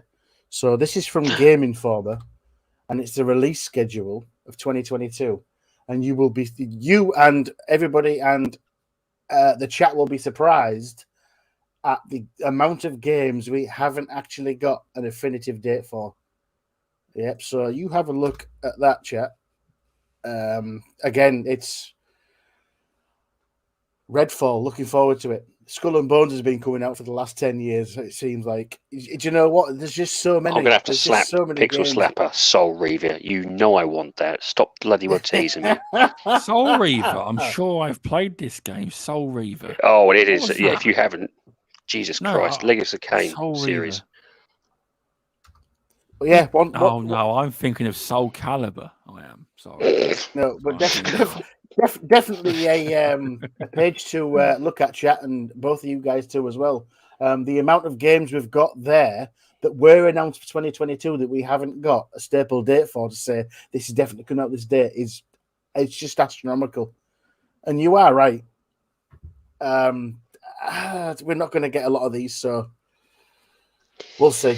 So this is from Game Informer, and it's the release schedule of 2022, and you and everybody and the chat will be surprised at the amount of games we haven't actually got a definitive date for. Yep, so you have a look at that, chat. Again, it's Redfall, looking forward to it. Skull and Bones has been coming out for the last 10 years, it seems like. Do you know what? There's just so many. I'm going to have to slap so many Pixel games. Slapper, Soul Reaver. You know I want that. Stop bloody well teasing me. Soul Reaver. I'm sure I've played this game, Soul Reaver. Oh, it is. Yeah, if you haven't, Jesus Christ, Legacy of Kain series. Well, yeah. No, I'm thinking of Soul Calibur. I am sorry. No, but definitely a page to look at, chat, and both of you guys too as well. The amount of games we've got there that were announced for 2022 that we haven't got a staple date for to say this is definitely coming out this date it's just astronomical. And you are right. We're not going to get a lot of these, so we'll see.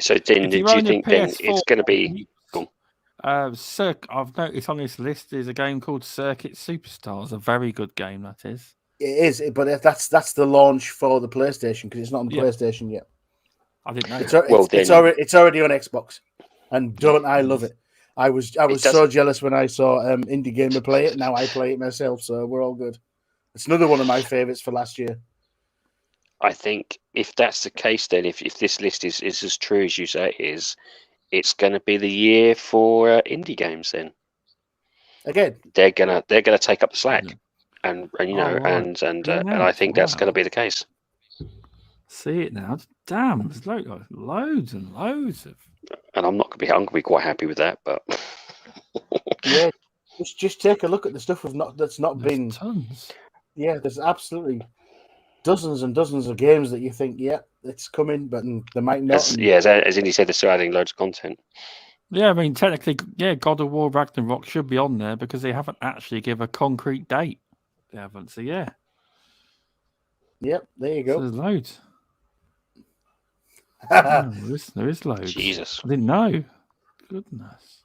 So then, do you think then it's going to be? I've noticed on this list is a game called Circuit Superstars. A very good game, that is. It is, but that's the launch for the PlayStation because it's not on the PlayStation yet. I didn't know. It's already on Xbox, and don't I love it? I was so jealous when I saw Indie Gamer play it. Now I play it myself, so we're all good. It's another one of my favorites for last year. I think if that's the case, then if this list is as true as you say it is, it's going to be the year for indie games. Then again, they're gonna take up the slack, and I think that's going to be the case. See it now. Damn, there's loads and loads of. And I'm going to be quite happy with that, but Yeah, just take a look at the stuff that's not There's been tons. Yeah, there's absolutely dozens and dozens of games that you think, yeah, it's coming, but they might not. As Indy said, they're still adding loads of content. Yeah, I mean, technically, God of War Ragnarok should be on there because they haven't actually given a concrete date. They haven't, so yeah. Yep, there you go. So there's loads. Oh, there is loads. Jesus. I didn't know. Goodness.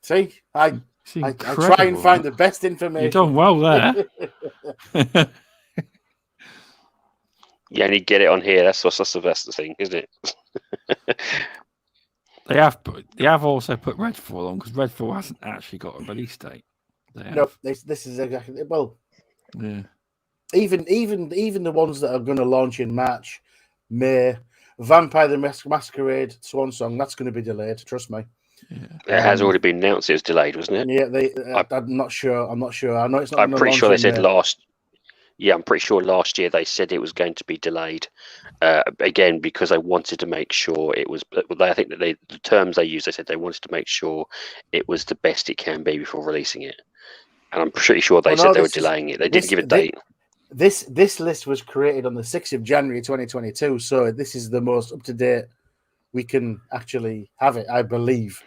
See, I try and find the best information. You've done well there. You only get it on here. That's the thing, isn't it? They have also put Redfall on because Redfall hasn't actually got a release date. No, this is exactly well. Yeah. Even the ones that are going to launch in March, May, Vampire the Masquerade, Swan Song, that's going to be delayed. Trust me. Yeah. It has already been announced. It was delayed, wasn't it? Yeah, I'm not sure. I know it's not. I'm pretty sure they said last. Yeah, I'm pretty sure last year they said it was going to be delayed. Again, because they wanted to make sure it was. I think that the terms they used, they said they wanted to make sure it was the best it can be before releasing it. And I'm pretty sure they said they were delaying it. They didn't give a date. This list was created on the 6th of January 2022, so this is the most up to date we can actually have it, I believe.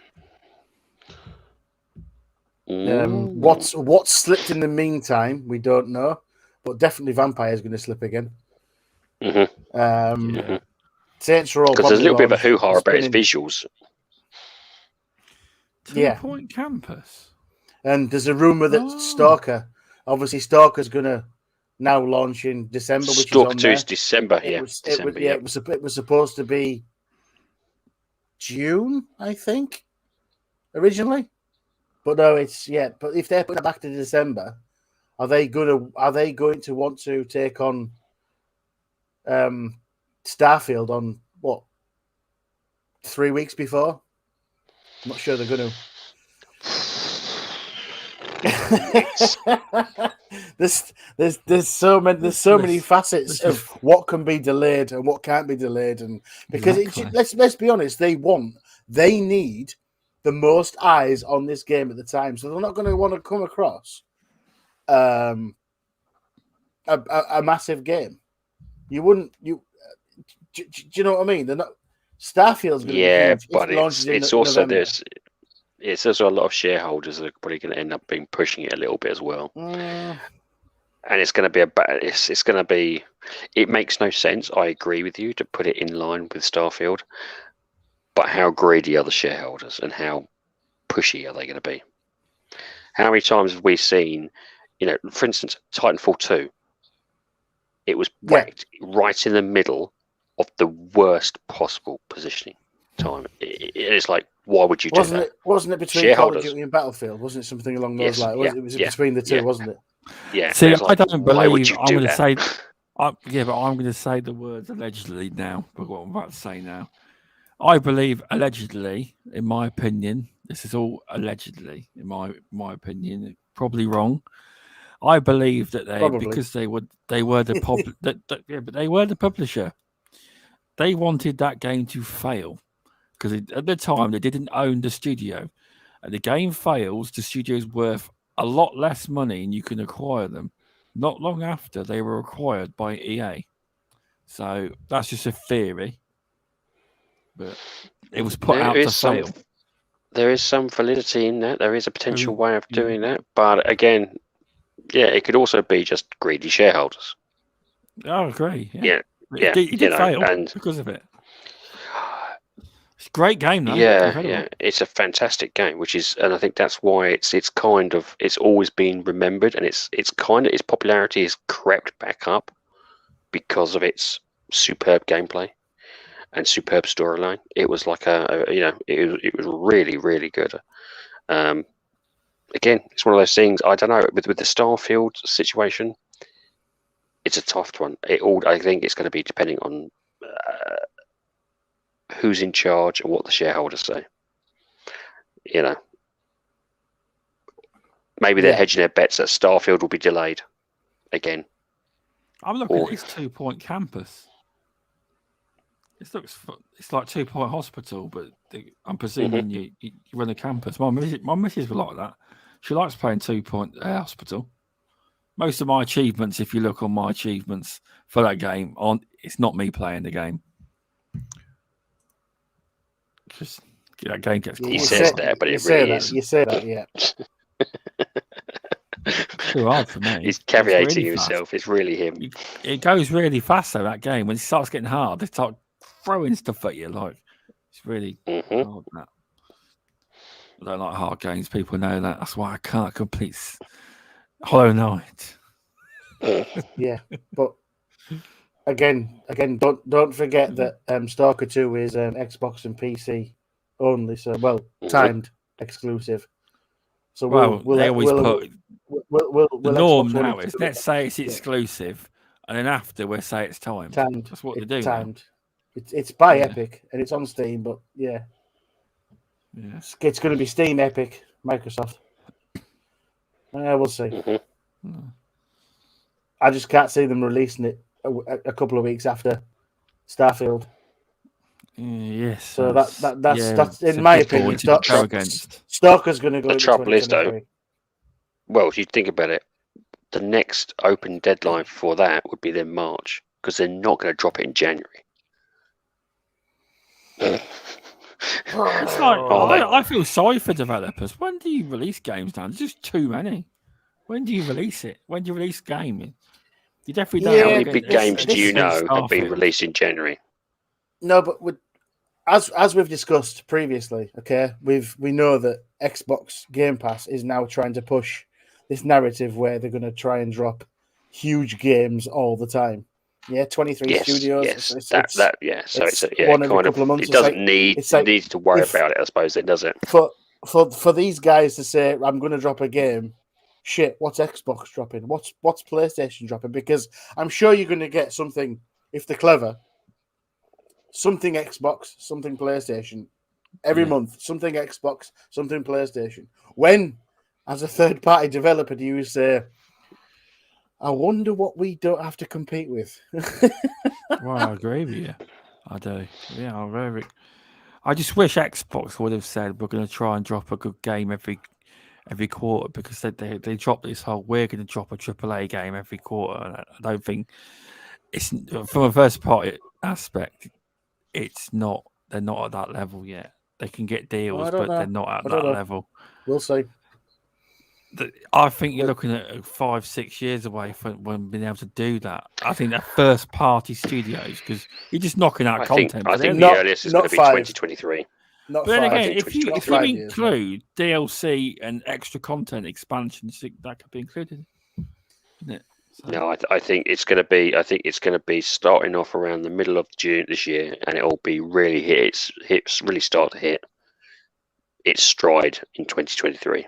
What's slipped in the meantime, we don't know, but definitely Vampire is going to slip again. Saints Row, because there's a little bit of a hoo-ha about its visuals. 2 Point Campus, and there's a rumor that Stalker, obviously Stalker's going to now launch in December. Which Stalker is 2 is December. It was supposed to be June, I think, originally. But no, but if they're putting it back to December, are they going to want to take on Starfield on what 3 weeks before? I'm not sure they're going to. there's so many facets of what can be delayed and what can't be delayed, and because let's be honest, they need the most eyes on this game at the time, so they're not going to want to come across a massive game. You wouldn't. Do you know what I mean? They're not. Starfield's going to be huge. But it's also it's also a lot of shareholders that are probably going to end up pushing it a little bit as well. And it's going to be it makes no sense. I agree with you to put it in line with Starfield, but how greedy are the shareholders and how pushy are they going to be? How many times have we seen, for instance, Titanfall 2? It was wrecked right in the middle of the worst possible positioning time. It's like, why would you do that? Wasn't it between Call of Duty and Battlefield? Wasn't it something along those lines? It was between the two, wasn't it? Yeah. See, I don't believe I'm going to say. But I'm going to say the words allegedly now. But what I'm about to say now, I believe allegedly, in my opinion, this is all allegedly, in my opinion, probably wrong. I believe that because they were the publisher. They wanted that game to fail because at the time they didn't own the studio, and the game fails, the studio's worth a lot less money, and you can acquire them. Not long after, they were acquired by EA. So that's just a theory, but it was put out to fail. There is some validity in that. There is a potential way of doing that, but again, it could also be just greedy shareholders. I agree. It did fail because of it. It's a great game, though. Yeah, it's a fantastic game, and I think that's why it's always been remembered, and its popularity has crept back up because of its superb gameplay and superb storyline. It was like it was really, really good. Again, it's one of those things. I don't know with the Starfield situation. It's a tough one. I think it's going to be depending on who's in charge and what the shareholders say. Maybe they're hedging their bets that Starfield will be delayed again. I'm looking at this 2 Point Campus. It's like 2 Point Hospital, but I'm presuming you run a campus. My missus would like that. She likes playing 2 Point Hospital. Most of my achievements, if you look on my achievements for that game, it's not me playing the game. Just that game gets. He says that, but it really is. You say that, yeah. Too hard for me. He's caveating himself. It's really him. It goes really fast though. That game when it starts getting hard, they start throwing stuff at you. Like it's really hard. That. I don't like hard games. People know that. That's why I can't complete Hollow Knight. Yeah, but again, don't forget that Stalker 2 is Xbox and PC only. So timed exclusive. So they always put the norm now is let's say it's exclusive, and then after we'll say it's timed. That's what they do. Timed. It's by Epic and it's on Steam, but it's going to be Steam, Epic, Microsoft. We'll see. I just can't see them releasing it a couple of weeks after Starfield. Yes. So that's in my opinion. Stalker's going to go. The trouble is, though, well, if you think about it, the next open deadline for that would be then March, because they're not going to drop it in January. It's like I feel sorry for developers. When do you release games now? There's just too many. When do you release it? When do you release gaming? You definitely don't. How many big games do you know have been released in January? No, but as we've discussed previously, we know that Xbox Game Pass is now trying to push this narrative where they're going to try and drop huge games all the time. Yeah, 23 studios. Yes, So it's one every couple of months. It doesn't need to worry about it, I suppose. Then does it? For these guys to say, "I'm going to drop a game." Shit, what's Xbox dropping? What's PlayStation dropping? Because I'm sure you're going to get something if they're clever. Something Xbox, something PlayStation. Every month, something Xbox, something PlayStation. When, as a third-party developer, do you say, I wonder what we don't have to compete with? Well, I agree with you. I do. Yeah, I agree. I just wish Xbox would have said we're going to try and drop a good game every quarter, because they dropped this whole we're going to drop a AAA game every quarter. And I don't think it's from a first party aspect. It's not. They're not at that level yet. They can get deals, but they're not at that level. We'll see. I think you're looking at 5-6 years away from being able to do that. I think they're first party studios, because you're just knocking out content. I think the earliest is going to be 2023. But then again, if you include DLC and extra content expansions, that could be included, isn't it? So. No, I think it's going to be. I think it's going to be starting off around the middle of June this year, and it'll be really really start to hit its stride in 2023.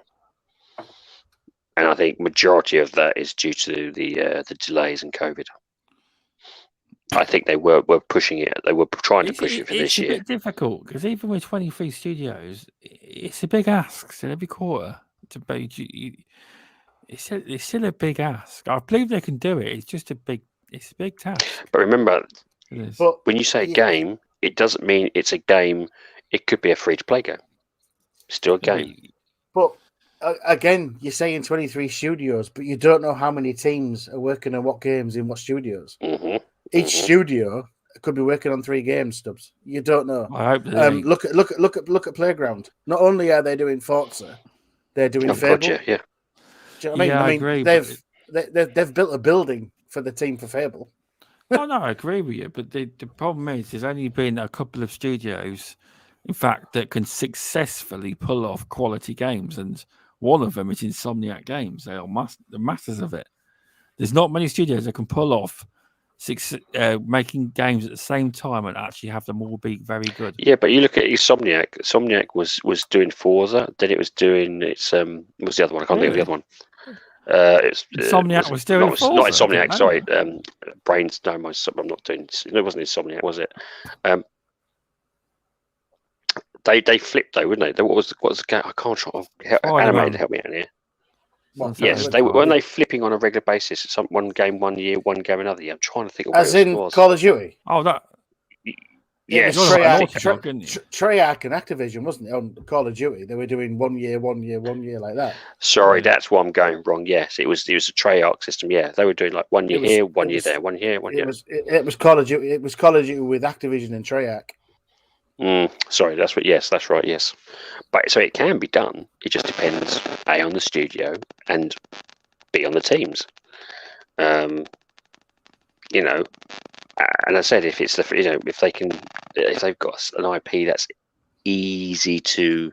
And I think majority of that is due to the delays in COVID. I think they were pushing it. They were trying to push it for this year. It's a bit difficult, because even with 23 studios, it's a big ask. So every quarter to be, it's still a big ask. I believe they can do it. It's just a big task. But remember, when you say game, it doesn't mean it's a game. It could be a free-to-play game. Still a game. But again, you're saying 23 studios, but you don't know how many teams are working on what games in what studios. Each studio could be working on 3 games, Stubbs. You don't know. I hope they look at Playground. Not only are they doing Forza, they're doing Fable. Gotcha, yeah. Do you know what I mean? I agree. They've built a building for the team for Fable. No, I agree with you. But the problem is, there's only been a couple of studios, in fact, that can successfully pull off quality games, and one of them is Insomniac Games. They are the masters of it. There's not many studios that can pull off making games at the same time and actually have them all be very good. Yeah, but you look at Insomniac. Insomniac was doing Forza, then it was doing what's the other one? I can't think of the other one. Insomniac was doing Forza. Not Insomniac, sorry. Brains. No, I'm not doing. It wasn't Insomniac, was it? They flipped though, wouldn't they? What was the game? I can't try. Animated, help me out here. Yes, weren't they flipping on a regular basis? One game one year, one game another year. I'm trying to think of what it was. Call of Duty. Oh, that. Yes, Treyarch and Activision, wasn't it, on Call of Duty? They were doing 1 year like that. Sorry, that's why I'm going wrong. Yes, it was a Treyarch system. Yeah, they were doing like 1 year here, 1 year there, 1 year, 1 year. It was Call of Duty. It was Call of Duty with Activision and Treyarch. Sorry, that's what. Yes, that's right. Yes, but so it can be done. It just depends A, on the studio, and B, on the teams. You know, and I said if it's if they've got an IP that's easy to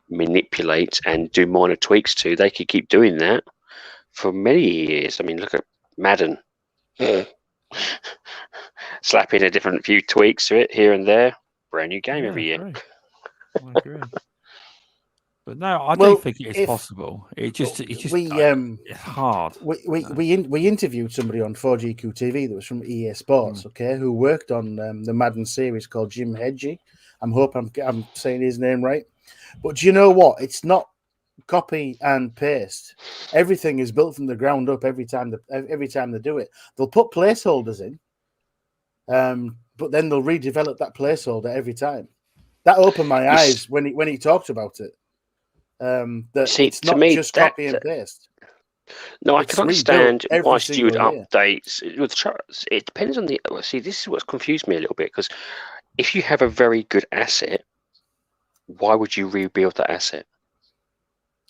manipulate and do minor tweaks to, they could keep doing that for many years. I mean, look at Madden. Slap in a few tweaks to it here and there. Brand new game every year. I agree. But no, I don't think it is possible. It's hard. We interviewed somebody on 4GQ TV that was from EA Sports, who worked on the Madden series called Jim Hedgie. I'm saying his name right. But do you know what? It's not copy and paste. Everything is built from the ground up every time they do it. They'll put placeholders in, but then they'll redevelop that placeholder every time. That opened my eyes when he talked about it. It's not just copy and paste. No, I can understand why you would update with charts. It depends on the. See, this is what's confused me a little bit, because if you have a very good asset, why would you rebuild that asset?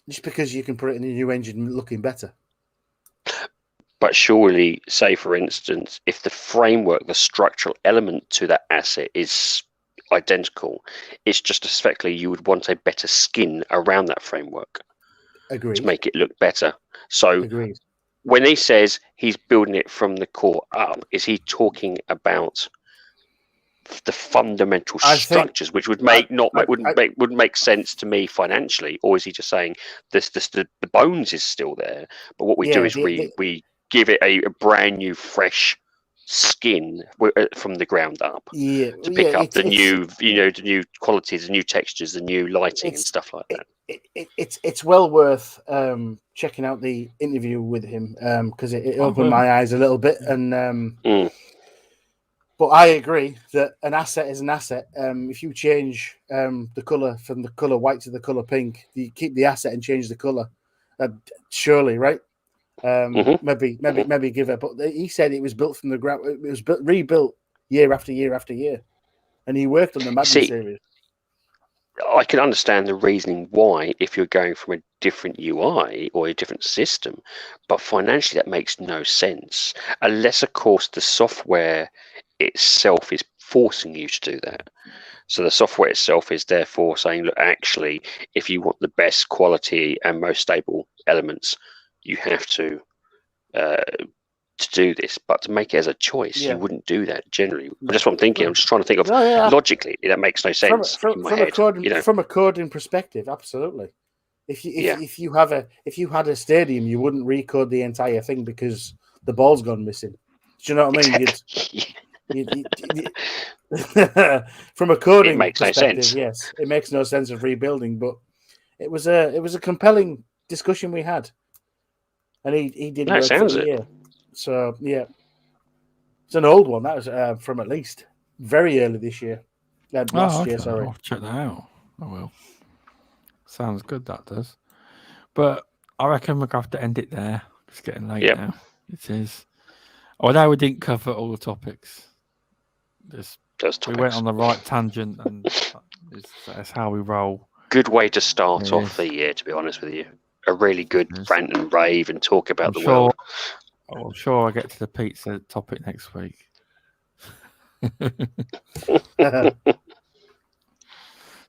Just because you can put it in a new engine looking better. But surely, say for instance, if the framework, the structural element to that asset is identical, it's just effectively you would want a better skin around that framework. Agreed. To make it look better. So agreed. When he says he's building it from the core up, is he talking about the fundamental structures, which would wouldn't make sense to me financially, or is he just saying the bones is still there, but what we do is we give it a brand new fresh skin from the ground up to pick up the new qualities, the new textures, the new lighting and stuff like that. It's well worth checking out the interview with him because it opened my eyes a little bit, and but I agree that an asset is an asset. If you change the color from the color white to the color pink, you keep the asset and change the color. Surely, right? Maybe give it. But he said it was built from the ground. It was rebuilt year after year after year, and he worked on the Madden series. I can understand the reasoning why if you're going from a different UI or a different system, but financially that makes no sense unless, of course, the software itself is forcing you to do that. So the software itself is therefore saying, look, actually, if you want the best quality and most stable elements, you have to do this. But to make it as a choice, you wouldn't do that generally. That's what I'm thinking. I'm just trying to think of logically. That makes no sense from a coding perspective. Absolutely. If you had a stadium, you wouldn't recode the entire thing because the ball's gone missing. Do you know what I mean? From a coding perspective, yes, it makes no sense of rebuilding. But it was a compelling discussion we had, and he did work for the year. So yeah, it's an old one. That was from at least very early this year. Last year, sorry. I'll check that out. I will. Sounds good. That does. But I reckon we're going to have to end it there. It's getting late now. It is. Although we didn't cover all the topics. We went on the right tangent, and that's how we roll. Good way to start off the year, to be honest with you. A really good rant and rave and talk about the world. I'm sure I'll get to the pizza topic next week.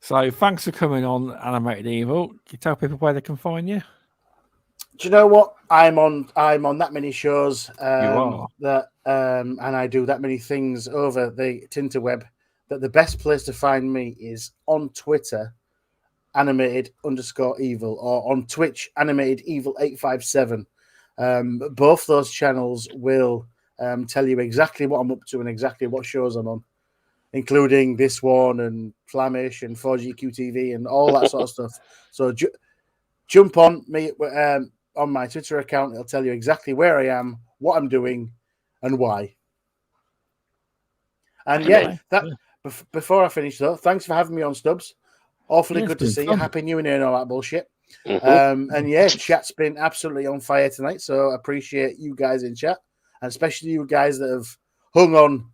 So thanks for coming on, Animated Evil. Can you tell people where they can find you? Do you know what? I'm on that many shows you are. and I do that many things over the Tinterweb that the best place to find me is on Twitter, animated_evil, or on Twitch, animatedevil857. Both those channels will tell you exactly what I'm up to and exactly what shows I'm on, including this one and Flamish and 4GQTV and all that sort of stuff. So jump on me on my Twitter account. It'll tell you exactly where I am, what I'm doing, and why. And before I finish though, thanks for having me on, Stubbs. Awfully good to see you. Happy New Year and all that bullshit. And yeah, chat's been absolutely on fire tonight. So I appreciate you guys in chat, and especially you guys that have hung on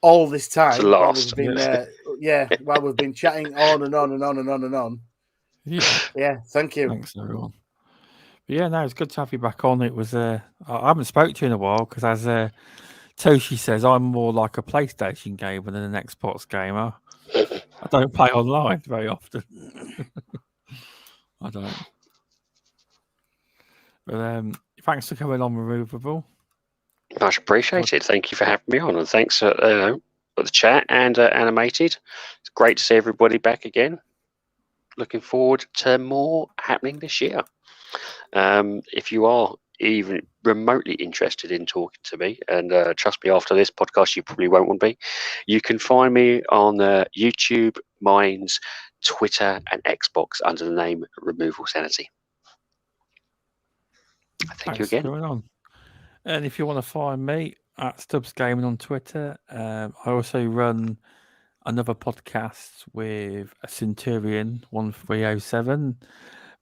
all this time while we've been while we've been chatting on and on and on and on and on. Yeah, thank you. Thanks everyone. But yeah, no, it's good to have you back on. It was I haven't spoke to you in a while because as Toshi says, I'm more like a PlayStation gamer than an Xbox gamer. I don't play online very often. I don't. But thanks for coming on, Removable. Much appreciated. Thank you for having me on, and thanks for the chat and Animated. It's great to see everybody back again. Looking forward to more happening this year. If you are even remotely interested in talking to me, and trust me, after this podcast, you probably won't want to be, you can find me on YouTube, Minds, Twitter, and Xbox under the name RemovableSanity. Thank you again. Going on. And if you want to find me at StubzGaming on Twitter, I also run another podcast with a Centurion 1307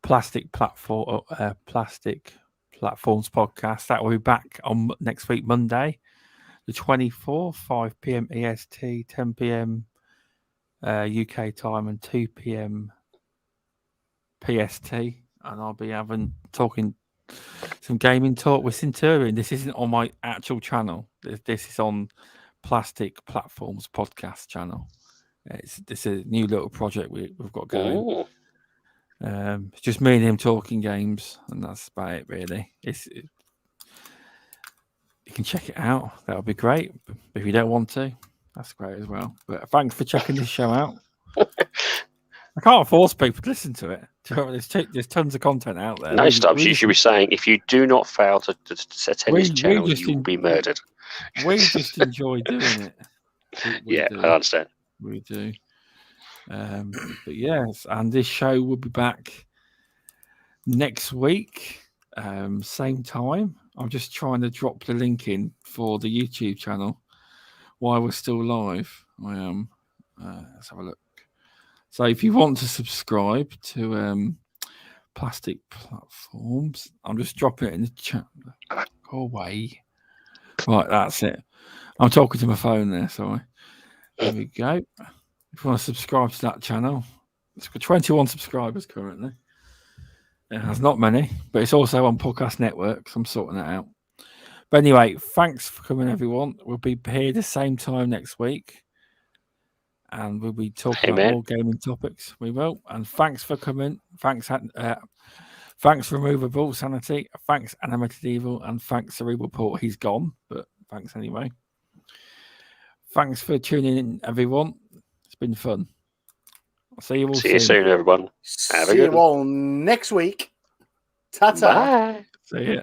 Plastic Platforms podcast. That will be back on next week, Monday, the 24th, 5 p.m. EST, 10 p.m. UK time, and 2 p.m. PST. And I'll be talking some gaming talk with Centurion. This isn't on my actual channel. This is on Plastic Platforms podcast channel. It's a new little project we've got going. It's just me and him talking games, and that's about it, really. You can check it out. That would be great. But if you don't want to, that's great as well. But thanks for checking this show out. I can't force people to listen to it. There's tons of content out there. No, Stubbs, you should be saying, if you do not fail to attend this channel, you will be murdered. We just enjoy doing it. We I understand. We do. But yes, and this show will be back next week, same time. I'm just trying to drop the link in for the YouTube channel while we're still live. I am. Let's have a look. So if you want to subscribe to Plastic Platforms, I'm just dropping it in the chat. Go away. Right, that's it. I'm talking to my phone there, sorry. There we go. If you want to subscribe to that channel, it's got 21 subscribers currently. It has not many, but it's also on Podcast Network, so I'm sorting that out. But anyway, thanks for coming, everyone. We'll be here the same time next week. And we'll be talking about more gaming topics. We will. And thanks for coming. Thanks, Removable Sanity. Thanks, Animated Evil. And thanks, Cerebral Port. He's gone, but thanks anyway. Thanks for tuning in, everyone. It's been fun. I'll see you all soon. See you soon, everyone. See you all next week. Ta-ta. Bye. See ya.